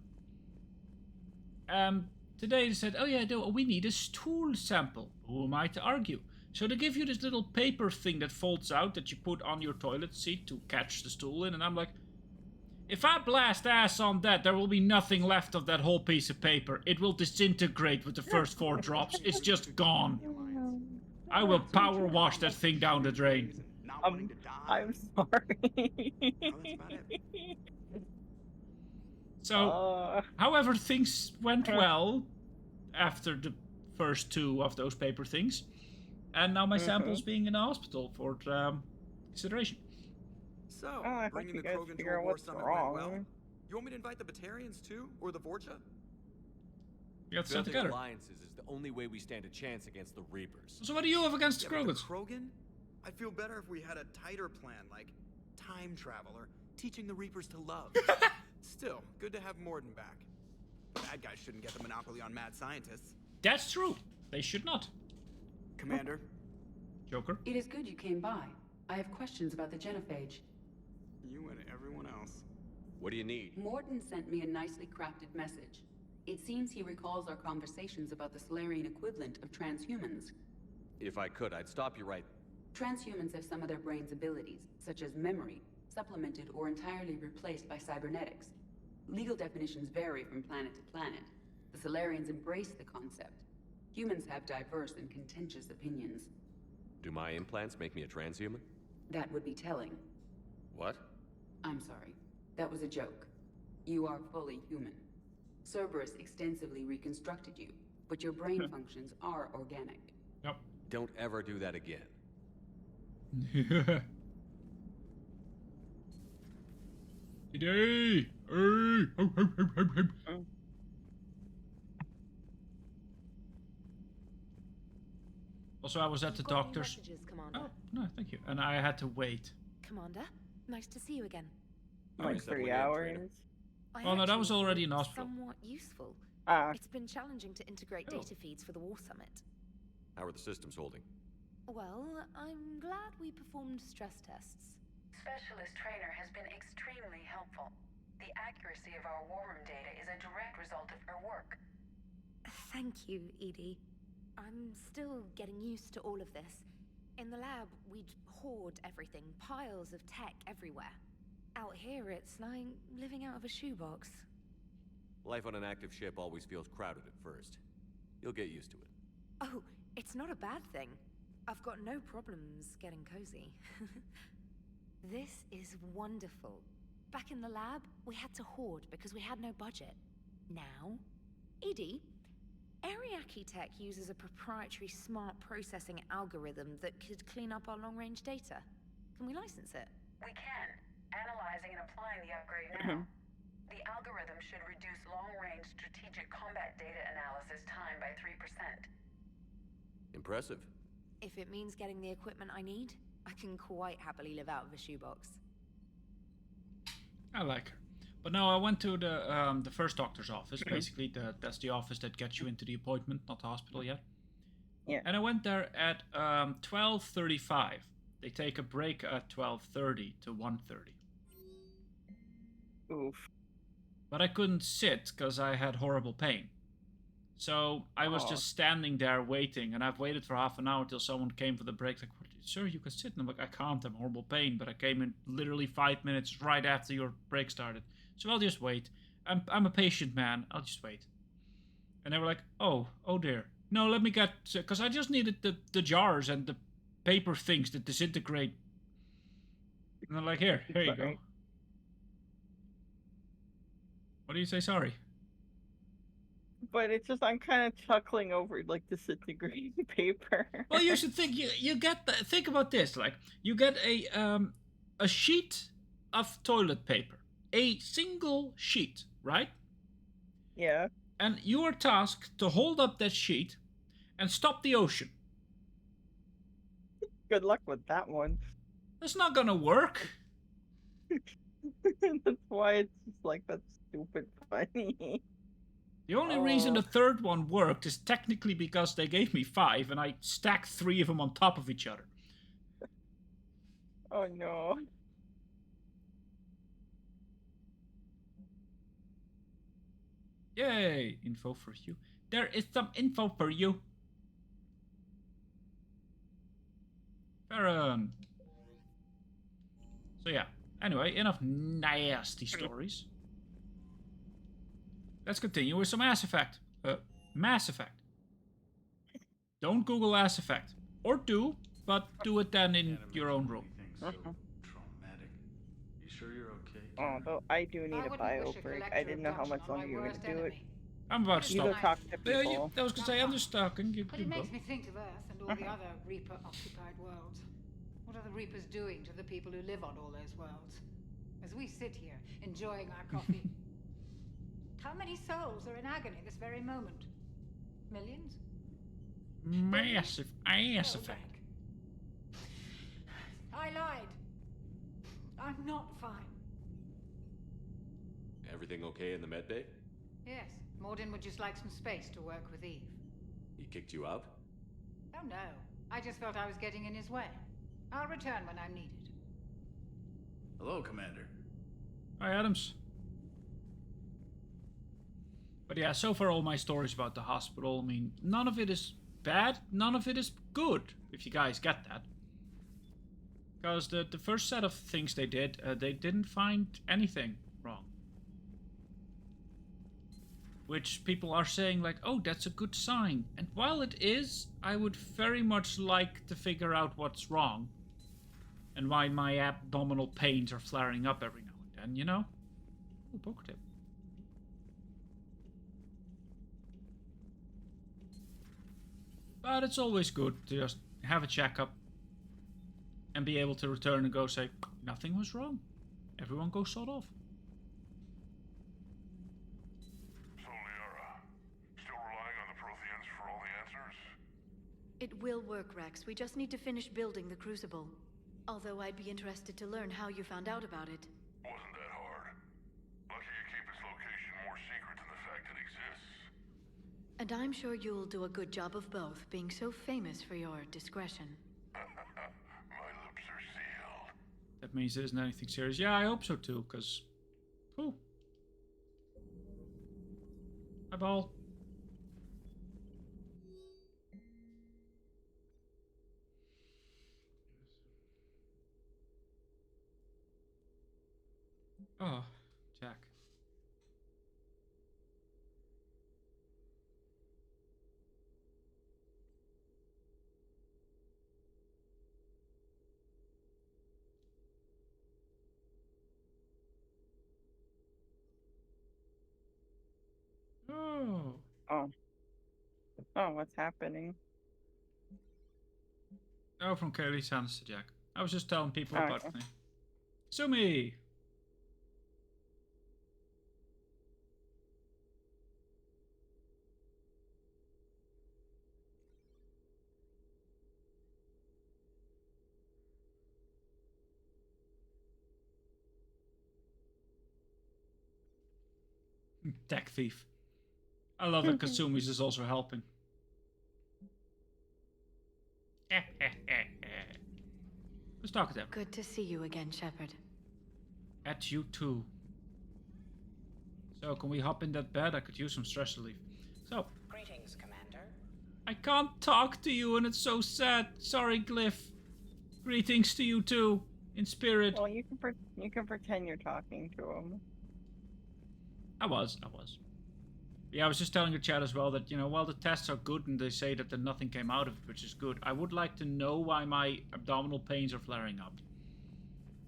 Today they said, oh yeah, we need a stool sample. Who am I to argue? So they give you this little paper thing that folds out that you put on your toilet seat to catch the stool in, and I'm like, if I blast ass on that, there will be nothing left of that whole piece of paper. It will disintegrate with the first 4 drops. It's just gone. I will power wash that thing down the drain. I'm sorry. So, however, things went well after the first 2 of those paper things. And now my sample's being in the hospital for consideration. So, I hope bringing you the guys Krogan to figure a out war what's summit wrong. went well. You want me to invite the Batarians too? Or the Vorcha? We got to stand Building together. alliances is the only way we stand a chance against the Reapers. So what do you have against the But the Krogans? Krogan? I'd feel better if we had a tighter plan, like time travel or teaching the Reapers to love. Still, good to have Morden back. Bad guys shouldn't get the monopoly on mad scientists. That's true. They should not. Commander? Joker? It is good you came by. I have questions about the genophage. You and everyone else. What do you need? Morton sent me a nicely crafted message. It seems he recalls our conversations about the Solarian equivalent of transhumans. If I could, I'd stop you right. Transhumans have some of their brain's abilities, such as memory, supplemented or entirely replaced by cybernetics. Legal definitions vary from planet to planet. The Solarians embrace the concept. Humans have diverse and contentious opinions. Do my implants make me a transhuman? That would be telling. What? I'm sorry. That was a joke. You are fully human. Cerberus extensively reconstructed you, but your brain functions are organic. Yep. Don't ever do that again. Today! Also, I was at the doctor's. Oh, no, thank you. And I had to wait. Commander, nice to see you again. Like 3 hours. Oh no, that was already in hospital. Somewhat useful. It's been challenging to integrate data feeds for the War Summit. How are the systems holding? Well, I'm glad we performed stress tests. Specialist Trainer has been extremely helpful. The accuracy of our war room data is a direct result of her work. Thank you, Edie. I'm still getting used to all of this. In the lab, we'd hoard everything, piles of tech everywhere. Out here, it's like living out of a shoebox. Life on an active ship always feels crowded at first. You'll get used to it. Oh, it's not a bad thing. I've got no problems getting cozy. This is wonderful. Back in the lab, we had to hoard because we had no budget. Now, Edie, Ariake Tech uses a proprietary smart processing algorithm that could clean up our long-range data. Can we license it? We can. Analyzing and applying the upgrade now. The algorithm should reduce long-range strategic combat data analysis time by 3%. Impressive. If it means getting the equipment I need, I can quite happily live out of a shoebox. I like her. But no, I went to the first doctor's office. Basically, that's the office that gets you into the appointment, not the hospital yet. Yeah. And I went there at 12:35. They take a break at 12:30 to 1:30. Oof. But I couldn't sit because I had horrible pain. So I was just standing there waiting, and I've waited for half an hour till someone came for the break. Like, sir, you can sit. And I'm like, I can't. I'm horrible pain. But I came in literally 5 minutes right after your break started. So I'll just wait. I'm a patient man. I'll just wait. And they were like, oh dear. No, let me get... Because I just needed the jars and the paper things that disintegrate. And they're like, here you go. What do you say? Sorry. But it's just, I'm kind of chuckling over like disintegrating paper. Well, you should think you get think about this. Like, you get a sheet of toilet paper, a single sheet, right? Yeah. And you are tasked to hold up that sheet and stop the ocean. Good luck with that one. That's not gonna work. That's why it's just like that's stupid funny. The only reason the third one worked is technically because they gave me 5 and I stacked 3 of them on top of each other. Oh no. Yay! Info for you. There is some info for you. Farron. So yeah. Anyway, enough nasty stories. Let's continue with some Mass Effect. Mass Effect. Don't Google Mass Effect. Or do, but do it then in your own room. Traumatic. You sure you're okay? Oh, though I do need a bio break. I didn't know how much longer you were going to do it. I'm about to You stop. go talk to people. I was going to say, I'm just talking. You But it go. makes me think of Earth and all the other Reaper-occupied worlds. What are the Reapers doing to the people who live on all those worlds? As we sit here, enjoying our coffee. How many souls are in agony this very moment? Millions? Massive Mass Effect. I lied. I'm not fine. Everything okay in the med bay? Yes, Mordin would just like some space to work with Eve. He kicked you out? Oh no, I just felt I was getting in his way. I'll return when I'm needed. Hello, Commander. Hi, Adams. But yeah, so far all my stories about the hospital, I mean, none of it is bad, none of it is good, if you guys get that. Because the first set of things they did, they didn't find anything wrong. Which people are saying like, oh, that's a good sign. And while it is, I would very much like to figure out what's wrong. And why my abdominal pains are flaring up every now and then, you know? Ooh, poker tip. But it's always good to just have a checkup and be able to return and go say, nothing was wrong. Everyone go sort off. So, Liara, still relying on the Protheans for all the answers? It will work, Rex. We just need to finish building the Crucible. Although I'd be interested to learn how you found out about it. Wasn't that hard. Lucky you keep its location more secret than the fact it exists. And I'm sure you'll do a good job of both, being so famous for your discretion. My lips are sealed. That means there isn't anything serious. Yeah, I hope so too, because... Whew. Hi, Ball. Oh, Jack. Oh. Oh. Oh, what's happening? Oh, from Kaylee's hands to Jack. I was just telling people Oh, about okay. me. Sumi! Tech thief. I love that Kasumi's is also helping. Let's talk to them. Good to see you again, Shepard. At you too. So, can we hop in that bed? I could use some stress relief. So, Greetings, Commander. I can't talk to you and it's so sad. Sorry, Glyph. Greetings to you too, in spirit. Well, you can pretend you're talking to him. I was. Yeah, I was just telling the chat as well that, you know, while the tests are good and they say that nothing came out of it, which is good, I would like to know why my abdominal pains are flaring up.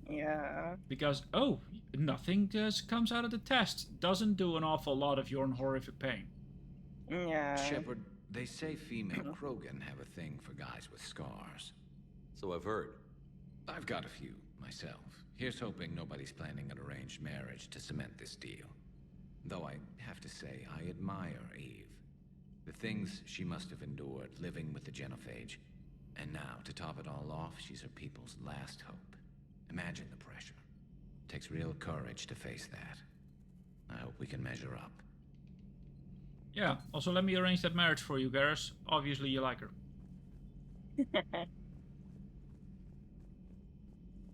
Yeah. Because, oh, nothing comes out of the test. Doesn't do an awful lot if you're in horrific pain. Yeah. Shepard, they say female Krogan have a thing for guys with scars. So I've heard. I've got a few, myself. Here's hoping nobody's planning an arranged marriage to cement this deal. Though I have to say, I admire Eve. The things she must have endured living with the genophage. And now, to top it all off, she's her people's last hope. Imagine the pressure. It takes real courage to face that. I hope we can measure up. Yeah, also let me arrange that marriage for you, Garrus. Obviously you like her.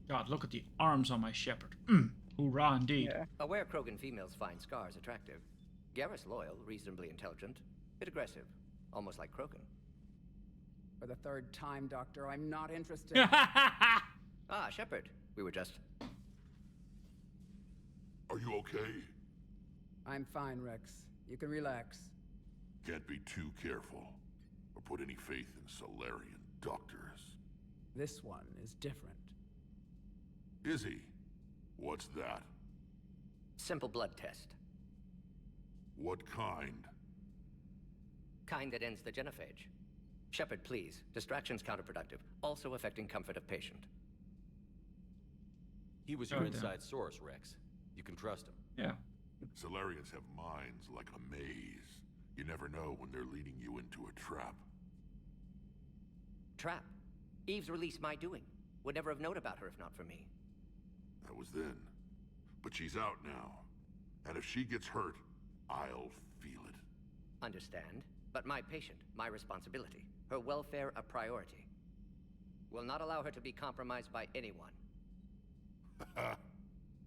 God, look at the arms on my Shepard. Hoorah indeed. Yeah. Aware Krogan females find scars attractive. Garrus loyal, reasonably intelligent, bit aggressive, almost like Krogan. For the third time, Doctor, I'm not interested. Ah, Shepard. We were just... Are you okay? I'm fine, Rex. You can relax. Can't be too careful, or put any faith in Solarian doctors. This one is different. Is he? What's that? Simple blood test. What kind? Kind that ends the genophage. Shepard, please. Distraction's counterproductive, also affecting comfort of patient. He was your inside source, Rex. You can trust him. Yeah. Solarians have minds like a maze. You never know when they're leading you into a trap. Trap? Eve's release my doing. Would never have known about her if not for me. That was then. But she's out now. And if she gets hurt, I'll feel it. Understand. But my patient, my responsibility. Her welfare a priority. Will not allow her to be compromised by anyone.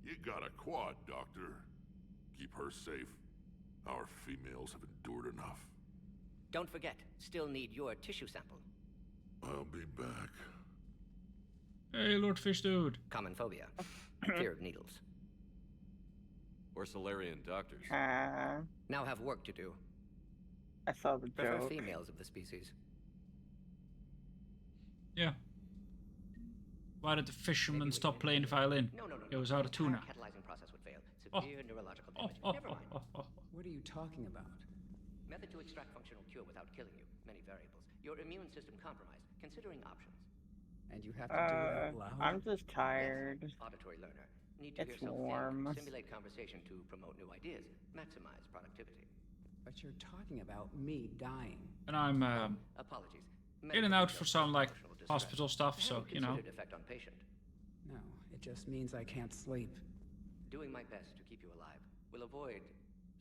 You got a quad, Doctor. Keep her safe. Our females have endured enough. Don't forget, still need your tissue sample. I'll be back. Hey, Lord Fish Dude. Common phobia. Fear of needles. Or Solarian doctors. Now have work to do. I saw the Prefer joke. females of the species. Yeah. Why did the fisherman stop playing the violin? No. It was out of tuna. Catalyzing process would fail. Severe neurological damage. Never mind. What are you talking about? Method to extract functional cure without killing you. Many variables. Your immune system compromised. Considering options. And you have to do it out loud? I'm just tired. Yes. Auditory learner. Need to hear It's yourself warm. think, stimulate conversation to promote new ideas. Maximize productivity. But you're talking about me dying. And I'm Apologies. in and out for some like hospital stuff, so you know. Effect on patient. No, it just means I can't sleep. Doing my best to keep you alive. Will avoid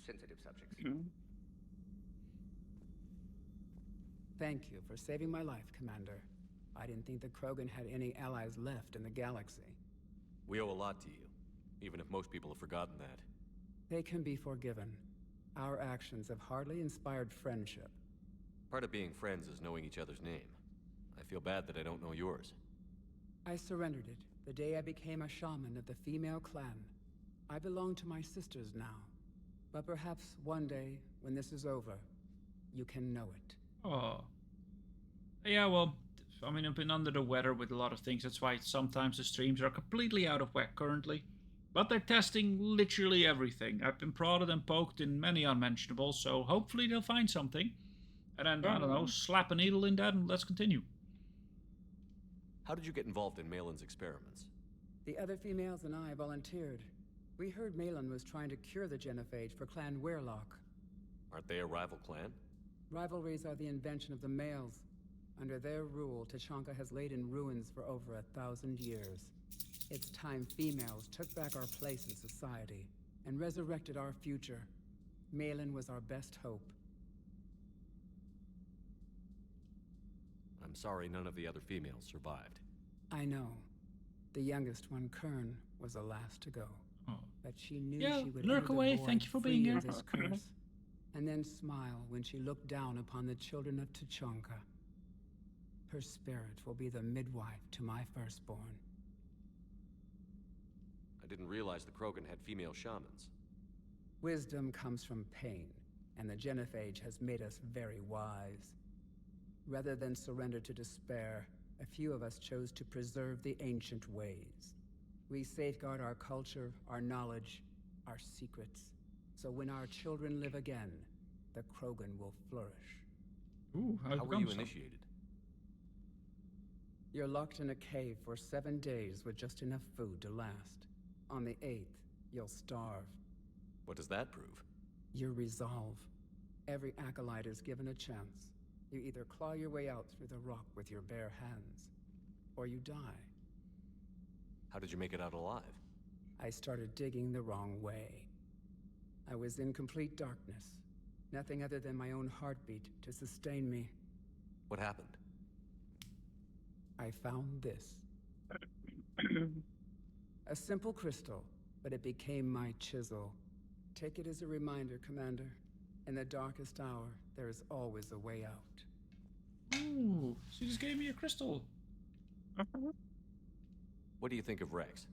sensitive subjects. Thank you for saving my life, Commander. I didn't think the Krogan had any allies left in the galaxy. We owe a lot to you, even if most people have forgotten that. They can be forgiven. Our actions have hardly inspired friendship. Part of being friends is knowing each other's name. I feel bad that I don't know yours. I surrendered it the day I became a shaman of the female clan. I belong to my sisters now. But perhaps one day, when this is over, you can know it. Oh. Yeah, well, I mean, I've been under the weather with a lot of things. That's why sometimes the streams are completely out of whack currently. But they're testing literally everything. I've been prodded and poked in many unmentionables, so hopefully they'll find something. And then, I don't know, slap a needle in that and let's continue. How did you get involved in Malin's experiments? The other females and I volunteered. We heard Malin was trying to cure the genophage for Clan Weirlock. Aren't they a rival clan? Rivalries are the invention of the males. Under their rule, Tachanka has laid in ruins for over 1,000 years. It's time females took back our place in society and resurrected our future. Malin was our best hope. I'm sorry none of the other females survived. I know. The youngest one, Kern, was the last to go. Oh. But she knew Yeah, she would lurk enter the away. void Thank you for free being here. of this curse, and then smile when she looked down upon the children of Tachanka. Her spirit will be the midwife to my firstborn. I didn't realize the Krogan had female shamans. Wisdom comes from pain, and the genophage has made us very wise. Rather than surrender to despair, a few of us chose to preserve the ancient ways. We safeguard our culture, our knowledge, our secrets, so when our children live again, the Krogan will flourish. Ooh, how were you initiated? You're locked in a cave for 7 days with just enough food to last. On the 8th, you'll starve. What does that prove? Your resolve. Every acolyte is given a chance. You either claw your way out through the rock with your bare hands, or you die. How did you make it out alive? I started digging the wrong way. I was in complete darkness. Nothing other than my own heartbeat to sustain me. What happened? I found this. A simple crystal, but it became my chisel. Take it as a reminder, Commander. In the darkest hour, there is always a way out. Ooh, she just gave me a crystal. What do you think of Rex?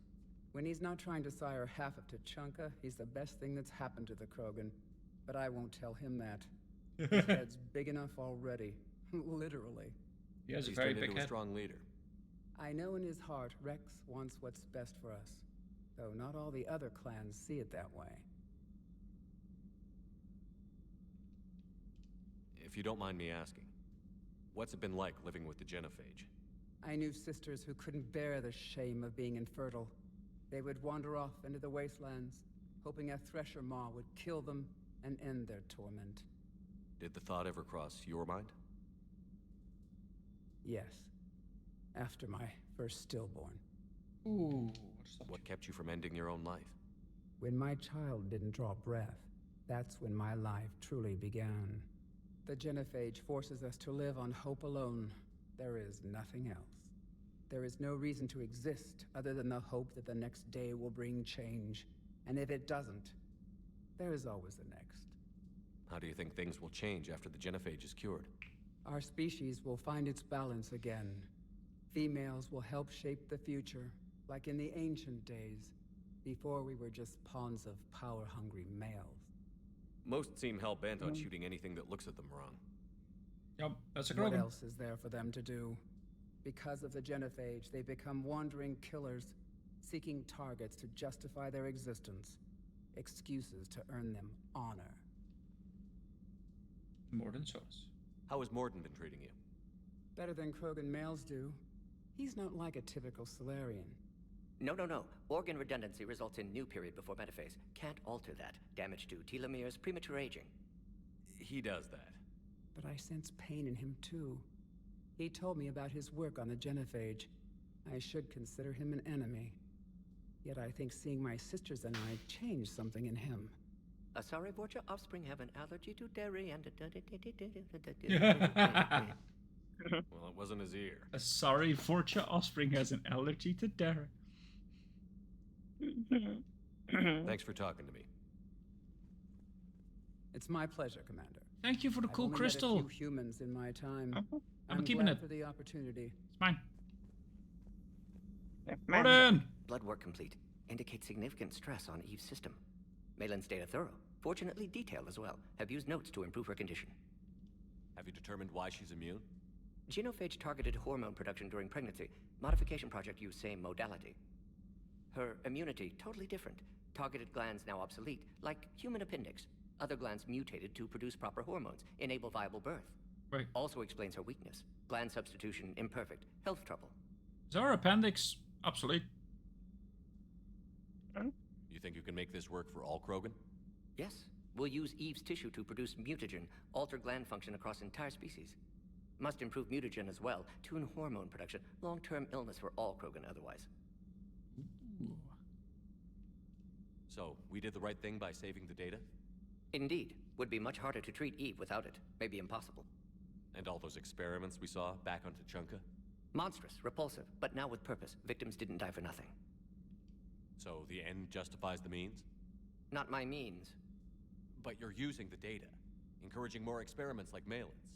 When he's not trying to sire half of Tuchanka, he's the best thing that's happened to the Krogan. But I won't tell him that. His head's big enough already. Literally. He has He's a very turned big into head. a strong leader. I know in his heart Rex wants what's best for us. Though not all the other clans see it that way. If you don't mind me asking, what's it been like living with the genophage? I knew sisters who couldn't bear the shame of being infertile. They would wander off into the wastelands, hoping a thresher maw would kill them and end their torment. Did the thought ever cross your mind? Yes. After my first stillborn. Ooh, what kept you from ending your own life? When my child didn't draw breath, that's when my life truly began. The genophage forces us to live on hope alone. There is nothing else. There is no reason to exist other than the hope that the next day will bring change. And if it doesn't, there is always the next. How do you think things will change after the genophage is cured? Our species will find its balance again. Females will help shape the future, like in the ancient days, before we were just pawns of power-hungry males. Most seem hell-bent on shooting anything that looks at them wrong. Yep, that's a What Krogan. else is there for them to do? Because of the genophage, they become wandering killers, seeking targets to justify their existence. Excuses to earn them honor. Morden shows. How has Morden been treating you? Better than Krogan males do. He's not like a typical Solarian. No. Organ redundancy results in new period before metaphase. Can't alter that. Damage to telomeres, premature aging. He does that. But I sense pain in him too. He told me about his work on the genophage. I should consider him an enemy. Yet I think seeing my sisters and I changed something in him. Sorry, Borgia offspring have an allergy to dairy and... Well, it wasn't his ear. Sorry, Fortune offspring has an allergy to dairy. Thanks for talking to me. It's my pleasure, Commander. Thank you for the I've cool only crystal. met a few humans in my time. I'm keeping glad it. for the opportunity. It's mine. Mine. Morden! Blood work complete. Indicates significant stress on Eve's system. Malin's data thorough. Fortunately detailed as well. Have used notes to improve her condition. Have you determined why she's immune? Genophage targeted hormone production during pregnancy. Modification project used same modality. Her immunity totally different. Targeted glands now obsolete, like human appendix. Other glands mutated to produce proper hormones, enable viable birth. Right. Also explains her weakness. Gland substitution imperfect. Health trouble. Is our appendix obsolete? You think you can make this work for all Krogan? Yes. We'll use Eve's tissue to produce mutagen, alter gland function across entire species. Must improve mutagen as well, tune hormone production. Long-term illness for all Krogan otherwise. Ooh. So, we did the right thing by saving the data? Indeed. Would be much harder to treat Eve without it. Maybe impossible. And all those experiments we saw back on Tuchanka? Monstrous, repulsive, but now with purpose. Victims didn't die for nothing. So, the end justifies the means? Not my means. But you're using the data, encouraging more experiments like Malin's.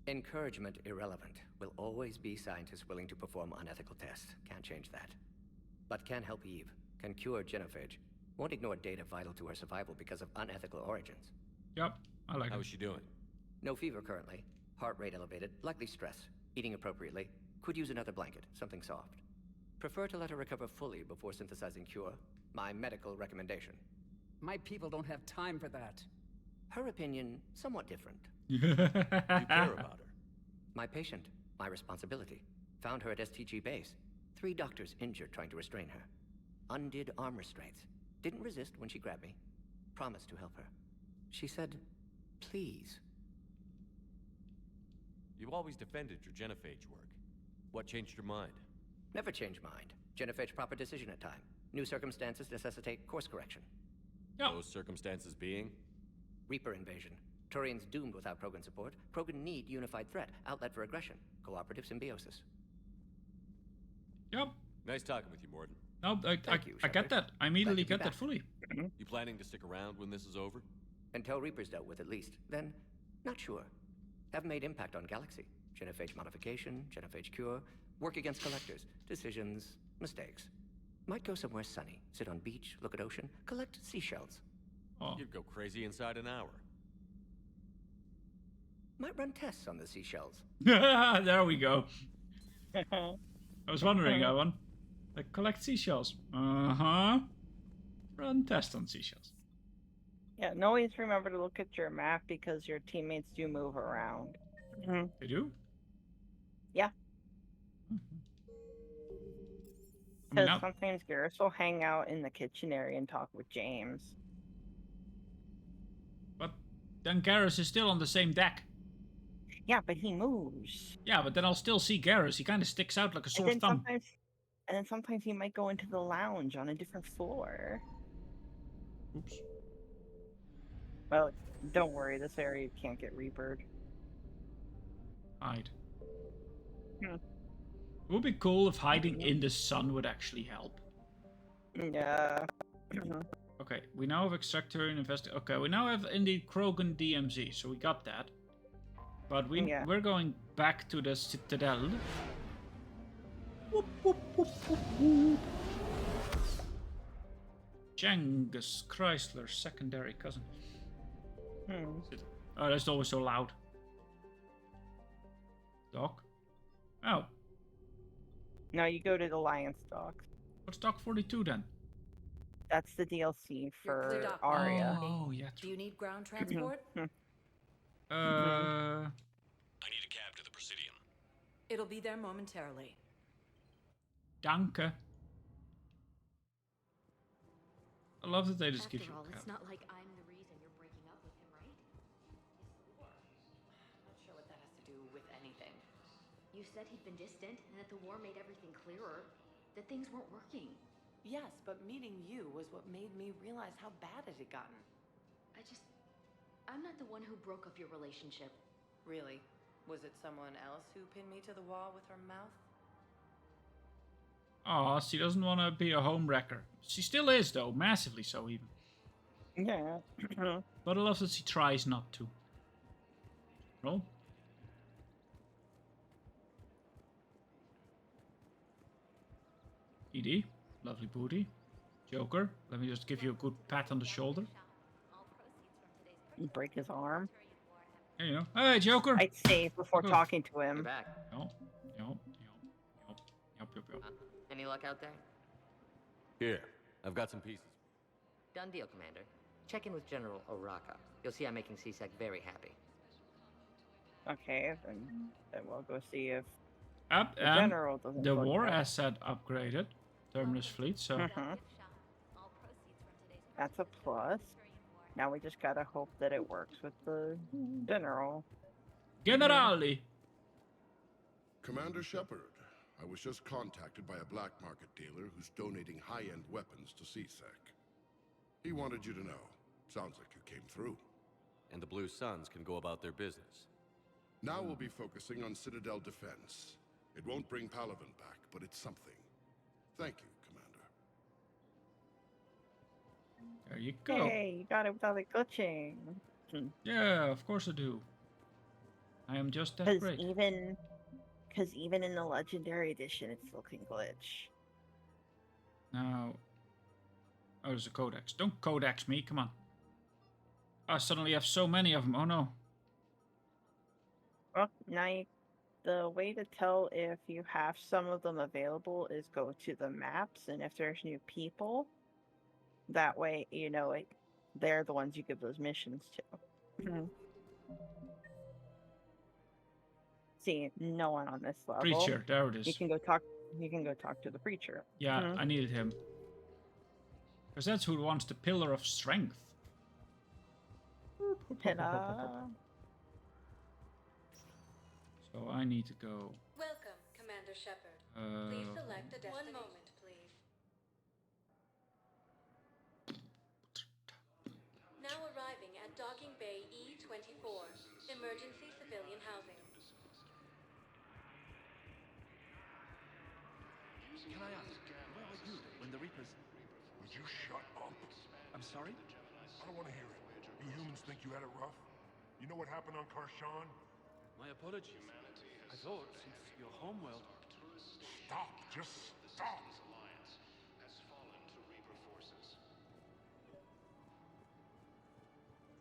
Encouragement irrelevant. Will always be scientists willing to perform unethical tests. Can't change that. But can help Eve. Can cure genophage. Won't ignore data vital to her survival because of unethical origins. Yep. I like How it. is she doing? No fever currently. Heart rate elevated, likely stress. Eating appropriately. Could use another blanket, something soft. Prefer to let her recover fully before synthesizing cure. My medical recommendation. My people don't have time for that. Her opinion, somewhat different. You care about her. My patient, my responsibility. Found her at STG base. 3 doctors injured trying to restrain her. Undid arm restraints. Didn't resist when she grabbed me. Promised to help her. She said, please. You've always defended your genophage work. What changed your mind? Never change mind. Genophage proper decision at time. New circumstances necessitate course correction. Those circumstances being? Reaper invasion. Turian's doomed without Krogan support. Krogan need unified threat, outlet for aggression, cooperative symbiosis. Yep. Nice talking with you, Morden. No, I get that. I immediately get that fully. You planning to stick around when this is over? Until Reaper's dealt with at least. Then, not sure. Have made impact on Galaxy. Genophage modification, genophage cure, work against collectors, decisions, mistakes. Might go somewhere sunny, sit on beach, look at ocean, collect seashells. Oh. You'd go crazy inside an hour. Might run tests on the seashells. There we go. I was wondering, Owen. Like, collect seashells. Uh-huh. Run test on seashells. Yeah, and always remember to look at your map because your teammates do move around. They do? Yeah. Because sometimes Garrus will hang out in the kitchen area and talk with James. But then Garrus is still on the same deck. Yeah, but he moves. Yeah, but then I'll still see Garrus. He kind of sticks out like a sore thumb. And then sometimes he might go into the lounge on a different floor. Oops. Well, don't worry. This area can't get Reapered. Hide. It would be cool if hiding in the sun would actually help. Yeah. Okay, we now have Extractor and Invest. Okay, we now have indeed Krogan DMZ, so we got that. But we're going back to the Citadel. Whoop, whoop, whoop, whoop, whoop. Genghis Chrysler's secondary cousin. Oh, that's always so loud. Dock? Oh. No, you go to the Alliance dock. What's Dock 42 then? That's the DLC for Cleared up. Arya. Oh, yeah. Do you need ground transport? I need a cab to the Presidium. It'll be there momentarily. Danke. I love that they just give you After all, a cab. it's not like I'm the reason you're breaking up with him, right? Not sure what that has to do with anything. You said he'd been distant and that the war made everything clearer, that things weren't working. Yes, but meeting you was what made me realize how bad it had gotten. I'm not the one who broke up your relationship. Really? Was it someone else who pinned me to the wall with her mouth? Aw, she doesn't want to be a home wrecker. She still is, though. Massively so, even. Yeah. But I love that she tries not to. Roll. ED. Lovely booty. Joker. Let me just give you a good pat on the shoulder. Break his arm. There you go. Hey, Joker. I'd save before Good. talking to him. You're back. Yup. Any luck out there? Here, I've got some pieces. Done deal, Commander. Check in with General Oraka. You'll see I'm making CSEC very happy. Okay, then we'll go see if Up the and general doesn't. the fuck war up. asset upgraded. Terminus fleet, so That's a plus. Now we just gotta hope that it works with the general. Generali. Commander Shepard, I was just contacted by a black market dealer who's donating high-end weapons to CSEC. He wanted you to know. Sounds like you came through. And the Blue Suns can go about their business. Now we'll be focusing on Citadel defense. It won't bring Palaven back, but it's something. Thank you, Commander. There you go. Hey, you got it without it glitching. Yeah, of course I do. I am just that great. Because even in the Legendary Edition, it still can glitch. Now, oh, there's a codex. Don't codex me, come on. I suddenly have so many of them. Oh no. Well, the way to tell if you have some of them available is go to the maps, and if there's new people, that way you know they're the ones you give those missions to. See, no one on this level. Preacher, there it You is. can go talk. You can go talk to the preacher. Yeah, I needed him. Because that's who wants the Pillar of Strength. So I need to go. Welcome, Commander Shepard. Please select a destination. 1 moment, please. Now arriving at Docking Bay E-24, emergency civilian housing. Can I ask, where were you when the Reapers... Would you shut up? I'm sorry? I don't want to hear it. You humans think you had it rough? You know what happened on Karshan? My apologies. I thought, since your homeworld... Stop! Just stop!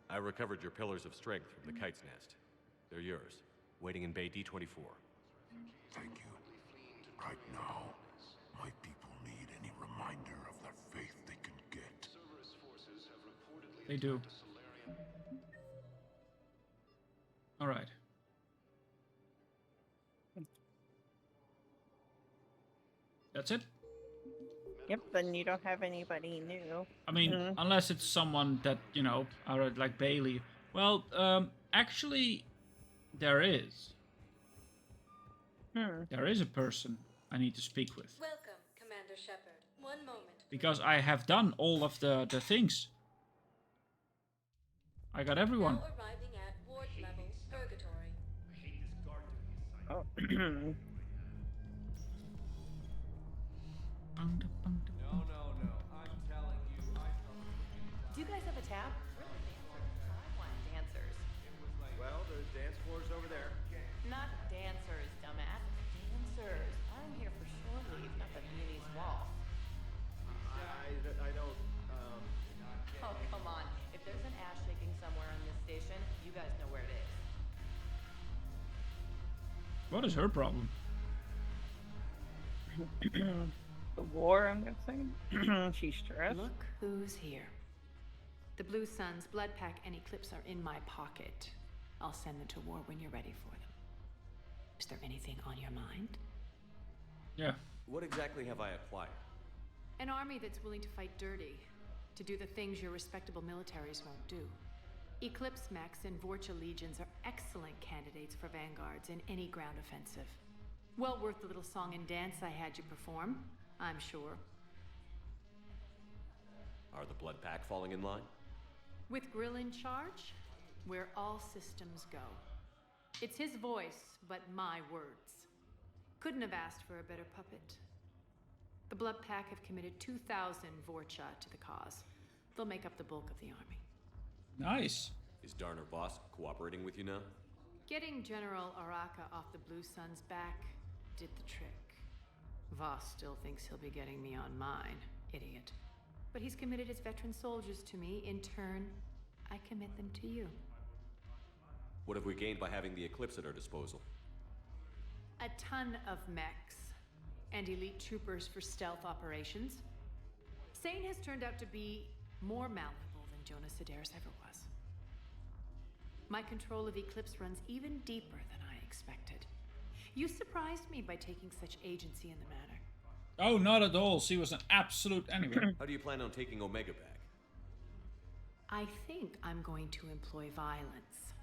I recovered your pillars of strength from the kite's nest. They're yours, waiting in Bay D-24. Thank you. Right now, my people need any reminder of the faith they can get. They do. All right. That's it? Yep, then you don't have anybody new. I mean, unless it's someone that, you know, like Bailey. Well, actually, there is. There is a person I need to speak with. Welcome, Commander Shepard. 1 moment. Because I have done all of the things. I got everyone. Now arriving at ward level purgatory. Oh. No, I'm telling you, Do you guys have a tab? I want dancers. Well, there's dance floors over there. Not dancers, dumbass. Dancers. I'm here for shore leave, not the Viennese waltz. I don't, Oh, come on. If there's an ass shaking somewhere on this station, you guys know where it is. What is her problem? The war, I'm guessing. She's stressed. Look who's here. The Blue Suns, Blood Pack, and Eclipse are in my pocket. I'll send them to war when you're ready for them. Is there anything on your mind? Yeah. What exactly have I acquired? An army that's willing to fight dirty, to do the things your respectable militaries won't do. Eclipse Mechs and Vorcha Legions are excellent candidates for vanguards in any ground offensive. Well worth the little song and dance I had you perform, I'm sure. Are the Blood Pack falling in line? With Grill in charge, where all systems go. It's his voice, but my words. Couldn't have asked for a better puppet. The Blood Pack have committed 2,000 Vorcha to the cause. They'll make up the bulk of the army. Nice. Is Darner Voss cooperating with you now? Getting General Araka off the Blue Sun's back did the trick. Voss still thinks he'll be getting me on mine, idiot. But he's committed his veteran soldiers to me. In turn, I commit them to you. What have we gained by having the Eclipse at our disposal? A ton of mechs and elite troopers for stealth operations. Sane has turned out to be more malleable than Jonas Sedaris ever was. My control of Eclipse runs even deeper than I expected. You surprised me by taking such agency in the matter. Oh, not at all. She was an absolute anyway. How do you plan on taking Omega back? I think I'm going to employ violence.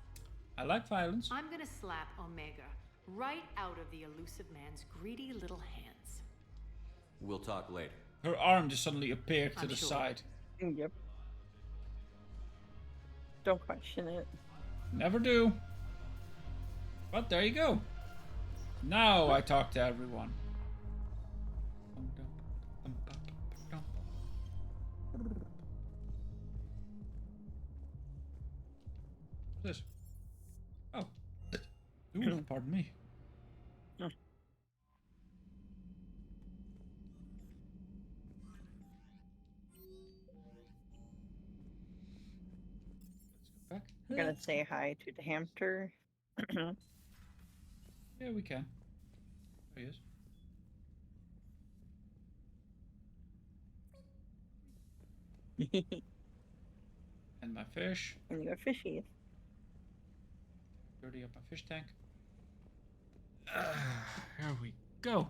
I like violence. I'm gonna slap Omega right out of the elusive man's greedy little hands. We'll talk later. Her arm just suddenly appeared to I'm the sure. side. Yep. Don't question it. Never do. But there you go. Now I talk to everyone. What's this? Oh. Ooh, pardon me. We're gonna say hi to the hamster. Yeah, we can. There he is. And my fish. And your fishies. Dirty up my fish tank. Here we go.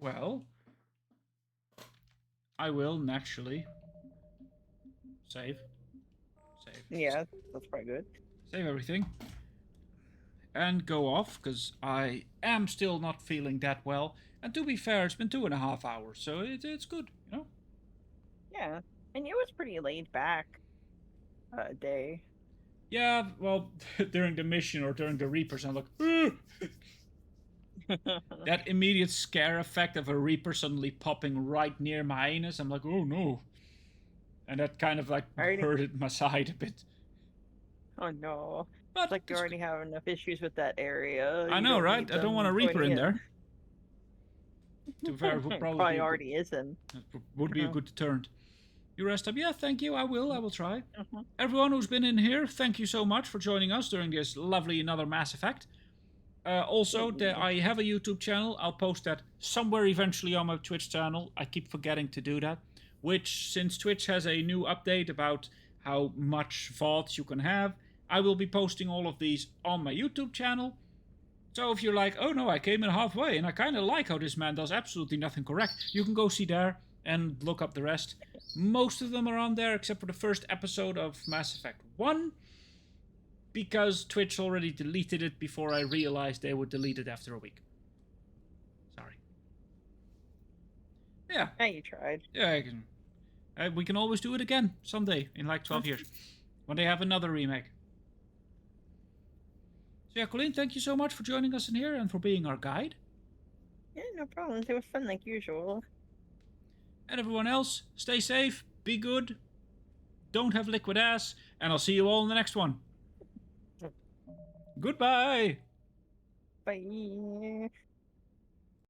Well, I will naturally save. Yeah, that's probably good. Save everything. And go off, because I am still not feeling that well. And to be fair, it's been 2.5 hours, so it's good, you know? Yeah, and it was pretty laid back day. Yeah, well, during the mission or during the Reapers, I'm like, "Ugh!" That immediate scare effect of a Reaper suddenly popping right near my anus, I'm like, oh no. And that kind of like hurted my side a bit. Oh no. But it's like you already have enough issues with that area. I know, right? I don't want a Reaper in there. To be fair, it would probably already isn't. Would be a good deterrent. You rest up? Yeah, thank you. I will try. Everyone who's been in here, thank you so much for joining us during this lovely another Mass Effect. Also, I have a YouTube channel. I'll post that somewhere eventually on my Twitch channel. I keep forgetting to do that. Which, since Twitch has a new update about how much VODs you can have, I will be posting all of these on my YouTube channel. So if you're like, oh no, I came in halfway and I kind of like how this man does absolutely nothing correct, you can go see there and look up the rest. Most of them are on there except for the first episode of Mass Effect 1. Because Twitch already deleted it before I realized they would delete it after a week. Sorry. Yeah. Yeah, you tried. Yeah, I can. We can always do it again someday in like 12 years. When they have another remake. So yeah, Colleen, thank you so much for joining us in here and for being our guide. Yeah, no problem. It was fun like usual. And everyone else, stay safe, be good, don't have liquid ass, and I'll see you all in the next one. Goodbye. Bye.